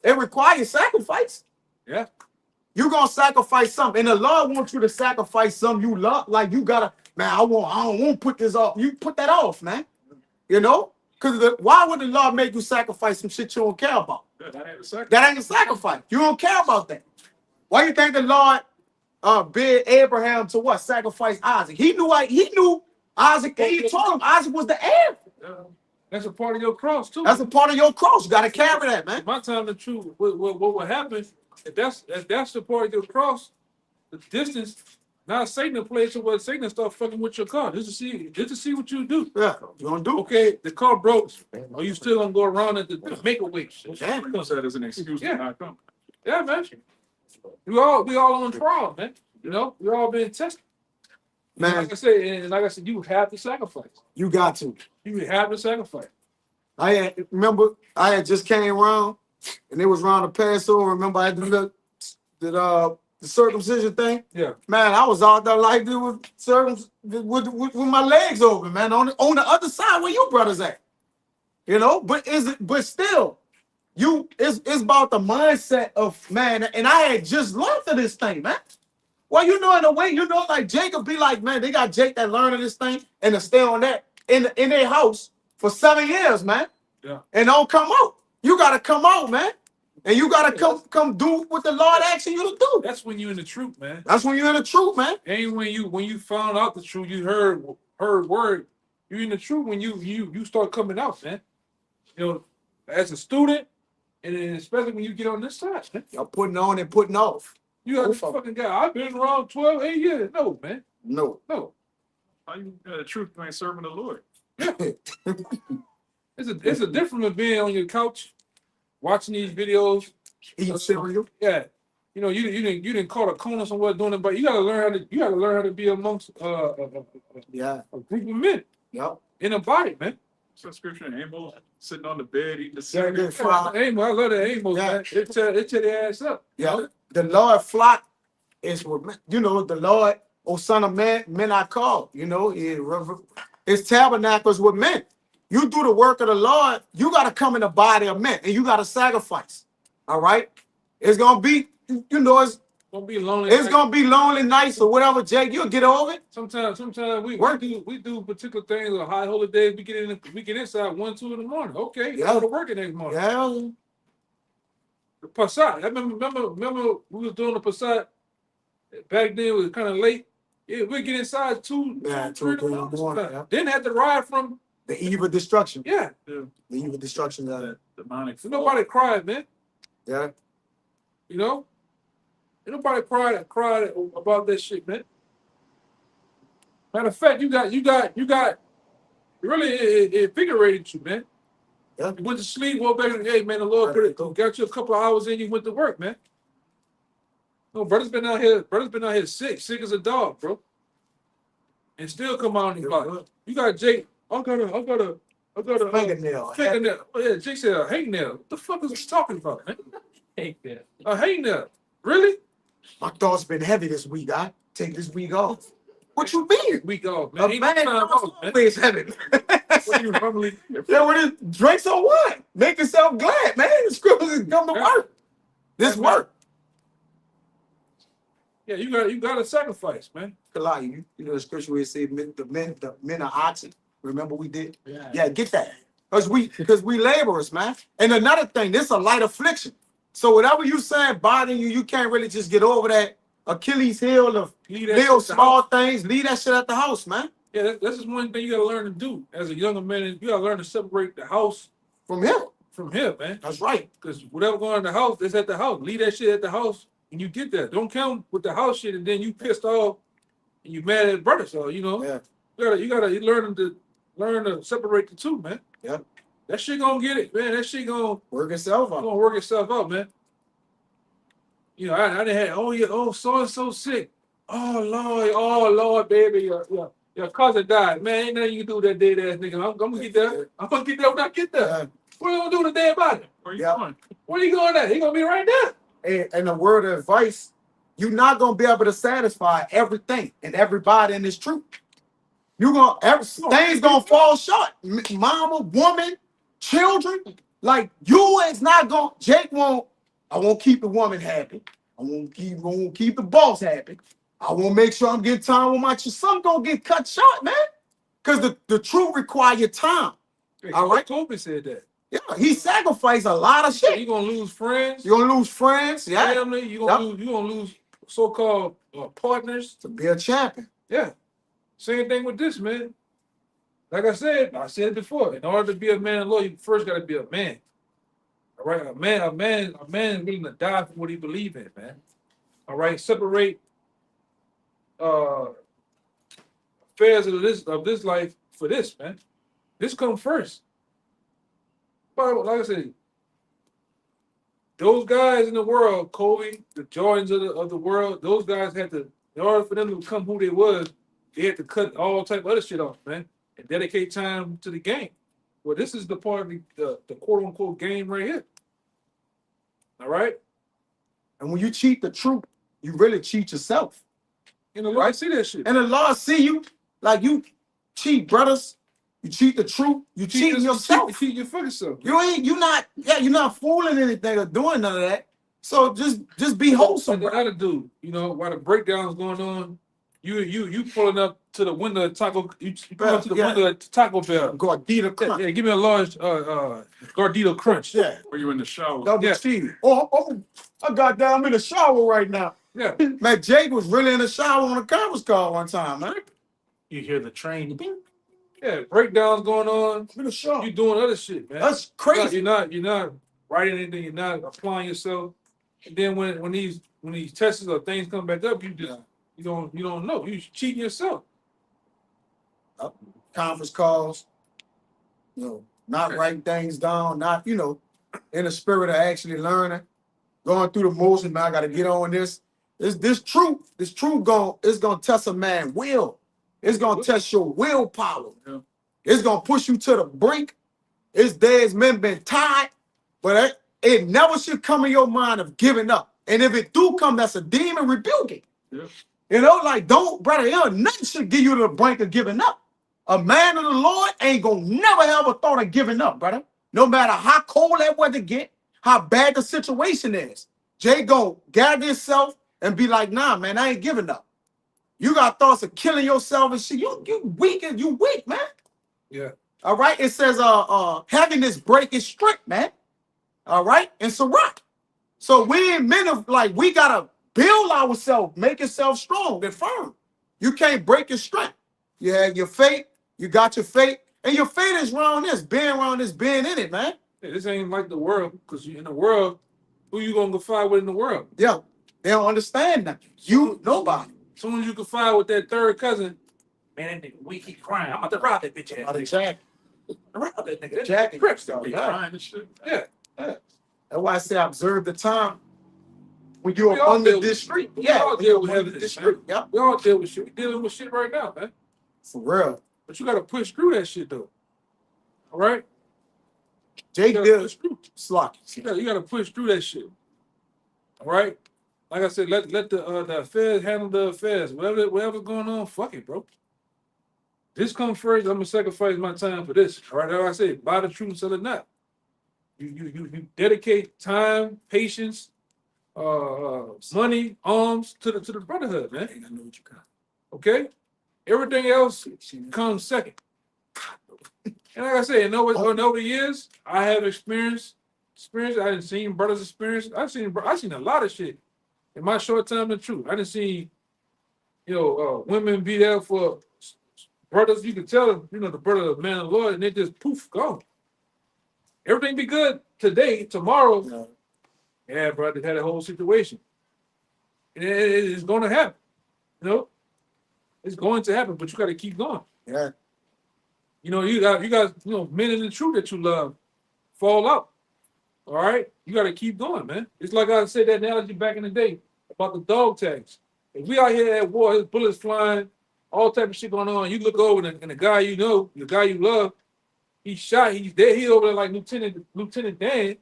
It requires sacrifice. Yeah. You're gonna sacrifice something, and the Lord wants you to sacrifice something you love. Like you gotta, man, I don't want to put this off. You put that off, man. You know? Because why would the Lord make you sacrifice some shit you don't care about? Yeah, that ain't a second. That ain't a sacrifice. You don't care about that. Why you think the Lord bid Abraham to what? Sacrifice Isaac. He knew Isaac, and he told him Isaac was the heir. Yeah. That's a part of your cross too. That's a part of your cross. You gotta carry that, man. My time the truth. What will happen if that's the part of your cross? The distance. Now Satan will play to where Satan start fucking with your car just to see what you do. Yeah, you gonna do? Okay, the car broke. Are you still gonna go around at the make a wish? Yeah. We use that as an excuse Yeah. to not come. Yeah, man. We all on trial, man. You know, we all being tested. Man, Like I said, you have to sacrifice. you got to. You have to sacrifice. I had just came around, and it was around the Passover. Remember, I did the circumcision thing. Yeah. Man, I was out there like this with my legs open, man, on the other side where you brothers at. You know, but still, it's about the mindset of, man, and I had just learned of this thing, man. Well, you know, in a way, you know, like Jacob be like, man, they got Jake that learning this thing and to stay on that in their house for 7 years, man. Yeah. And don't come out. You gotta come out, man. And you gotta come do what the Lord asking you to do. That's when you in the truth, man. That's when you're in the truth, man. Ain't when you found out the truth, you heard word. You in the truth when you start coming out, man. You know, as a student, and then especially when you get on this side, man. Y'all putting on and putting off. You got this fucking guy. I've been around 12, 8 years. No, man. No. No. How you the truth you ain't serving the Lord? It's a difference of being on your couch, watching these videos. Eating cereal. Yeah. You know, you didn't call a corner somewhere doing it, but you gotta learn how to be amongst Yeah. a group of men Yep. in a body, man. So scripture, Amos sitting on the bed eating the Yeah, cereal. good flock. Amos, I love the Amos, Yeah. man. It tear their ass up. you Yeah. know? The Lord flock is what you know, the Lord, oh son of man, men I call. You know, it's tabernacles with men. You do the work of the Lord, you gotta come in the body of men and you gotta sacrifice. All right. It's gonna be, you know, it's Gonna be lonely. gonna be lonely nights or whatever, Jake. You'll get over it. Sometimes we Work. we do particular things or high holy days. We get inside 1, 2 in the morning. Okay, Yeah. go to work the next morning. Yeah. The Passat. I remember we was doing the Passat back then. It was kind of late. Yeah, we get inside 2, Yeah, 3 in the 2 in the morning. morning, yeah. Then had to ride from The eve of destruction. yeah. The eve of destruction. That demonic. So nobody cried, man. Yeah. You know, ain't nobody cried about that shit, man. Matter of fact, you got really it invigorated you, man. Yeah. You went to sleep, woke back, and hey, man, the Lord got you a couple of hours in, you went to work, man. No, brother's been out here sick as a dog, bro. And still come out and he's like, you got Jake, I got a Fingernail. fingernail. Oh, yeah, Jake said a hangnail. What the fuck is he talking about, man? Take that. A hangnail. Really? My thoughts been heavy this week. I take this week off. What you mean? Week off, A man. Ain't no man time off, man. always heavy. What do you normally Yeah, what is drink some wine? Make yourself glad, man. The scriptures is come to work. This work. Yeah, you got to sacrifice, man. You know the scripture where it say the men are oxen. Remember we did? Yeah. Yeah, get that. Because we laborers, man. And another thing, this is a light affliction. So whatever you saying bothering you, you can't really just get over that Achilles heel of Leave that little shit at the small house. things. Leave that shit at the house, man. Yeah, that's just one thing you got to learn to do as a younger man. You got to learn to separate the house From him. from him, man. That's right. Because whatever going on in the house, it's at the house. Leave that shit at the house, and you get that. Don't come with the house shit, and then you pissed off, and you mad at brother. So you know, Yeah. you gotta learn to separate the two, man. Yeah. That shit gonna get it, man. That shit gonna Work itself out. work itself out, man. You know, I didn't have so and so sick. Oh Lord, baby, your cousin died. Man, ain't nothing you can do with that dead ass nigga. I'm gonna get there. I'm gonna get there when I get there. Yeah. What are you gonna do today about it? Where you Yeah. going? Where you going at? He gonna be right there. And a word of advice, you're not gonna be able to satisfy everything and everybody in this truth. Things gonna fall short. Mama, woman, children, like you is not gonna. Jake won't. I won't keep the woman happy. I won't keep the boss happy. I won't make sure I'm getting time with my children. Some gonna get cut short, man. Because the truth require time. All right. Kobe said that. Yeah, he sacrificed a lot of shit. You gonna lose friends, You're gonna lose friends, yeah, family. You gonna lose so-called partners. to be a champion. Yeah. Same thing with this, man. Like I said it before. In order to be a man and Lord, you first got to be a man. All right, a man willing to die for what he believes in, man. All right, separate affairs of this life for this, man. This come first. But like I said, those guys in the world, Kobe, the Jordans of the world, those guys had to, in order for them to become who they was, they had to cut all type of other shit off, man, and dedicate time to the game. Well, this is the part of the quote unquote game right here. All right, And when you cheat the truth, you really cheat yourself. and the Lord see that shit. And the Lord see you like you cheat, brothers. You cheat the truth. You cheating yourself. You cheat your fucking self. You're not fooling anything or doing none of that. So just be wholesome, Like bro. another dude, you know, while the breakdown's going on, you pulling up to the window of Taco, you pull up to the Yeah. window of Taco Bell. Gordita Yeah, Crunch. yeah, give me a large Gordito Crunch. Yeah. Or you in the shower. Double Yeah. cheese. Oh, I got down. I'm in the shower right now. Yeah. Man, Jake was really in the shower on a conference call one time, man. You hear the train. Bing. Yeah, breakdowns going on. I'm in the shower. You doing other shit, man. That's crazy. You're not writing anything. You're not applying yourself. And then when these tests or things come back up, you just you don't know. You cheating yourself. Conference calls, not writing things down, not, in the spirit of actually learning, going through the motion, man, I gotta get on this. This truth it's gonna test a man's will. It's gonna test your willpower. Yeah. It's gonna push you to the brink. It's days men been tired, but it never should come in your mind of giving up. And if it do come, that's a demon, rebuke it. Yeah. Like, don't, brother, nothing should give you to the brink of giving up. A man of the Lord ain't gonna never have a thought of giving up, brother. No matter how cold that weather get, how bad the situation is. Jay gonna gather himself and be like, nah, man, I ain't giving up. You got thoughts of killing yourself and shit. You weak, man. Yeah. All right. It says having this break is strict, man. All right. It's a rock. So we ain't men of we gotta build ourselves, make yourself strong and firm. You can't break your strength. You have your faith, you got your faith, and your faith is around this, being in it, man. Yeah, this ain't like the world, because in the world, who you gonna go fight with in the world? Yeah. They don't understand that. Nobody. As soon as you can fight with that third cousin, Man, that nigga weak, he crying. I'm about to rob that bitch ass. Jack. Rob that nigga. That Jack and Crips, though, though. yeah. Crying and shit. yeah. That's why I say observe the time when you're We all under deal with this shit. street. We Yeah, all when deal you're with under heaviness, this man. street. Yeah, We all deal with shit. We dealing with shit right now, man. for real. But you gotta push through that shit though. All right? Jake You gotta did push through. slocky. You gotta push through that shit. All right? Like I said, let the affairs handle the affairs. Whatever's going on, fuck it, bro. This comes first. I'm gonna sacrifice my time for this. All right, like I say, buy the truth and sell it not. You dedicate time, patience, money, alms to the brotherhood, man. I know what you got. Okay? Everything else comes second. And like I said, over the years, I have experience. I didn't seen brothers experience. I seen a lot of shit in my short time in the truth. I didn't see, women be there for brothers. You can tell, the brother, the man of the Lord, and they just poof, gone. Everything be good today, tomorrow. Yeah, brother, had a whole situation. And it's going to happen. It's going to happen, but you got to keep going. Yeah. You got men in the truth that you love fall out. All right, you got to keep going, man. It's like I said that analogy back in the day about the dog tags. If we out here at war, his bullets flying, all type of shit going on. You look over and the guy the guy you love, he's shot. He's dead. He's over there like Lieutenant Dan.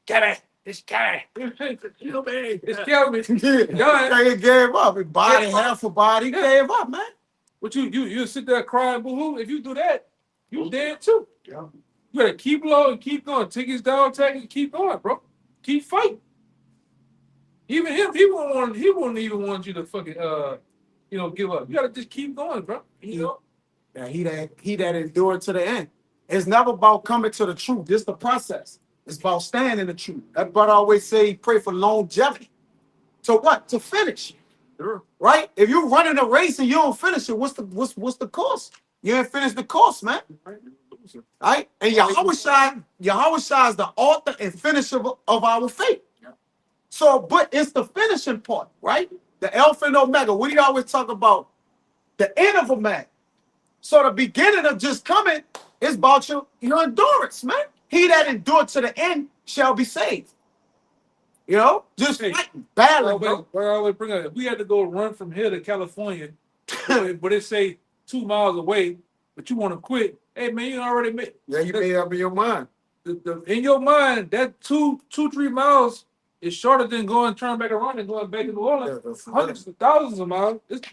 Get this guy. It's Kelvin. He gave up. His body, half a body, Yeah. gave up, man. But you sit there crying, boo-hoo. If you do that, you dead too. Yeah. You gotta keep low and keep going. Take his dog tag and keep going, bro. Keep fighting. Even him, he won't even want you to fucking give up. You gotta just keep going, bro. Yeah, he that endured to the end. It's never about coming to the truth. This the process. It's about staying in the truth. That brother always say, pray for longevity. To what? To finish. Sure. Right? If you're running a race and you don't finish it, what's the course? You ain't finished the course, man. Right? And Yahweh Shai is the author and finisher of our faith. Yeah. So, but it's the finishing part, right? The Alpha and Omega. What do you always talk about? The end of a man. So the beginning of just coming is about your endurance, man. He that endured to the end shall be saved. Just fighting, battling, bro. I always bring up, if we had to go run from here to California, but it say 2 miles away, but you want to quit, hey man, you already made. Yeah, you made up in your mind. In your mind, that 2-3 miles is shorter than turn back around and going back to New Orleans. Hundreds of thousands of miles. It's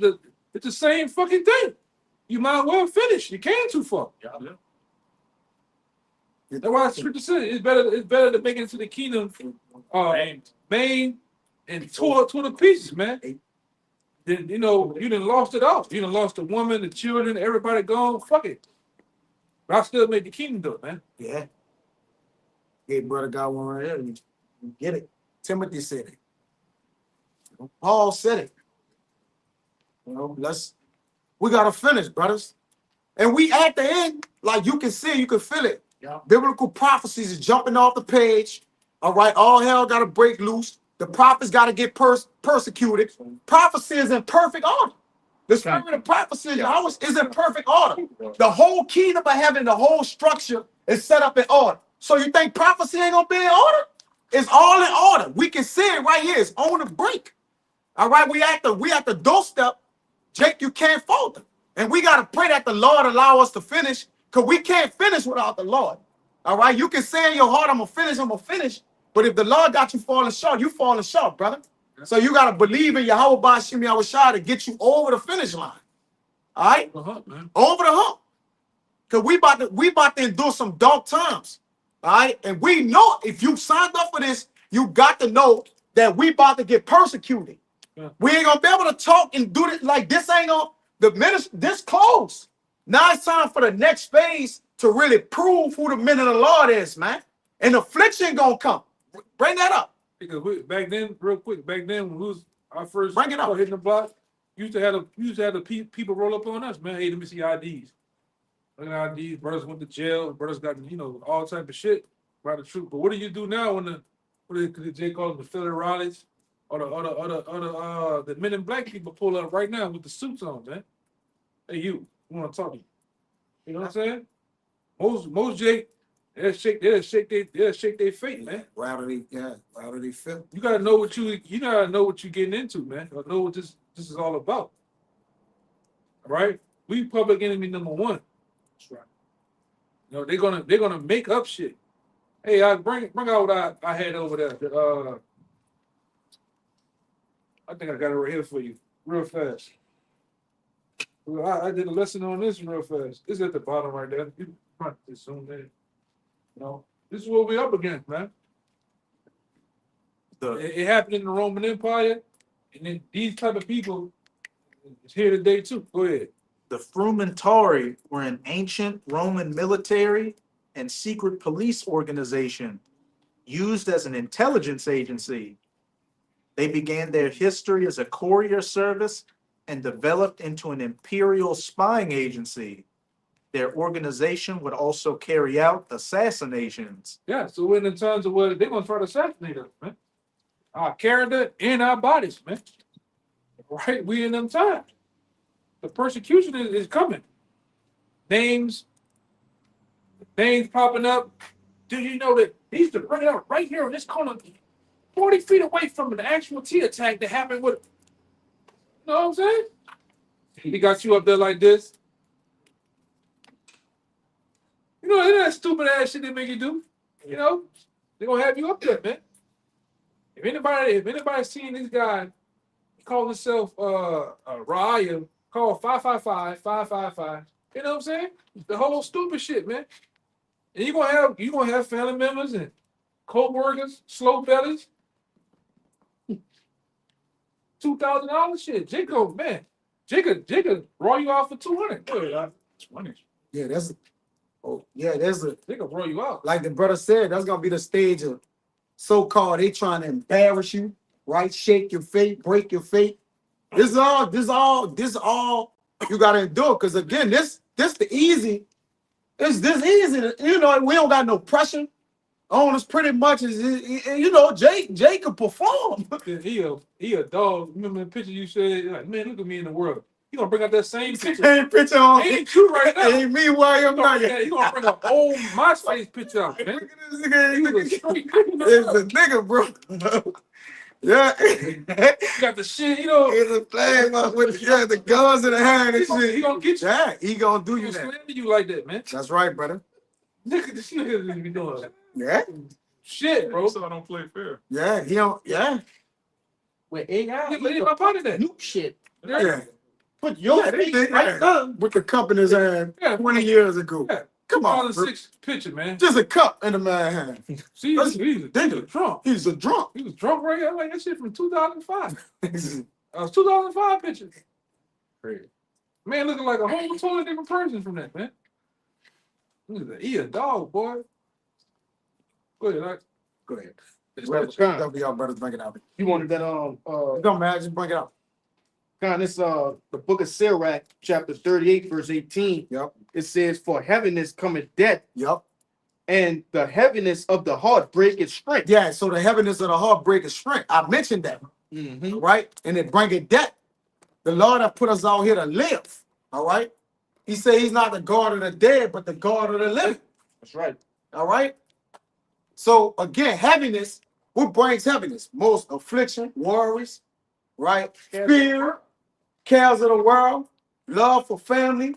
the same fucking thing. You might well finish. You came too far. Yeah. That's why scripture said it's better to make it into the kingdom, main and tore to the pieces, man. Then you know you done lost it all. You done lost the woman, the children, everybody gone. Fuck it. But I still made the kingdom though, man. Yeah. Hey, brother got one right here. You get it. Timothy said it. Paul said it. You know, we gotta finish, brothers. And we at the end, like you can see, you can feel it. Yeah. Biblical prophecies is jumping off the page. All right, all hell gotta break loose. The prophets gotta get persecuted. Prophecy is in perfect order. The spirit of prophecy is in perfect order. The whole kingdom of heaven, the whole structure is set up in order. So you think prophecy ain't gonna be in order? It's all in order. We can see it right here. It's on the brink. All right, we at the doorstep. Jake, you can't falter. And we got to pray that the Lord allow us to finish, because we can't finish without the Lord. All right, you can say in your heart, I'm going to finish. But if the Lord got you falling short, you falling short, brother. So you got to believe in Yahweh Ba'Shem Yahushua to get you over the finish line. All right? Man. Over the hump. Because we about to endure some dark times. All right? And we know if you signed up for this, you got to know that we about to get persecuted. Yeah. We ain't gonna be able to talk and do it like this. Ain't gonna the ministry this close. Now it's time for the next phase to really prove who the men of the Lord is, man. And affliction gonna come. Bring that up. Because back then, real quick, back then when we was our first Bring it up. hitting the block, you used to have the people roll up on us, man. Hey, let me see IDs. Look at IDs. Brothers went to jail. Brothers got all type of shit by the truth. But what do you do now when they call them the federales? Or the men in black people pull up right now with the suits on, man. Hey, you want to talk to you? You know what I'm saying? Most Jake, they'll shake their fate, man. Rather they feel. You gotta know what you gotta know what you're getting into, man. You gotta know what this is all about. All right, we public enemy number one. That's right. You know they're gonna make up shit. Hey, I bring out what I had over there. I think I got it right here for you, real fast. Well, I did a lesson on this real fast. It's at the bottom right there. You might just zoom in. This is what we're up against, man. It happened in the Roman Empire, and then these type of people is here today too. Go ahead. The Frumentarii were an ancient Roman military and secret police organization used as an intelligence agency. They began their history as a courier service and developed into an imperial spying agency. Their organization would also carry out assassinations. Yeah, so in the times of what they're gonna try to assassinate us, man. Our character and our bodies, man. Right? We in them times. The persecution is coming. Names popping up. Do you know that they used to bring it out right here in this corner, 40 feet away from the actual T attack that happened with, you know what I'm saying? He got you up there like this. You know, isn't that stupid ass shit they make you do? You know, they're gonna have you up there, man. If anybody's seen this guy, he calls himself Raya, call 555-555. You know what I'm saying? The whole stupid shit, man. And you're gonna have family members and co-workers, slow bellies. $2,000 shit. Jacob roll you out for 200. 20. Yeah, there's a Jacob roll you out. like the brother said, that's gonna be the stage of so-called they trying to embarrass you, right? Shake your faith, break your faith. This is all you gotta endure. Because again, this the easy. It's this easy. We don't got no pressure on us. Pretty much Jake can perform. He a dog. Remember the picture you said? Like, man, look at me in the world. He gonna bring out that same picture. Ain't picture on. Ain't you right now? Ain't me why I'm not. He gonna bring an old MySpace picture out, man. Look at this nigga. He was straight. It's a nigga, bro. Yeah. You got the shit, It's a flag with the guns in the hand and shit. He gonna get you. Yeah, he gonna do He you gonna that. slander you like that, man. That's right, brother. Look at this nigga be doing. Yeah. Shit, bro. So I don't play fair. Yeah, he don't. Yeah. With AI, Yeah, but in my part of that. new shit. Yeah. Put your Yeah, they face did right that there. with the company's hand Yeah. 20 years ago. Yeah. Come on, bro. 2006 picture, man. Just a cup in the man's hand. See, That's he's a drunk. He's a drunk. He was drunk right here. Like that shit from 2005. That was 2005 picture. Crazy. Man, looking like a whole totally different person from that, man. Look at that. He a dog, boy. Go ahead. Go ahead. Well, Con, That'll be our brothers. Bring it out. you wanted that Don't man, just bring it out. Con, this the book of Sirach, chapter 38, verse 18. Yep. It says, "For heaviness cometh death, Yep. and the heaviness of the heart breaketh strength." Yeah. So the heaviness of the heart break is strength. I mentioned that, Mm-hmm. right? And it bring it death. The Lord have put us out here to live. All right. He said he's not the God of the dead, but the God of the living. That's right. All right. So again, heaviness. What brings heaviness? Most affliction, worries, right? Fear, cares of the world, love for family.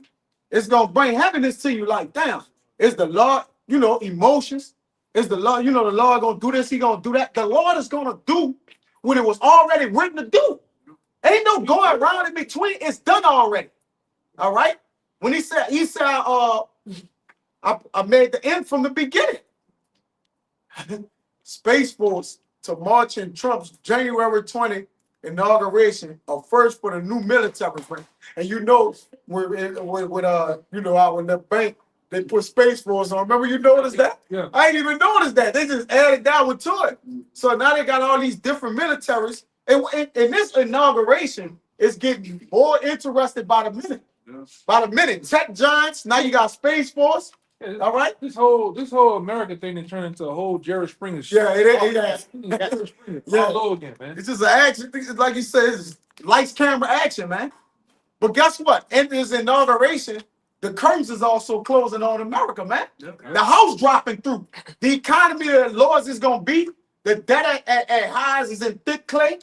It's gonna bring heaviness to you. Like, damn, it's the Lord. You know, emotions. It's the Lord. You know, the Lord gonna do this. He gonna do that. The Lord is gonna do what it was already written to do. Ain't no going around in between. It's done already. All right. When he said, I made the end from the beginning. Space Force to march in Trump's January 20 inauguration, a first for the new military branch. And you know, with you know, out in the bank, they put Space Force on. Remember, you noticed that? Yeah. I ain't even noticed that. They just added that one to it. So now they got all these different militaries. And this inauguration is getting more interested by the minute. Yeah. By the minute. Tech giants, now you got Space Force. Yeah, All right. This whole America thing that turned into a whole Jerry Springer shit. Yeah, it is. Jerry Springer Yeah. all over again, man. It's just an action. It's like you said, it's lights, camera, action, man. But guess what? In this inauguration, the curtains is also closing on America, man. The house dropping through. The economy of the Lord's is gonna be. The debt at highs is in thick clay.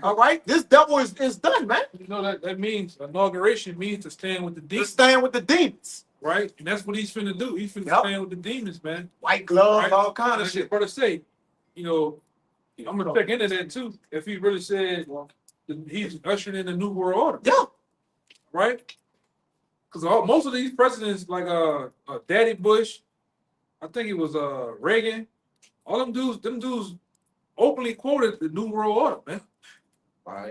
All right. This devil is done, man. You know that means inauguration means to stand with the Just demons, stand with the demons. right? And that's what he's finna do. He's finna Yep. stand with the demons, man. White gloves, Right. all kind of Like shit. your brother say, you know, I'm gonna check into that too. If he really said that he's ushering in the new world order, Yeah. right? Because most of these presidents, like Daddy Bush, I think it was Reagan, all them dudes openly quoted the new world order, man.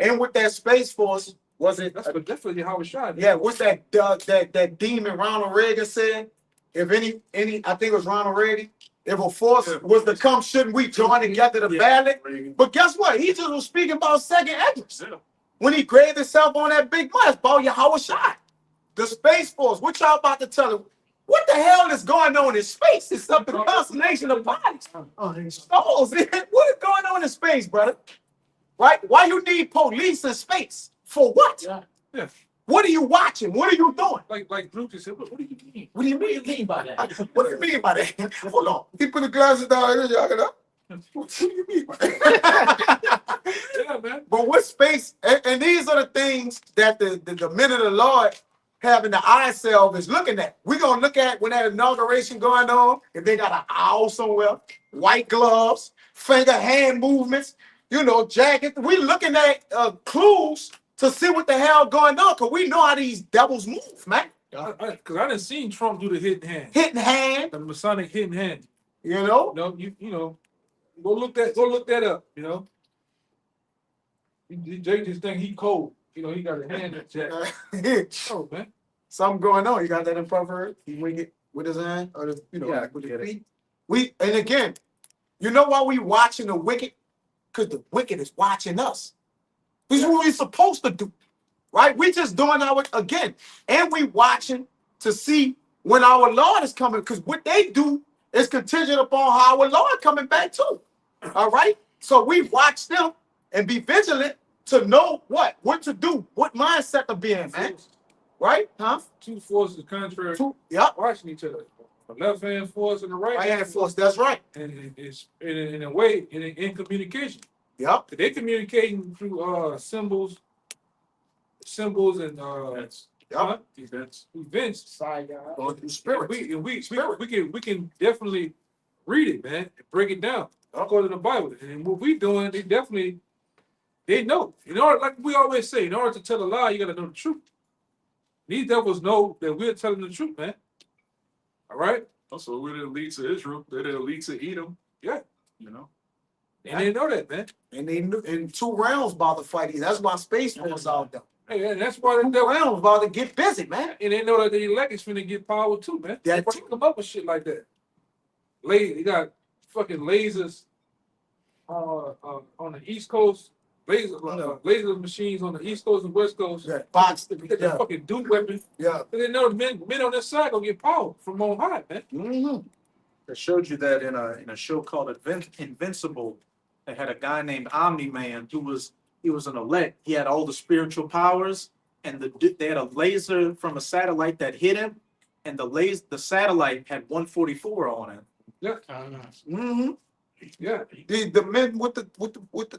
And with that Space Force, was it? That's definitely how it's shot. Yeah, what's that demon Ronald Reagan said? If any, I think it was Ronald Reagan. If a force was to come, shouldn't we join together to battle it? But guess what? He just was speaking about second entrance. When he graded himself on that big money, about Yahweh Shai. The Space Force. What y'all about to tell him? What the hell is going on in space? It's up to the constellation of bodies. Stars. What is going on in space, brother? Right? Why you need police in space? For what? Yeah. What are you watching? What are you doing? Like Drew just said, what do you mean? What do you What do you mean? mean by that? What do you mean by that? Hold on. He put the glasses down here, y'all get up. What do you mean by that? Yeah, man. But what space, and these are the things that the men of the Lord having the eye salve is looking at. We're going to look at when that inauguration going on, if they got an owl somewhere, white gloves, finger hand movements, you know, jacket. We're looking at clues to see what the hell going on, because we know how these devils move, man. Because I didn't seen Trump do the hidden hand, Hitting hand, the Masonic hidden hand. you know. You know, go look that up. You know, Jake just think he cold. You know, he got a hand in Jack. Oh man, Something going on. You got that in Proverbs? He wing it with his hand, or the, you know, Yeah, with get his it. feet. And again, you know why we watching the wicked? Because the wicked is watching us. This is what we're supposed to do, right? We just doing our again, and we watching to see when our Lord is coming. Because what they do is contingent upon how our Lord coming back too. All right. So we watch them and be vigilant to know what to do, what mindset to be in, man. Right? Huh? two forces contrary Yep. watching each other. The left hand force and the right Right hand force. That's right. and it's in a way in communication. Yep. They communicating through symbols and Yep. events. Side guy. Going through spirit. We can definitely read it, man, and break it down according to the Bible. And what we doing, they know. In order, like we always say, in order to tell a lie, you gotta know the truth. These devils know that we're telling the truth, man. All right, Also, we didn't lead to Israel. They didn't lead to Edom. Yeah. You know. and they know that, man. And they knew in 2 rounds about to fight. That's why Space Force out there. Hey, and that's why the 2 devil. rounds about to get busy, man. And they know that the elect is finna get power too, man. That That's why they come up with shit like that. They got fucking lasers on the East Coast, laser machines on the East Coast and West Coast. Yeah, box. They got the Yeah, fucking Duke weapon. yeah. They know the men on this side gonna get power from on high, man. Mm-hmm. I showed you that in a show called Invincible. They had a guy named Omni Man he was an elect. He had all the spiritual powers, and they had a laser from a satellite that hit him, and the satellite had 144 on it. Yeah, Mm-hmm. yeah. The men with the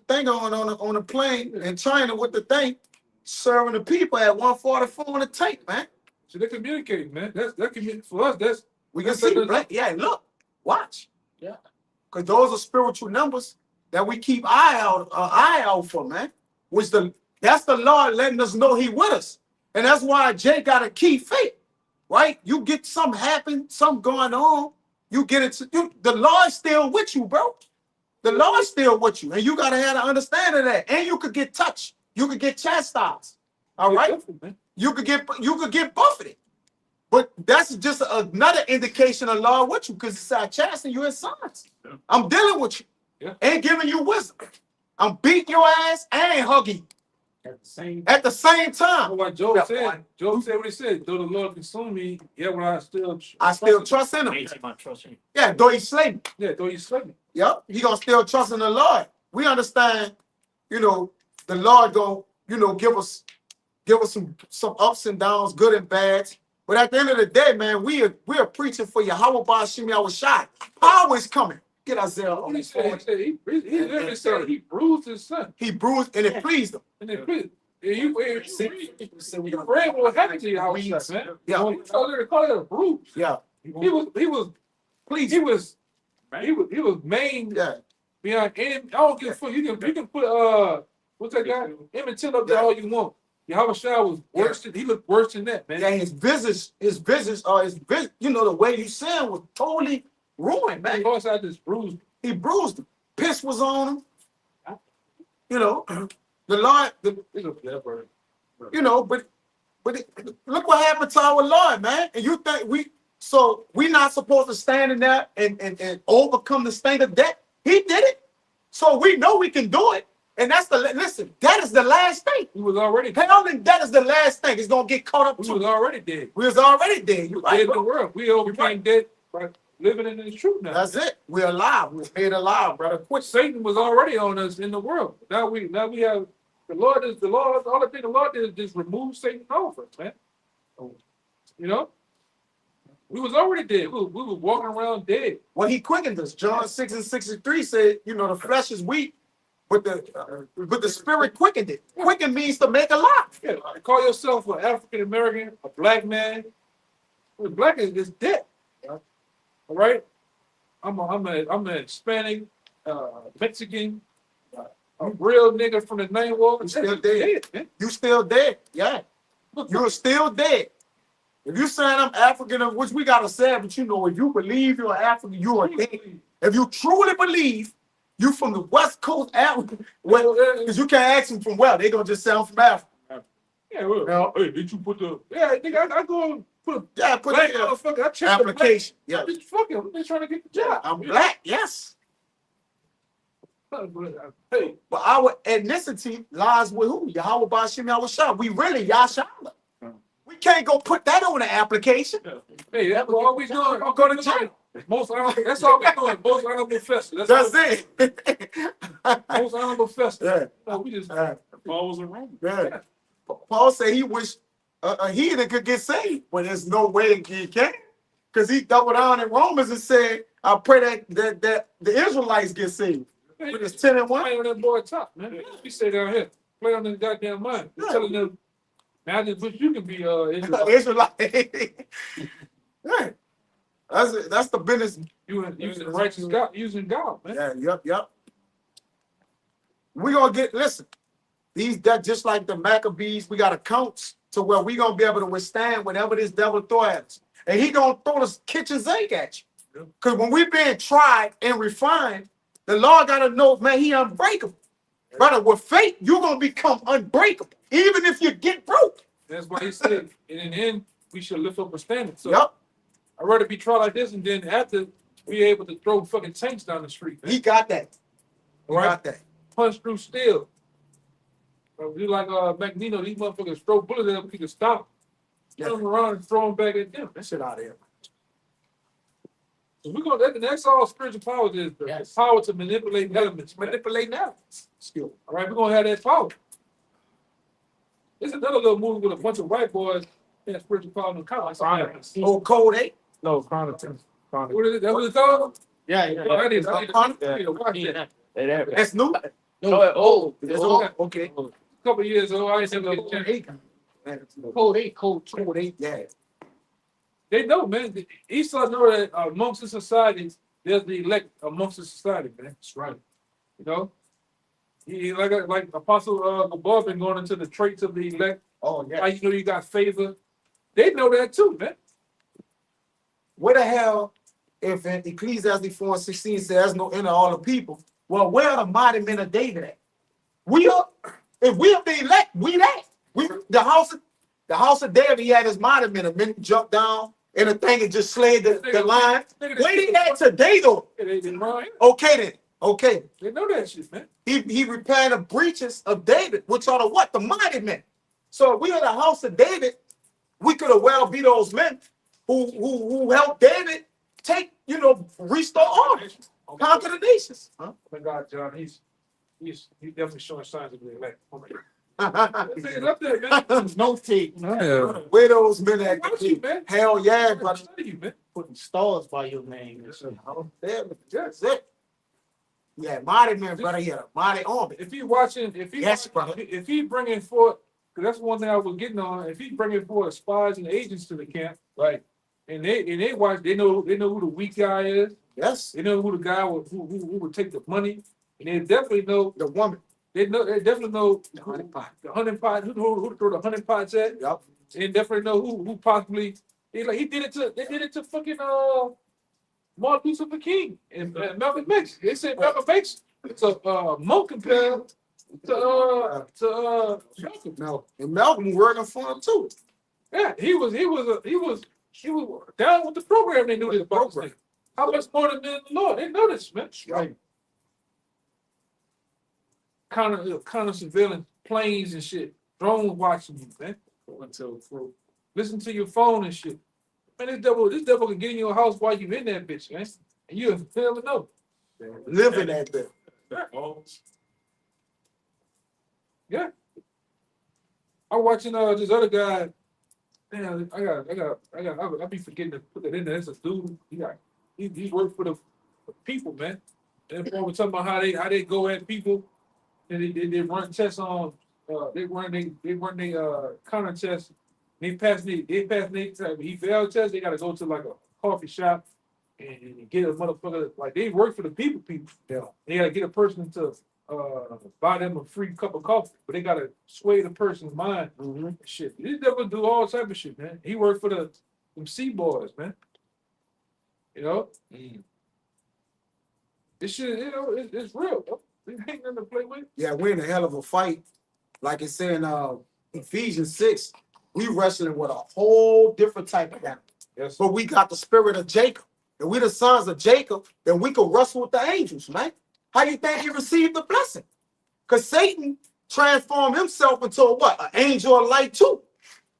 thing on the plane in China with the thing serving the people at 144 on the tank, man. So they communicate, man. For us. That's We can That's see, better- right? Yeah, look, watch. Yeah. Because those are spiritual numbers that we keep eye out for, man. That's the Lord letting us know He with us, and that's why Jay got to keep faith, right? You get something happen, something going on, you get it. The Lord's still with you, bro. The Lord's still with you, and you gotta have an understanding of that. And you could get touched, you could get chastised, all right? man. You could get buffeted. But that's just another indication of Lord with you, because it's our chastening you as sons. Yeah. I'm dealing with you. Yeah. And giving you wisdom. I'm beating your ass and hugging you At the same at the same What time. Job said. Job said what he said. Though the Lord consume me, yet will I still Trust in him. Ain't my trust in you. Yeah, though he slay me. Yeah, though you slay me. Yep. He gonna still trust in the Lord. We understand, the Lord gonna, give us some ups and downs, good and bad. But at the end of the day, man, we are preaching for Yahweh Ba'ashim Yahushai. Power is coming. Get Isaiah What on he the said, phone. he literally said he bruised his son. He bruised and it pleased him. And then you read what happened to you, how he man. Yeah. Call it a bruise. Yeah. He was Please. he was maimed Yeah. beyond any. I don't give a fuck. You can put what's that guy? Emmett Till up there all you want. Yahweh Shah was worse than he looked worse than that, man. Yeah, his visage, the way you said was totally ruined, man. Of course, I just bruised. He bruised him. Piss was on him. The Lord, He's a leopard. but look what happened to our Lord, man. And you think we not supposed to stand in there and overcome the sting of death? He did it. So we know we can do it. And that is the last thing. We was already Hell, and that is the last thing. It's gonna get caught up we to. was already dead. We was already dead. You Dead right, in the bro. world. We overcame right. dead by living in the truth now. That's it. We're alive. We're made alive, brother. Quit. Satan was already on us in the world. Now we have the Lord. All the thing the Lord did is just remove Satan over, man. We was already dead. We were walking around dead. Well, he quickened us. John 6:63 said, the flesh is weak, but the spirit quickened it. Quicken means to make alive. Yeah, call yourself an African American, a black man. Well, black is dead. All right. I'm an Hispanic, Mexican, a real nigga from the name world. You still dead. man. You still dead. Yeah. You're still dead. If you saying I'm African, which we gotta say, but if you believe you're African, you are dead. If you truly believe you from the West Coast Africa, because you can't ask them from where, they gonna just say I'm from Africa. Yeah, well, hey, did you put the? Yeah, nigga, I go and put Yeah, a put black it motherfucker. I check application. The Yeah. black. I'm just fucking. I'm just trying to get the job. I'm black, yes. Hey, But our ethnicity lies with who? Yahweh Ba'ashim Yahushua. We really Yashala. We can't go put that on the application. hey, that's all we doing. I'll go to jail. That's all we doing. Most honorable festival. That's it. Most honorable festival. Yeah. We just Paul was in Rome. Yeah. Paul said he wish a heathen could get saved, but there's no way he can. Because he doubled down in Romans and said, I pray that the Israelites get saved. But it's 10 and 1. play on that boy top, man. We say down here, play on this goddamn mind. We're telling them, man, I just wish you could be Israelite. Yeah. That's the business. using righteous God, using God, man. Yeah, yep. We're gonna listen, that just like the Maccabees, we got accounts to where we're gonna be able to withstand whatever this devil throw at us. And he gonna throw the kitchen sink at you. Because when we being tried and refined, the Lord gotta know, man, he unbreakable. Brother, with faith, you're gonna become unbreakable, even if you get broke. That's why he said, and in the end, we should lift up a standard. So Yep, I'd rather be tried like this and then after be able to throw fucking tanks down the street. Man. he got that. He Right. got that. Punch through steel. You like Magneto, these motherfuckers throw bullets at them, he can stop. Turn them around and throw them back at them. That shit out of here. So we're gonna that's all spiritual power is the Yes. power to manipulate elements. Manipulating that skill. All right, we're gonna have that power. There's another little movie with a bunch of white boys and spiritual power in the comics. Oh, Code 8. No, Chronicles. What is it? That's what it's called? Yeah, Oh, I need to watch that. That's new. No, old. It's old. old. Okay. A couple years old, I ain't never get a chance. Code 8, code 2. Code 8, yeah. They know, man. Esau know that amongst the society, there's the elect amongst the society, man. That's right. You know, he like Apostle Gabar been going into the traits of the elect. Oh, How yeah. you know you got favor? They know that too, man. Where the hell, if in Ecclesiastes 4:16 says there's no end of all the people, well, where are the mighty men of David at? We are, if we are the elect, we that. We the house of David, he had his mighty men, and men jumped down and the thing and just slayed the lion. Where they at today though? They right. Okay then. Okay. They know that shit, man. He repaired the breaches of David, which are the what? The mighty men. So if we are the house of David, we could have well be those men who helped David restore order, conquer the nations. Huh? Oh my God, John, he's definitely showing signs of the elect. Oh my God. It's up there, man. No tape. Yeah. Where those men at? Watch you, man. Hell yeah, I'm brother. telling you, man. Putting stars by your name. That's it. Yeah, mighty men, brother. Yeah, mighty army. If he watching, Yes, brother. if he bringing forth, because that's one thing I was getting on. If he bringing forth spies and agents to the camp, right? And they watch, they know who the weak guy is. Yes, They know who the guy who would take the money, and they definitely know. the woman. They definitely know The honey pot. the hunting pot. Who to throw the hunting pots at? Yup. They definitely know who possibly. They did it to fucking Martin Luther King and Malcolm X. They said Malcolm X is a monk compared to Malcolm. No, and Malcolm working for him too. Yeah, he was down with the program. They knew this about this thing. How much more than the Lord? They know this, man. Right. Counter surveillance planes and shit, drones watching you, man. Listen to your phone and shit. Man, this devil can get in your house while you in that bitch, man. And you fail to know. Living at that. Yeah. I'm watching this other guy. Damn, I be forgetting to put that in there. It's a dude. He worked for the people, man. And we're talking about how they go at people and they run tests on they run they counter tests. They pass the he failed test, they gotta go to like a coffee shop and get a motherfucker like they work for the people. Yeah. They gotta get a person to buy them a free cup of coffee, but they gotta sway the person's mind. Mhm. Shit. This devil do all type of shit, man. He worked for them C boys, man. You know? This shit, it's real, bro. It ain't nothing to play with. Yeah, we're in a hell of a fight. Like it's saying Ephesians 6, we wrestling with a whole different type of battle. Yes. But we got the spirit of Jacob. And we the sons of Jacob, then we can wrestle with the angels, man. How you think he received the blessing? Because Satan transformed himself into a what? An angel of light too.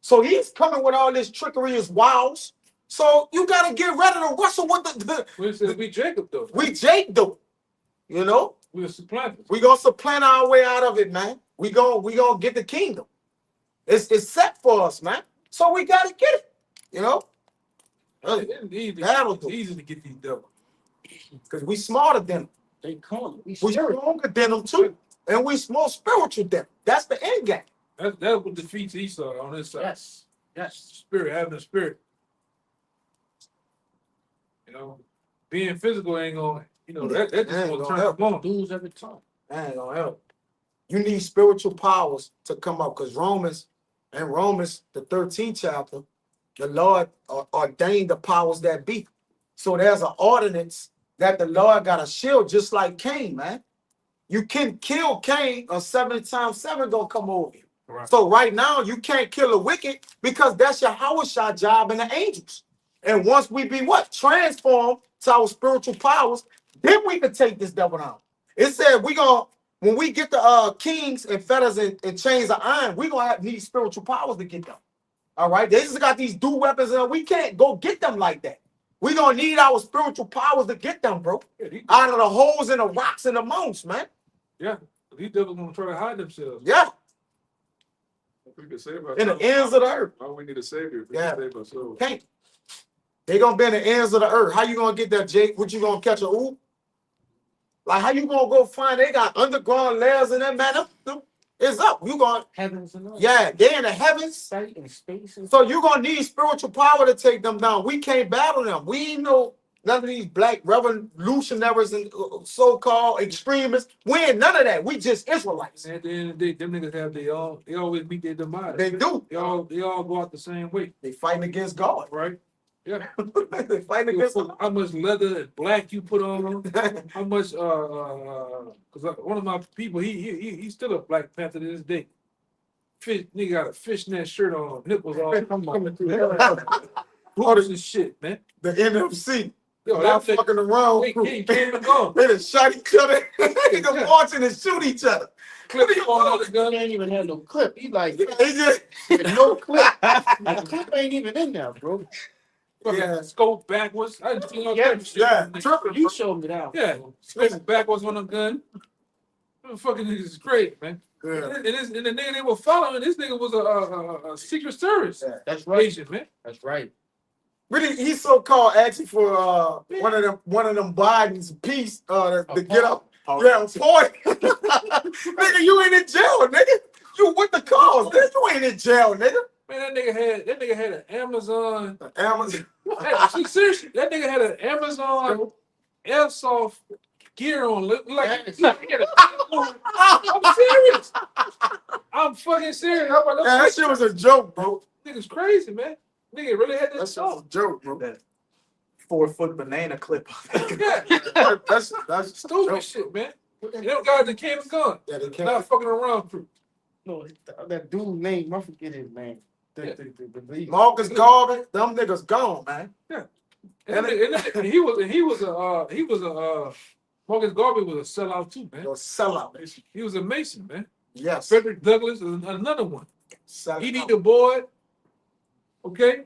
So he's coming with all this trickery, his wiles. So you got to get ready to wrestle with We Jacob though. we Jake do. You know? We were supplanted. We gonna supplant our way out of it, man. We gonna get the kingdom. It's set for us, man. So we gotta get it. You know? That'll do. It's easy to get these devils. Because we smarter than them. They call it. We stronger than them too. And we more spiritual than them. That's the end game. That's what defeats Esau on this side. Yes. Yes. Spirit, having a spirit. You know, being physical ain't gonna, that just Ain't gonna gonna turn help. them on. Dudes every time. That ain't gonna help. You need spiritual powers to come up because Romans, the 13th chapter, The Lord ordained the powers that be. So there's an ordinance that the Lord got a shield, just like Cain, man. You can kill Cain, or 70 times 7 gonna come over you. Right. So right now you can't kill the wicked because that's your Hawashah job and the angels. And once we be what? Transformed to our spiritual powers, then we can take this devil down. It said when we get the kings and fetters and chains of iron, we gonna need spiritual powers to get them. All right, they just got these dual weapons and we can't go get them like that. We gonna need our spiritual powers to get them, bro. Out of the holes and the rocks and the mountains, man. Yeah, these devils gonna try to hide themselves. Yeah, If we could save in the ourselves, ends of the earth. why we need a savior? If we Yeah. can save ourselves. Can't. They gonna be in the ends of the earth. How you gonna get that, Jake? What you gonna catch a oop? Like how you gonna go find? They got underground layers in that man. It's up. You gonna Heavens and earth. yeah, they in the heavens. Sight and space and So you gonna need spiritual power to take them down. We can't battle them. We ain't know none of these black revolutionaries and so-called extremists. We ain't none of that. We just Israelites. At the end of the day, them niggas have they always meet their demise. They do. They all go out the same way, They fighting against God. right? Yeah. They fighting against God. How much leather and black you put on them? How much? Because one of my people, he's still a Black Panther to this day. Nigga got a fishnet shirt on, nipples all coming through hell. All this shit, man. The NFC. Yo, Not that fucking around. they came and gone. They done shot each other. They can marching and shoot each other. Clip on the he gun. ain't even have no clip. He like They just no clip. The clip ain't even in there, bro. Yeah. Scope backwards. I didn't see all Yeah, type of shit. yeah. Triple, you showed me that. Yeah, scope backwards on the gun. Them fucking niggas is great, man. Yeah. And the nigga they were following, this nigga was a Secret Service That's right. agent, man. That's right. Really, he's so called asking for one of them Biden's piece to get up. Yeah, point. Nigga, you ain't in jail, nigga. You with the cause, nigga. You ain't in jail, nigga. Man, that nigga had an Amazon. Amazon. See, seriously, that nigga had an Amazon airsoft gear on. Look like I'm serious. I'm fucking serious. I'm like, Yeah, that shit was a joke, bro. nigga's crazy, man. Nigga really had That that shit was song. a joke, bro. That 4-foot banana clip. Yeah, That's stupid joke. shit, man. And them guys that came and gone, Yeah, they not can't. fucking around crew. No, that dude name, I forget his name. The Marcus Garvey, them niggas gone, man. And he was a Marcus Garvey was a sellout too, man. They'll sell out. He was a Mason, man. Yes. Frederick Douglass is another one. Sell E.D. out. Du Bois, okay.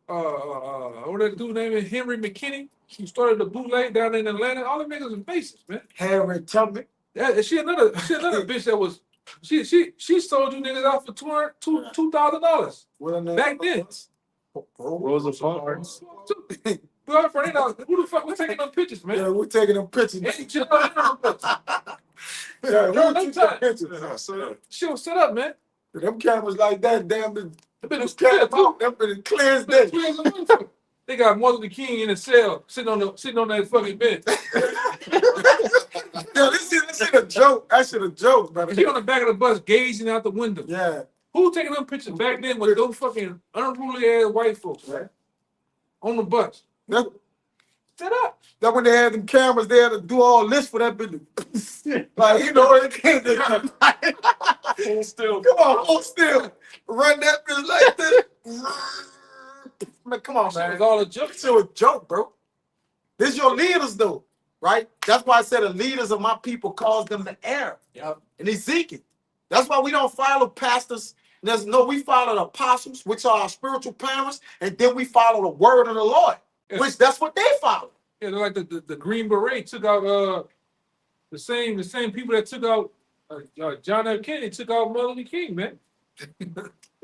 What that dude name is Henry McKinney. He started the bootleg down in Atlanta. All the niggas are Masons, man. Harriet Tubman. Yeah, she another bitch that was she sold you niggas out for $2,000 back then. Rosa Parks. Girlfriend, who the fuck was taking them pictures, man? Yeah, we're taking them pictures. Ain't shit on them pictures. Yeah, Girl, we them took time. them pictures. Shit was set up, man. Them cameras like that, damn, them The bitch was cameras, clear, too. them been clear as The day. bitch was a motherfucker. They got Martin Luther King in a cell, sitting on that fucking bench. Yo, this is a joke. That shit a joke, brother. He on the back of the bus gazing out the window. Yeah. Who taking them pictures back then with those fucking unruly ass white folks, right? On the bus. That, Set up. that when they had them cameras there to do all this for that bitch. Like, you know, they can't do Hold still. Come on, hold still. Run that bitch like this. Man, come on, Shit was man. all a joke. That shit was a joke, bro. This your leaders, though, right? That's why I said the leaders of my people cause them to err. Yep. And Ezekiel. That's why we don't follow pastors. We follow the apostles, which are our spiritual parents, and then we follow the word of the Lord, Yeah. which that's what they follow. Yeah, they're like the Green Beret took out the same people that took out John F. Kennedy took out Martin Luther King, man.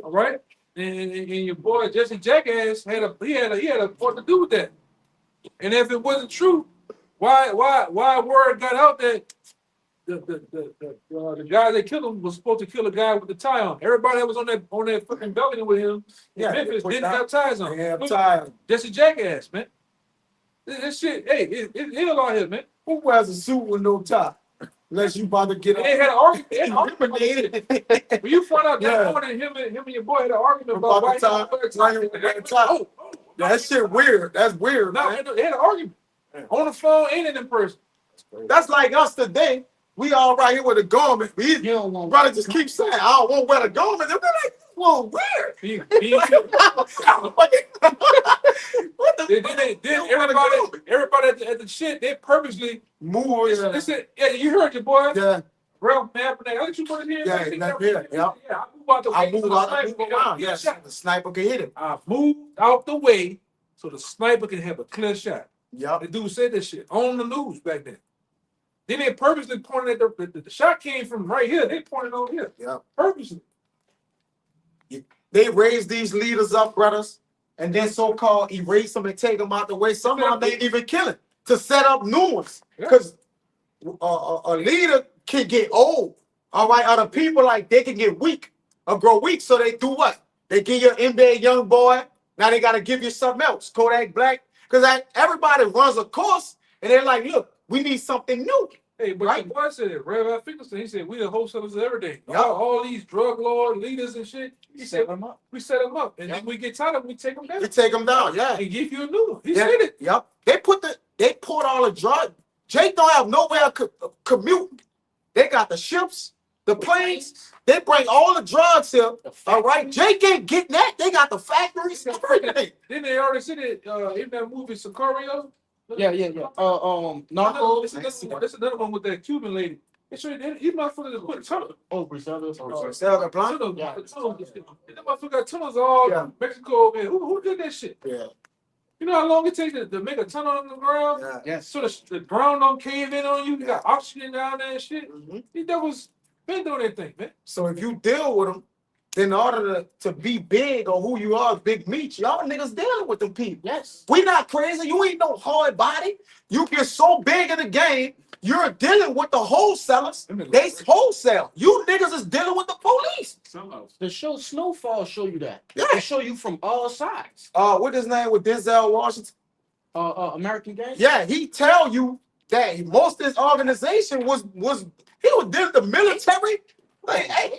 All right, and your boy Jesse Jackass had a part to do with that. And if it wasn't true, why word got out that the guy that killed him was supposed to kill a guy with the tie on? Everybody that was on that fucking balcony with him in Memphis didn't have ties on. They have time. Jesse Jackass, man. This shit, hey, it's ill out here, man. Who wears a suit with no tie? Unless you about to get They had an argument. They had an argument. eliminated. When you find out Yeah. that morning, him and your boy had an argument about About why the he time- don't wear a why tie. he don't wear a tie. Oh, That shit weird. That's weird, no, man. they had an argument on the phone and in person. That's like us today. We all right here with the garment. We You don't want. brother just keep saying, I don't want to wear the garment. They're like, well, weird. What the Then everybody at the shit, they purposely move? they said, yeah, you heard your boy. Yeah, Real man, but I let you put it here. Yeah, I think that's that- it, yeah. I move out the way. I move so the out, I sniper move can around. get a Yes, shot. the sniper can hit him. I moved out the way so the sniper can have a clear shot. Yep. The dude said that shit on the news back then. Then they purposely pointed at the shot came from right here. They pointed over here. Yep. Purposely. They raise these leaders up, brothers, and then so-called erase them and take them out the way. Some of them ain't even killing to set up new ones. Because a leader can get old. All right, other people like they can get weak or grow weak. So they do what? They give you an NBA young boy. Now they got to give you something else. Kodak Black. Because everybody runs a course and they're like, look, we need something new. Hey, but Right. the boy said it. Rev Finkelstein, he said we the wholesalers of everything. Yep. All these drug lord leaders and shit. He said them up. we set them up, and Yep. then we get tired of them, we take them down You take them down, yeah. and give you a new one. He Yeah. said it. Yep. They poured all the drugs. Jake don't have nowhere to commute. They got the ships, the planes. They bring all the drugs here. All right. Jake ain't getting that. They got the factories, everything. Then they already said it in that movie Sicario. Yeah. Narcos. This is another one with that Cuban lady. They show you these motherfuckers put tunnels. Oh, Griselda. Selva Blanc? Tunnels. Yeah. That motherfucker got tunnels all Yeah. Mexico. Man, who did that shit? Yeah. You know how long it takes to make a tunnel on the ground? Yeah. Yes. So the ground don't cave in on you. You got oxygen down there and shit. Mhm. That was been doing that thing, man. So if you deal with them, then in order to be big or who you are, big meat, y'all niggas dealing with them people. Yes. We not crazy. You ain't no hard body. You get so big in the game, you're dealing with the wholesalers. They wholesale. You niggas is dealing with the police. The show Snowfall show you that. Yeah. They show you from all sides. What his name with Denzel Washington? American Gang. Yeah, he tell you that most of his organization was he was dealing with the military, like hey,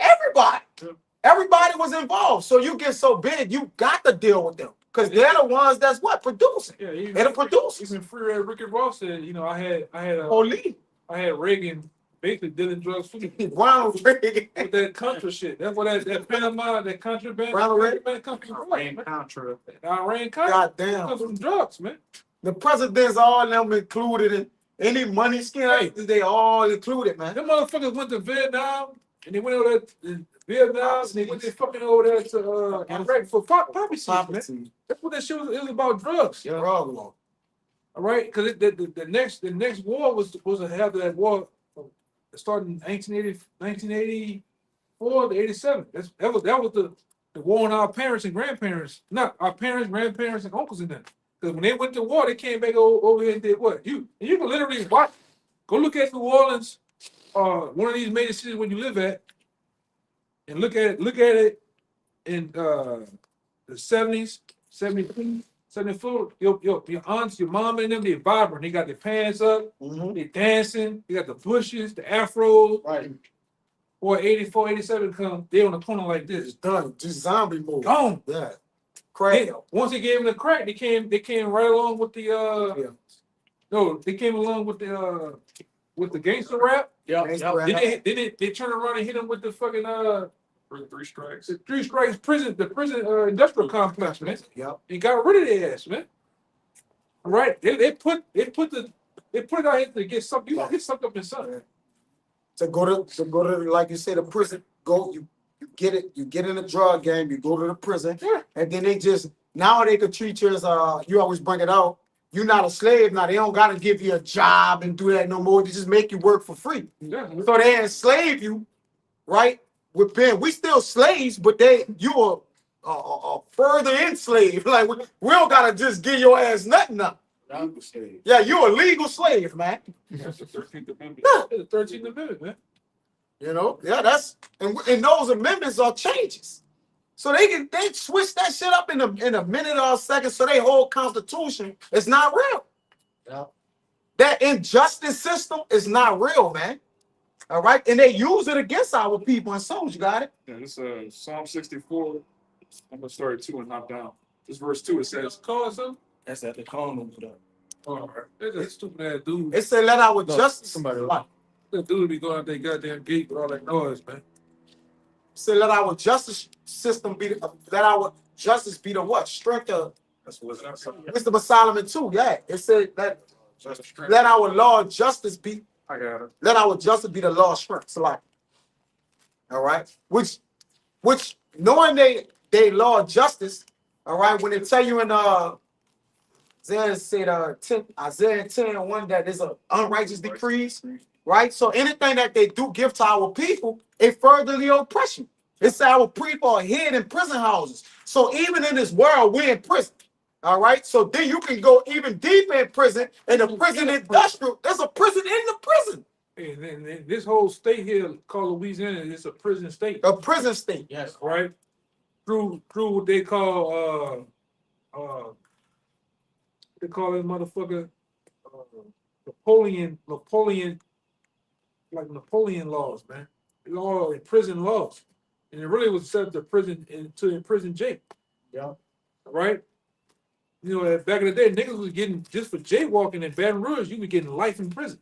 everybody was involved. So you get so big, you got to deal with them because they're the ones that's what producing. Yeah, even, They're the producers. even Free Red Ricky Ross said, you know, I Police, had Reagan basically dealing drugs for me. Ronald Reagan. With that Contra shit. That's what that Panama, that contraband. Ronald Reagan. Contraband comes from drugs, Iran man. Contra. Iran Contra God damn. comes from drugs, man. The presidents all them included in any money scheme. They all included, man. Them motherfuckers went to Vietnam and they went over there to Vietnam and they went there fucking over there to Iraq for poppy seeds, man. Poverty. That's what that shit was. It was about drugs. Drug law. All right, because the next war was supposed to have that war starting in 1984 to 87. That was the war on our parents and grandparents, not our parents, grandparents, and uncles and them. Because when they went to war, they came back over here and did what? You can literally watch. Go look at New Orleans, one of these major cities where you live at, and look at it in the 70s, 73, 74. Your aunts, your mom, and them, they vibrant. They got their pants up, Mhm. they dancing. They got the bushes, the afros. Right. Or 84, 87 come, they on the corner like this. It's done. Just zombie movie. Gone. Yeah. Crazy. Once they gave them the crack, they came right along with the Yeah. no, they came along with the gangster rap. Yeah. Gangster rap. Then they turned around and hit them with the fucking Three strikes. the three strikes prison, the prison industrial complex, man. Yep. And got rid of their ass, man. All right. They put it out here to get something. You gonna get something up in something. To go to like you said, the prison. You get in the drug game, you go to the prison, Yeah. and then they just now they could treat you as you always bring it out. You're not a slave now. They don't gotta give you a job and do that no more. They just make you work for free. Yeah. So they enslave you, right? We still slaves, but you are further enslaved. Like we don't gotta just give your ass nothing now. Yeah, you're a legal slave, man. That's the 13th Amendment. The 13th Amendment, man. You know, yeah, and those amendments are changes. So they switch that shit up in a minute or a second. So they whole constitution is not real. Yeah. That injustice system is not real, man. All right, and they use it against our people and souls. You got it? Yeah, this Psalm 64. I'm gonna start at 2 and hop down. This verse 2, it says, Call it something? That's at the corner. All right. That's a stupid ass dude. It said, "Let our No, justice." somebody- What? That dude be going out their goddamn gate with all that noise, man. Say, let our justice system be, let our justice be the what? Strength of that's what it's Wisdom of Solomon too. Yeah, it said that let our law of justice be, I got it. let our justice be the law of strength. So like, all right, which knowing they law of justice, all right, when they tell you in Isaiah said 10, Isaiah 10:1 that there's a unrighteous decrees, right? So anything that they do give to our people, it further the oppression. It's our people are hid in prison houses. So even in this world, we're in prison. All right. So then you can go even deeper in prison, and the prison industrial, there's a prison in the prison. And then this whole state here called Louisiana is a prison state. A prison state. Yes. Right? Through what they call they call it motherfucker Napoleon like Napoleon laws, man. It's all in prison laws. And it really was set to prison to imprison Jake. Yeah. Right? You know, back in the day, niggas was getting just for jaywalking in Baton Rouge, you be getting life in prison.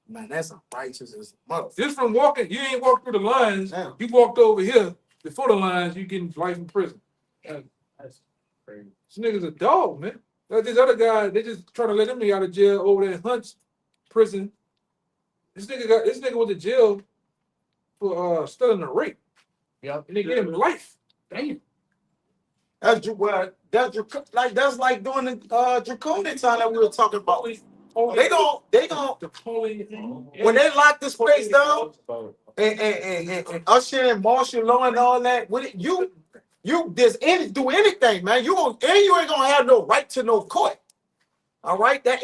Man, that's unrighteous as a motherfucker. Just from walking, you ain't walked through the lines, Yeah. you walked over here before the lines, you getting life in prison. That's crazy. This nigga's a dog, man. Like this other guy, they just trying to let him out of jail over there in Hunt's prison. This nigga went to jail for stealing a rape. Yeah. And they gave him life. Damn. That's like doing the draconian time that we were talking about. They gon' Napoleon. when they lock this place down and usher in martial law and all that, with it, you do anything, man. You ain't gonna have no right to no court. All right, that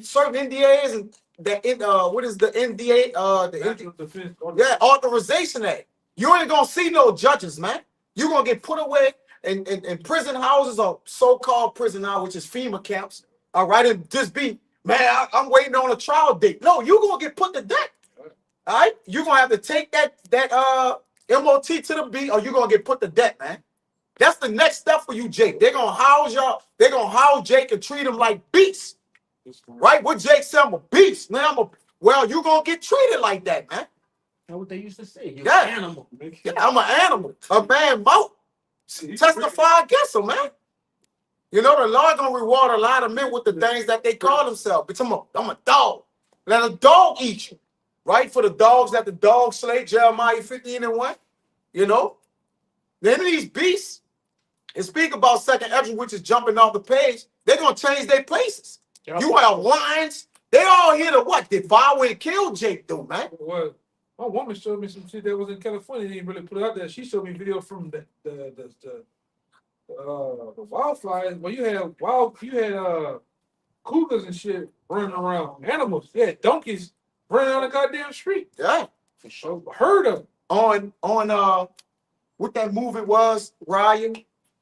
certain NDAs and that what is the NDA? National Defense. Yeah, authorization act. You ain't gonna see no judges, man. You gonna get put away in prison houses or so-called prison house, which is FEMA camps. All right, and just be, man, I'm waiting on a trial date. No, you gonna get put to death. All right, you gonna have to take that MOT to the B, or you gonna get put to death, man. That's the next step for you, Jake. They're gonna house y'all. They're gonna house Jake and treat him like beasts. Right? What Jake said, I'm a beast. Now well, you gonna get treated like that, man. That's what they used to say. You're Yeah. an animal. Yeah, I'm an animal. A man mouth. Testify against him, man. You know, the Lord gonna reward a lot of men with the things that they call themselves. But I'm a dog. Let a dog eat you. Right? For the dogs that the dog slay, Jeremiah 15:1. You know? Then these beasts, and speak about second Ezra, which is jumping off the page, they're gonna change their places. Yep. You have lions, they all here to what? Devour and kill Jake, though, man. Well, my woman showed me some shit that was in California. They didn't really put it out there. She showed me a video from the wildfires. Well, you had cougars and shit running around. Animals, yeah, donkeys running on the goddamn street. Yeah. For sure, heard of them. On what that movie was, Ryan,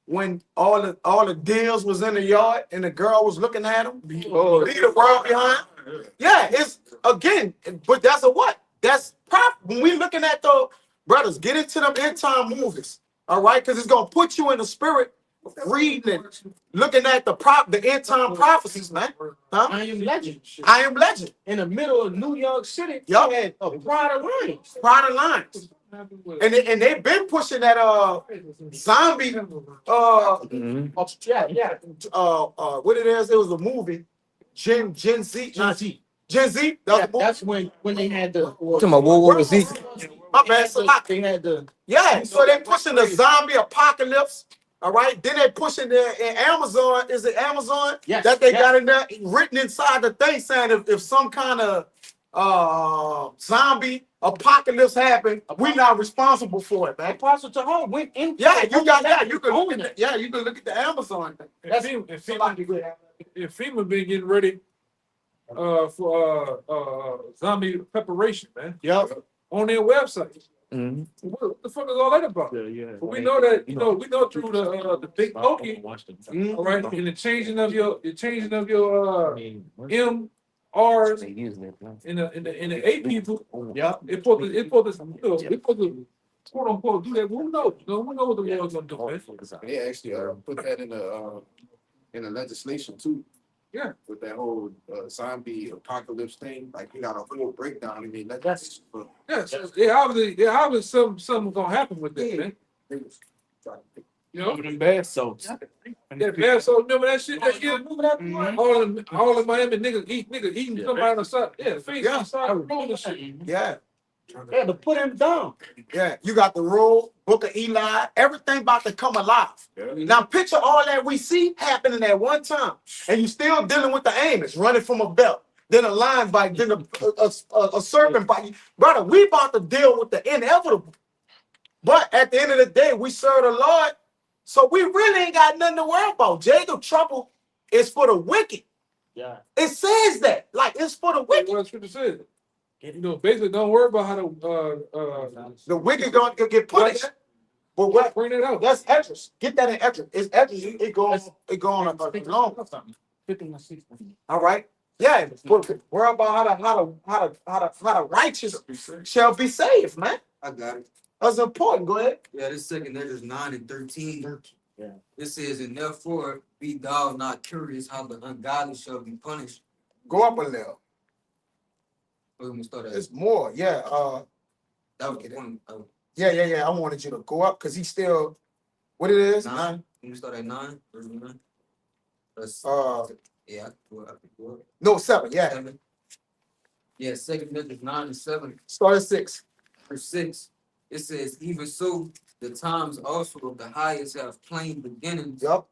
when all the deals was in the yard and the girl was looking at him. Leave the world behind. Yeah, it's again, but that's a what? That's prop. When we looking at the brothers, get into them end time movies, all right? Because it's gonna put you in the spirit of reading and looking at the end time prophecies, man. Huh? I Am Legend. I Am Legend. In the middle of New York City, Yup. they had a pride of lions. Pride of Lions. And they've been pushing that zombie Oh, yeah. what it is, it was a movie. Gen Z. Gen Z. Gen Z. That was Yeah, the movie. that's when they had the. Talking about World War Z. My bad, so They had the. yeah, so they pushing the zombie apocalypse. All right. Then they pushing there in Amazon. Is it Amazon? Yes, That they yes. got in there written inside the thing saying if some kind of zombie apocalypse happened, we're not responsible for it, man. Apostle Tahar went in. Yeah, you can look at you can look at the Amazon thing. If FEMA been getting ready for zombie preparation, man, Yep. on their website. Mhm. What the fuck is all that about? But we know that we know through the big pokey, all right, and the changing of your M R's They using it, man. in the eight people. Yeah. It's supposed to quote unquote do that. Who knows? No, who knows what the Lord's gonna do, man? They actually put that in the legislation too. Yeah. With that whole zombie apocalypse thing, like you got a whole breakdown in the legislation. But Yeah, so they obviously something gonna happen with that, man. You know, Them bad souls. that bad so remember that shit that year? All in Miami niggas eating somebody on the side. Yeah, face on the side of the road and shit. Yeah, Yeah, to put him down. yeah. You got the roll, Book of Eli, everything about to come alive. Now picture all that we see happening at one time, and you still dealing with the Amos running from a belt, then a lion bite, then a serpent bite. Brother, we about to deal with the inevitable. But at the end of the day, we serve the Lord, so we really ain't got nothing to worry about. Jacob trouble is for the wicked. Yeah. It says that, like it's for the wicked. What Scripture says. You know, basically, don't worry about how to The wicked gonna get punished. But what? bring it out. That's Esdras. Get that in Esdras. It's Esdras. It goes on long. 15 or 16. All right. Yeah. Worry about how the righteous shall be saved, man. I got it. That's important. Go ahead. Yeah, this second Ezra 9 and 13. Yeah. It says, and therefore be thou not curious how the ungodly shall be punished. Go up a little. We're gonna start at It's more. Yeah. that was one. Yeah. I wanted you to go up because he's still. What it is? 9. Let me start at 9. Verse 9. That's, yeah, I can go up. No 7. Yeah. 7. Yeah, second Ezra 9 and 7. Start at 6. Verse 6. It says, even so, the times also of the highest have plain beginnings Yep.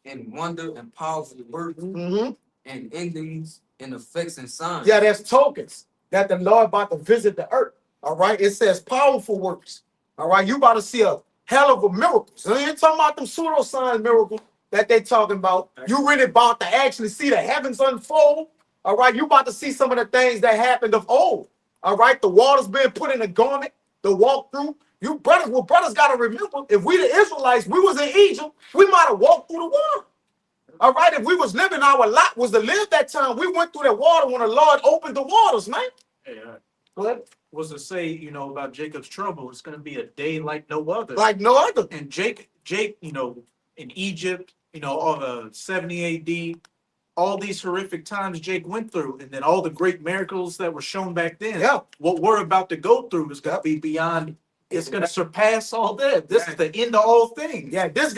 and wonder and powerful works Mm-hmm. and endings and effects and signs. Yeah, there's tokens that the Lord about to visit the earth. All right. It says powerful works. All right. You about to see a hell of a miracle. So you ain't talking about them pseudo-sign miracles that they talking about. You really about to actually see the heavens unfold. All right. You about to see some of the things that happened of old. All right. The waters being put in a garment, the walk through. You brothers, well, brothers got to remember, if we the Israelites, we was in Egypt, we might have walked through the water. All right, if we was living, our lot was to live that time. We went through that water when the Lord opened the waters, man. Hey, Go ahead. was to say, about Jacob's trouble, it's gonna be a day like no other. Like no other. And Jake, in Egypt, all the 70 AD, all these horrific times Jake went through, and then all the great miracles that were shown back then. Yeah. What we're about to go through is gonna be beyond, it's gonna surpass all that. This is the end of all things. Yeah, this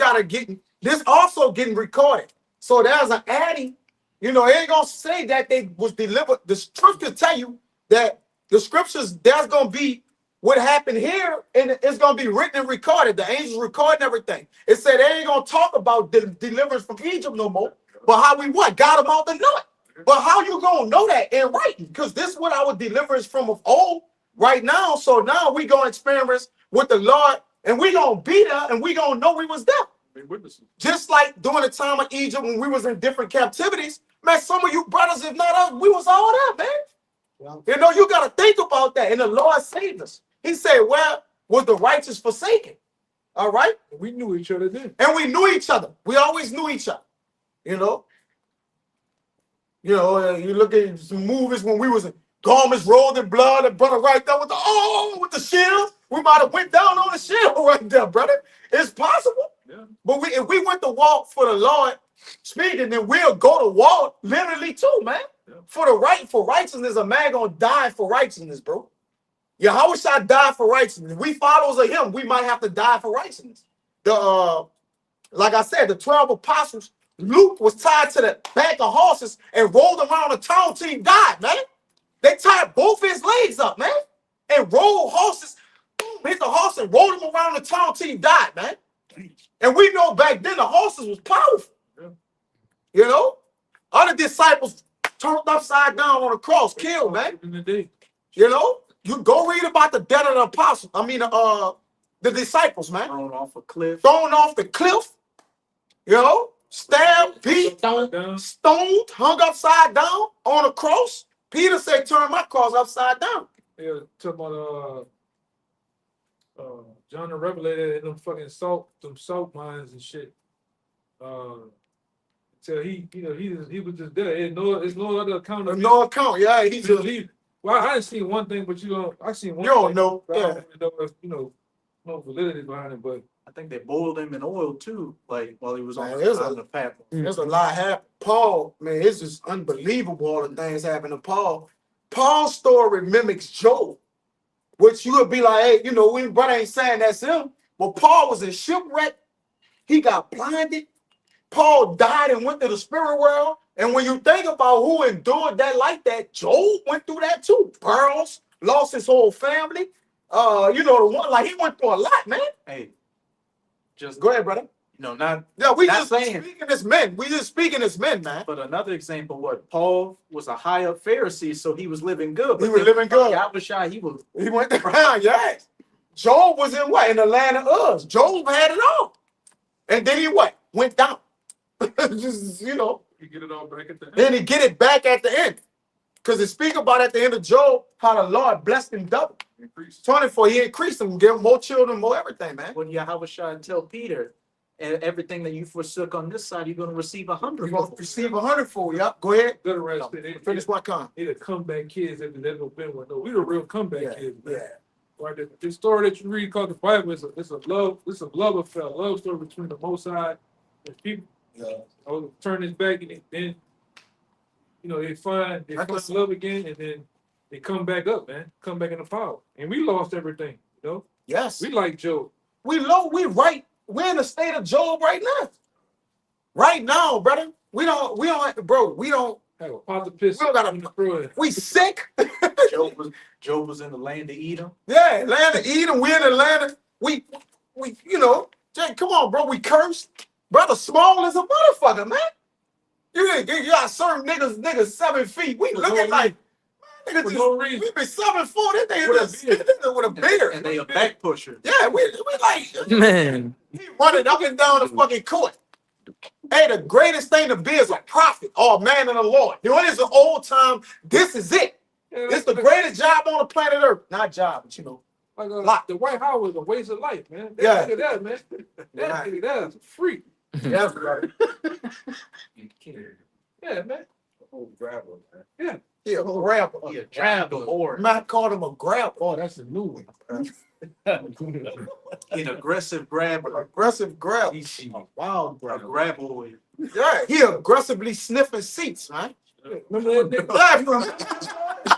also getting recorded. So there's an adding, it ain't gonna say that they was delivered. The scriptures tell you that the scriptures, there's gonna be what happened here, and it's gonna be written and recorded. The angels recording everything. It said they ain't gonna talk about the deliverance from Egypt no more, but how we got them out the nut. But how you gonna know that in writing? Because this is what our deliverance from of old right now. So now we gonna experience with the Lord, and we gonna be there, and we gonna know we was there. Be witnesses. Just like during the time of Egypt when we was in different captivities, man, some of you brothers, if not us, we was all there, man. You got to think about that. And the Lord saved us. He said, well, was the righteous forsaken? All right? We knew each other then. And we knew each other. We always knew each other. You look at some movies when we was in garments rolled in blood, and brother right there with the shield. We might have went down on the shield right there, brother. It's possible. Yeah. But if we went to walk for the Lord speaking, then we'll go to war literally too, man. Yeah. For righteousness, a man gonna die for righteousness, bro. Yahweh shall die for righteousness. We followers of him, we might have to die for righteousness. Like I said, the 12 apostles, Luke was tied to the back of horses and rolled around the town till he died, man. They tied both his legs up, man, and rolled horses, hit the horse and rolled him around the town till he died, man. And we know back then the horses was powerful. Yeah. Other disciples turned upside down on the cross, killed, man. In the day. You go read about the death of the apostles. The disciples, man. Thrown off a cliff. Thrown off the cliff, stabbed, beat, Down. stoned, hung upside down on a cross. Peter said, turn my cross upside down. Yeah, talking about John the Revelator and them fucking salt mines and shit. So he was just there. It's no other accountability. No account, yeah, he's Because just, well, I didn't see one thing, but I seen one. you don't thing, know, but I yeah. don't really know if no validity behind it, but I think they boiled him in oil too, like while he was Man, on it was on a- the path. There's a lot happening. Paul, man, it's just unbelievable all the things happening to Paul. Paul's story mimics Job, which you would be like, hey, we brother ain't saying that's him. But Paul was in shipwreck. He got blinded. Paul died and went to the spirit world. And when you think about who endured that like that, Job went through that too. Pearls, lost his whole family. The one like he went through a lot, man. Hey, just Go ahead, brother. not. Yeah, we Not just saying. speaking as men. We just speaking as men, man. But another example, what Paul was a high up Pharisee, so he was living good. He But was living good. Yahushua, he was. He went around, yes. Job was in what? In the land of Uz. Job had it all. And then he what? Went down. Just, You get it all back at the end. Then he get it back at the end. Because it speak about at the end of Job how the Lord blessed him double. Increase. 24, he increased him, give him more children, more everything, man. When Yahushua tell Peter, and everything that you forsook on this side, you're going to receive You're 100. going to receive 100-fold. Yep, go ahead. good rest. They Finish my comment. the comeback kids that never been with. No, we the real comeback Yeah, kids. Man. yeah. Right, the story that you read called the Bible is a love affair, love story between the Most High and people. Yeah. Turn his back and then they find love again, and then they come back up, man. Come back in the power. And we lost everything, Yes. We like Job. We're in the state of Job right now. Right now, brother. We don't Have a pot to piss. We don't gotta- in the throat. we sick. Job was in the land of Edom. Yeah, Atlanta, Eden, we in Atlanta. We, Jay, come on, bro. We cursed. Brother Small is a motherfucker, man. You got certain niggas 7 feet. We For looking no like, For niggas no just, reason. we be 7'4", this nigga With a just with a beard. And they a back pusher. Yeah, we like, Man. he running up and down the fucking court. Hey, the greatest thing to be is a prophet or a man of the Lord. What is an old time? This is it. It's the greatest job on the planet Earth. Not job, but Lot. The White House was a waste of life, man. Yeah. Look at that, man. That nigga, that's a freak. yeah, brother. Yeah, man. Oh, gravel, man. Yeah. He a grabber. He a giant Lord. Matt called him a grabber. Oh, that's a new one. An aggressive grabber. Aggressive grab. He's A wild A grab. graboid. Yeah, he aggressively sniffing seats, man. Remember that nigga?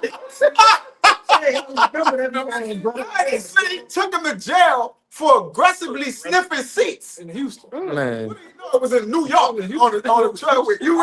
He said he took him to jail for aggressively sniffing seats. in Houston? Man. What do you know? It was in New York on the trailway. You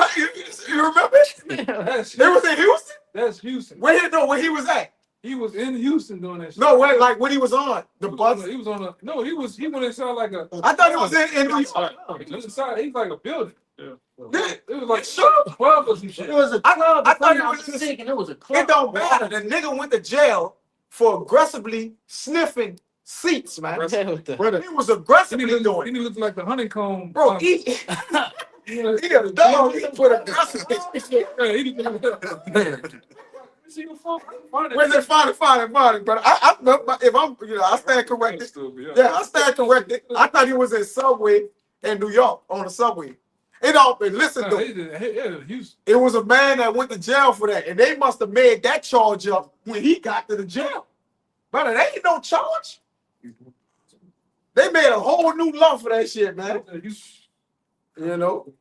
remember it? That's It was in Houston? That's Houston. Where he was at? He was in Houston doing that shit. No, where like when he was on the He was bus. on a- he was on a no. He went inside like a. I thought it was in New York. He was inside. He's like a building. Yeah. It was like Sure. 12 or some shit. It was a I club. thought if I'm it not was- mistaken, it was a club. It don't matter. The nigga went to jail for aggressively sniffing seats, man. Yeah, what the- Brother, He was he aggressively looked doing it. like the honeycomb. Bro, he a dog. He put aggressively. Yeah, he did. See the phone? Find it. Where's it? Find it, brother. If I'm, I stand corrected. Still be up. Yeah, I stand corrected. I thought he was in Subway in New York on the subway. It all been listen Nah, to. he did. Yeah, Houston. It was a man that went to jail for that, and they must have made that charge up when he got to the jail. Brother, there ain't no charge. They made a whole new law for that shit, man. You know,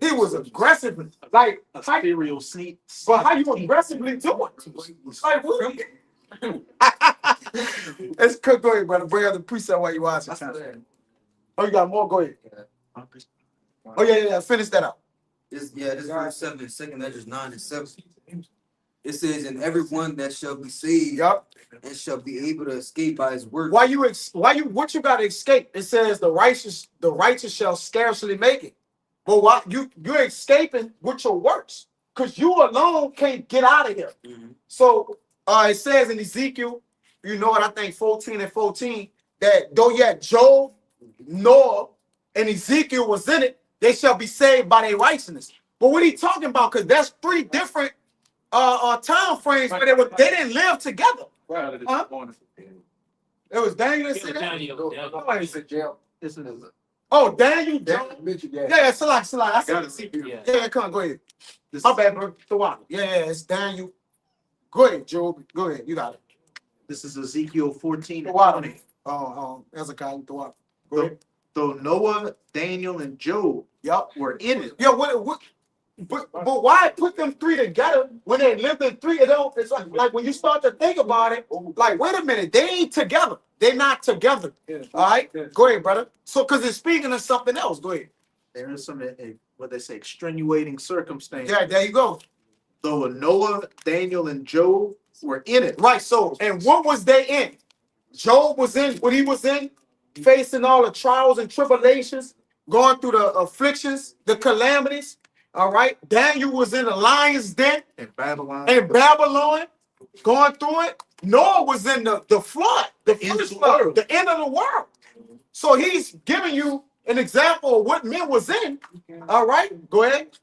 he was aggressive, like, A serial sneak. but how you aggressively do it? Like, what? Let's cook. Go ahead, brother. Bring out the preset while you watch it. Oh, you got more? Go ahead. Oh yeah. Finish that up. This verse 7, second that is 9 and 7. It says, and everyone that shall be saved Yup. and shall be able to escape by his work. What you got to escape? It says the righteous shall scarcely make it. But why you're escaping with your works? Because you alone can't get out of here. Mhm. So it says in Ezekiel, I think 14 and 14, that though yet Job, Noah, and Ezekiel was in it, they shall be saved by their righteousness. But what he talking about? Because that's 3 different time frames where they didn't live together. Huh? It was Daniel that said that. Daniel. Nobody said jail. This is Oh, Daniel That Job. mentioned Yeah, that. yeah, Salak. I Got see. it. Yeah, come on, go ahead. This My bad, bro. The water. Yeah, it's Daniel. Go ahead, Job. Go ahead. You got it. This is Ezekiel 14 The and water. 20. Hezekiah, the water. Go Though, ahead. though Noah, Daniel, and Job Yep. were in it, Yeah, but why put them three together when they lived in three? It don't, it's like when you start to think about it, like, wait a minute, they ain't together. They're not together. All right? Go ahead, brother. So, because it's speaking of something else. Go ahead. there is some what they say extenuating circumstances. Yeah, there you go. Though Noah, Daniel, and Job were in it, Right. So, and what was they in? Job was in what he was in, facing all the trials and tribulations, going through the afflictions, the calamities. All right. Daniel was in the lion's den in Babylon, in Babylon, going through it. Noah was in the flood, the end of first the flood, world. the end of the world. So he's giving you an example of what men was in. All right. Go ahead.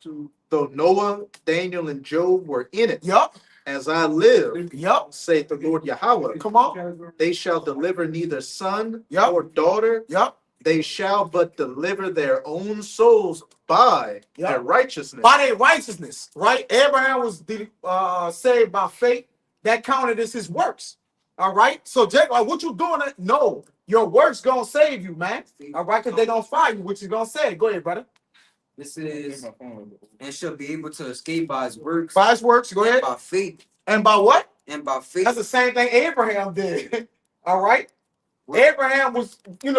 though Noah, Daniel, and Job were in it, Yup. as I live, Yup. saith the Lord Yahweh, Come on. they shall deliver neither son Yup. nor daughter. Yup. They shall but deliver their own souls by Yup. their righteousness. By their righteousness, right? Abraham was saved by faith. That counted as his works. All right. So, Jake, like, what you doing? No, your works gonna save you, man. All right, because they gonna fire you, which is gonna say. Go ahead, brother. This is, and shall be able to escape by his works, By his works, go and ahead. by faith, And by what? and by faith. That's the same thing Abraham did. All right. What? Abraham was, in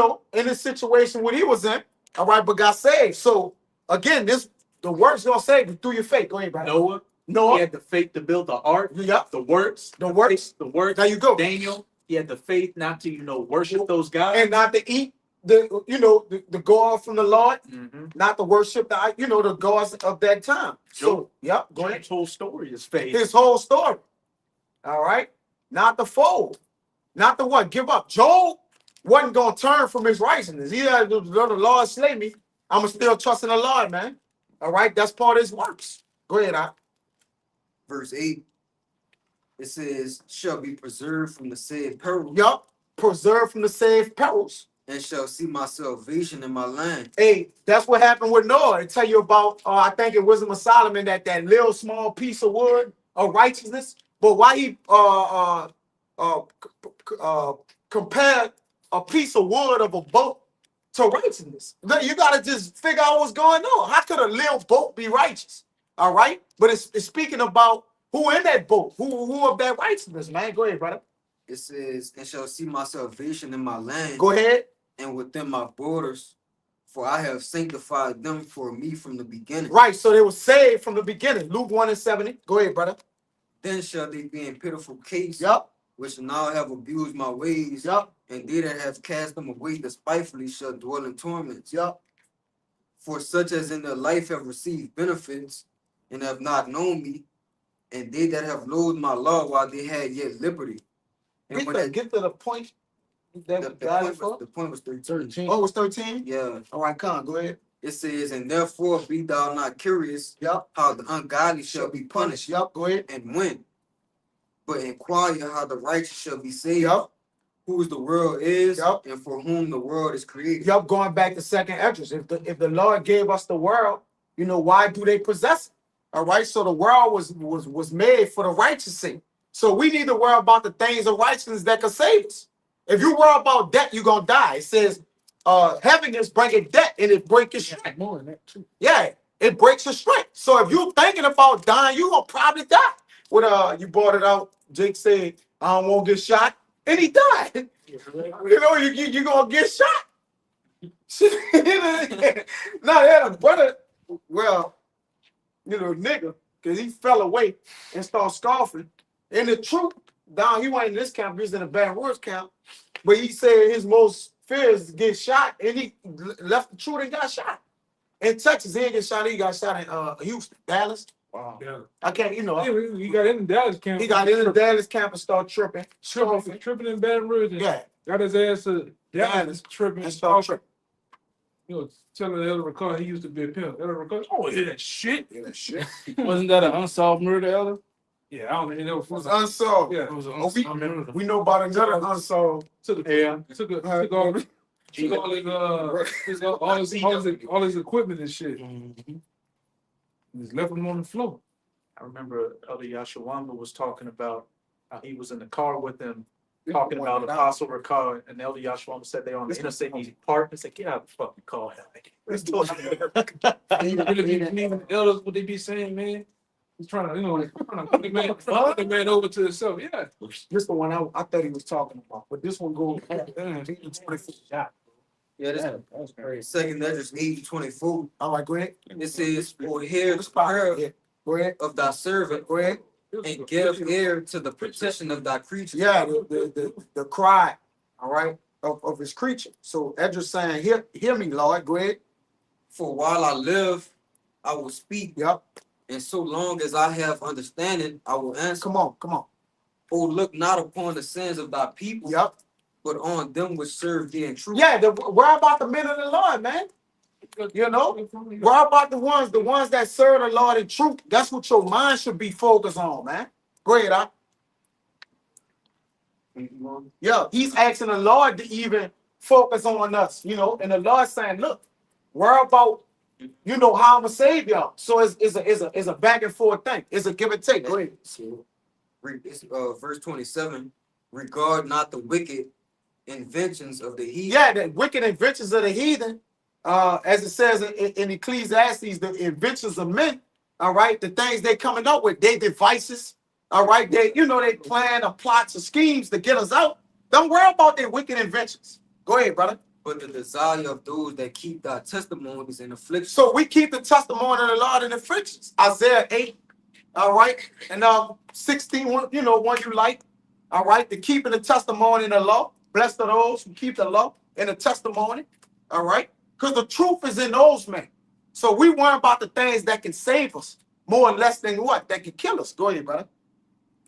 a situation what he was in. All right, but got saved. So again, the works gonna save you through your faith. Go ahead, brother. Noah, Noah. he had the faith to build the ark. Yep. The works, The works. the works. There you go. Daniel, he had the faith not to worship those gods. And not to eat the God from the Lord, Mhm. not to worship the gods of that time. So yep, go ahead. Job's whole story is faith. His whole story. All right. Not the fold. Not the one. Give up. Job wasn't gonna turn from his righteousness. He had the Lord slay me. I'ma still trust in the Lord, man. All right, that's part of his works. Go ahead, Verse 8. It says, shall be preserved from the said peril, Yup. Preserved from the saved perils. and shall see my salvation in my land. Hey, that's what happened with Noah. I tell you about, I think in Wisdom of Solomon, that little small piece of wood of righteousness. But why he compared a piece of wood of a boat to righteousness? You gotta just figure out what's going on. How could a little boat be righteous? All right, but it's speaking about who in that boat, who of that righteousness, man. Go ahead, brother. It says, and shall see my salvation in my land, Go ahead. and within my borders, for I have sanctified them for me from the beginning. Right, so they were saved from the beginning. Luke 1:70. Go ahead, brother. Then shall they be in pitiful case, Yup. which now have abused my ways, Yup. and they that have cast them away despitefully shall dwell in torments. Yup. For such as in their life have received benefits, and have not known me, and they that have loathed my law while they had yet liberty. And when Get to the point. the point was 13. Oh, it was 13? Yeah, All right, come. Go ahead. it says, and therefore be thou not curious Yup. how the ungodly shall be punished, Yup. Go ahead. and when, but inquire how the righteous shall be saved, Yup. whose the world is, Yup. and for whom the world is created. Yup. Going back to second entrance. If the Lord gave us the world, why do they possess it? All right. So the world was made for the righteous sake. So we need to worry about the things of righteousness that can save us. If you worry about debt, you're gonna die. It says, heaviness bringeth debt, and it breaks your strength. More than that too. Yeah, it breaks your strength. So if you're thinking about dying, you're gonna probably die. When you brought it out, Jake said, I don't want to get shot, and he died. You're gonna get shot. No, they had a brother, well, nigga, because he fell away and started scoffing. And the truth, he wasn't in this camp, he was in the Baton Rouge camp. But he said his most fear is to get shot, and he left the truth and got shot. In Texas, he didn't get shot, he got shot in Houston, Dallas. Wow. Yeah. I can't, He got in the Dallas camp. he got in the Dallas camp and started tripping. tripping in Baton Rouge. And Yeah, got his ass to Dallas tripping. and started tripping. Telling Elder Ricard he used to be a pimp. Elder Ricard, oh yeah, that shit. Yeah, that shit. Wasn't that an unsolved murder, Elder? Yeah, I don't think it never It was unsolved. Yeah, It was an Oh, unsolved murder. we know about another unsolved. took Yeah. took all Took all his equipment and shit. Just left him on the floor. I remember Elder Yashawamba was talking about how he was in the car with them, talking about Apostle Ricard, and Elder Yashawamba said they're on the interstate, he's parked, and said, get out of the fucking car. Even elders, what they be saying, man? He's trying to, put the man over to himself. Yeah. This the one I thought he was talking about, but this one goes. Yeah, that's crazy. Second Esdras 8:24. All right, go ahead. It says, "For hear the Yeah, prayer go ahead. of thy servant, Go ahead. and give ear to the petition of thy creature." Yeah, the cry, all right, of his creature. So Esdras saying, hear me, Lord. Go ahead. For while I live, I will speak, Yep. and so long as I have understanding, I will answer. Come on. Oh, look not upon the sins of thy people, Yep. but on them which serve thee in truth. Yeah, worry about the men of the Lord, man. You know, worry about the ones that serve the Lord in truth. That's what your mind should be focused on, man. Go ahead, Doc. Yeah, he's asking the Lord to even focus on us, and the Lord saying, look, worry about, how I'm gonna save y'all. So it's a back and forth thing. It's a give and take. Go ahead. Verse 27, regard not the wicked inventions of the heathen. Yeah, the wicked inventions of the heathen, as it says in Ecclesiastes, the inventions of men, all right, the things they coming up with, they devices, all right, they plan or plots or schemes to get us out. Don't worry about their wicked inventions. Go ahead, brother. But the desire of those that keep thy testimonies in affliction. So we keep the testimony of the Lord in afflictions. Isaiah 8, all right, and 16, one you like, all right, the keeping the testimony in the law. Blessed are those who keep the law and the testimony, all right, because the truth is in those men. So we worry about the things that can save us more or less than what that can kill us. Go ahead, brother.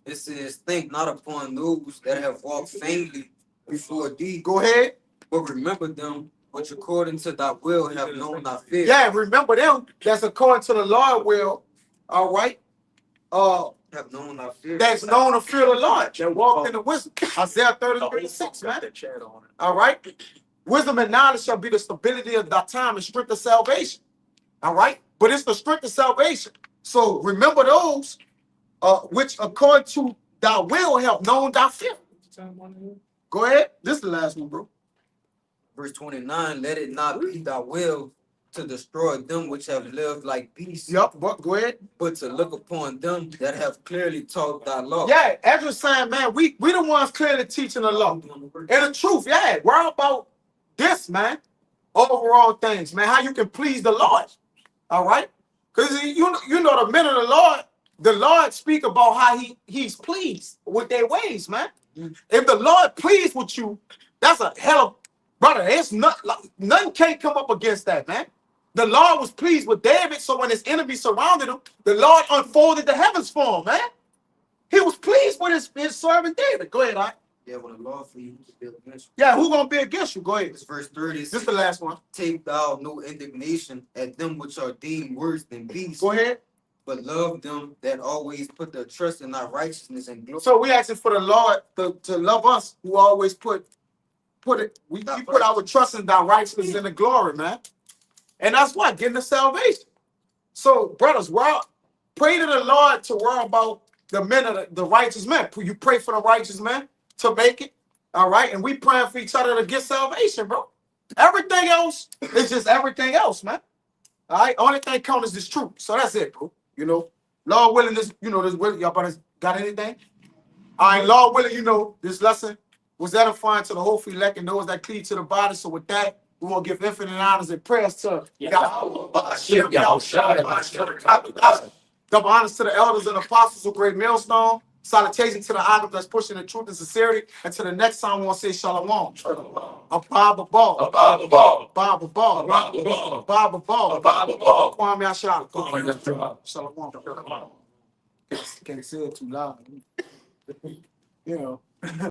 It says, think not upon those that have walked vainly before thee. Go ahead. But remember them which according to thy will have known thy fear. Yeah, remember them. That's according to the Lord will. All right. Have known thy fear. That's known to fear the Lord. That walked in the wisdom. Isaiah 30:36, man. All right. Wisdom and knowledge shall be the stability of thy time and strength of salvation. All right. But it's the strength of salvation. So remember those which according to thy will have known thy fear. Go ahead. This is the last one, bro. Verse 29, let it not be thy will to destroy them which have lived like beasts. Yep, but go ahead. But to look upon them that have clearly taught thy law. Yeah, Ezra's saying, man, we the ones clearly teaching the law. And the truth, yeah, we're about this, man. Overall things, man, how you can please the Lord. All right? Because you know the men of the Lord speak about how he's pleased with their ways, man. If the Lord pleased with you, that's a hell of brother, it's nothing can't come up against that, man. The Lord was pleased with David, so when his enemies surrounded him, the Lord unfolded the heavens for him, man. He was pleased with his servant David. Go ahead, all right? Yeah, when the law for you to be against you. Yeah, who's gonna be against you? Go ahead. It's verse 30. This is the last one. Take thou no indignation at them which are deemed worse than beasts. Go ahead. But love them that always put their trust in thy righteousness and glory. So we asking for the Lord to love us, who always put our trust in thy righteousness and the glory, man. And that's what getting the salvation. So, brothers, pray to the Lord to worry about the men of the righteous men. You pray for the righteous men to make it, all right? And we praying for each other to get salvation, bro. Everything else is just everything else, man. All right, only thing counts is this truth. So that's it, bro. Lord willing, this willing, y'all brothers got anything? All right, Lord willing, this lesson was edifying to the hopeful elect and those that cleave to the body. So with that, we want to give infinite honors and prayers to double honors to the elders and apostles of Great Millstone. Salutation to the idol that's pushing the truth and sincerity. And to the next time, we want to say shalom. Abba Ball. Abba Ball. Abba Ball. Abba Ball. Kwame Ashala. Shalom. Can't say it too loud.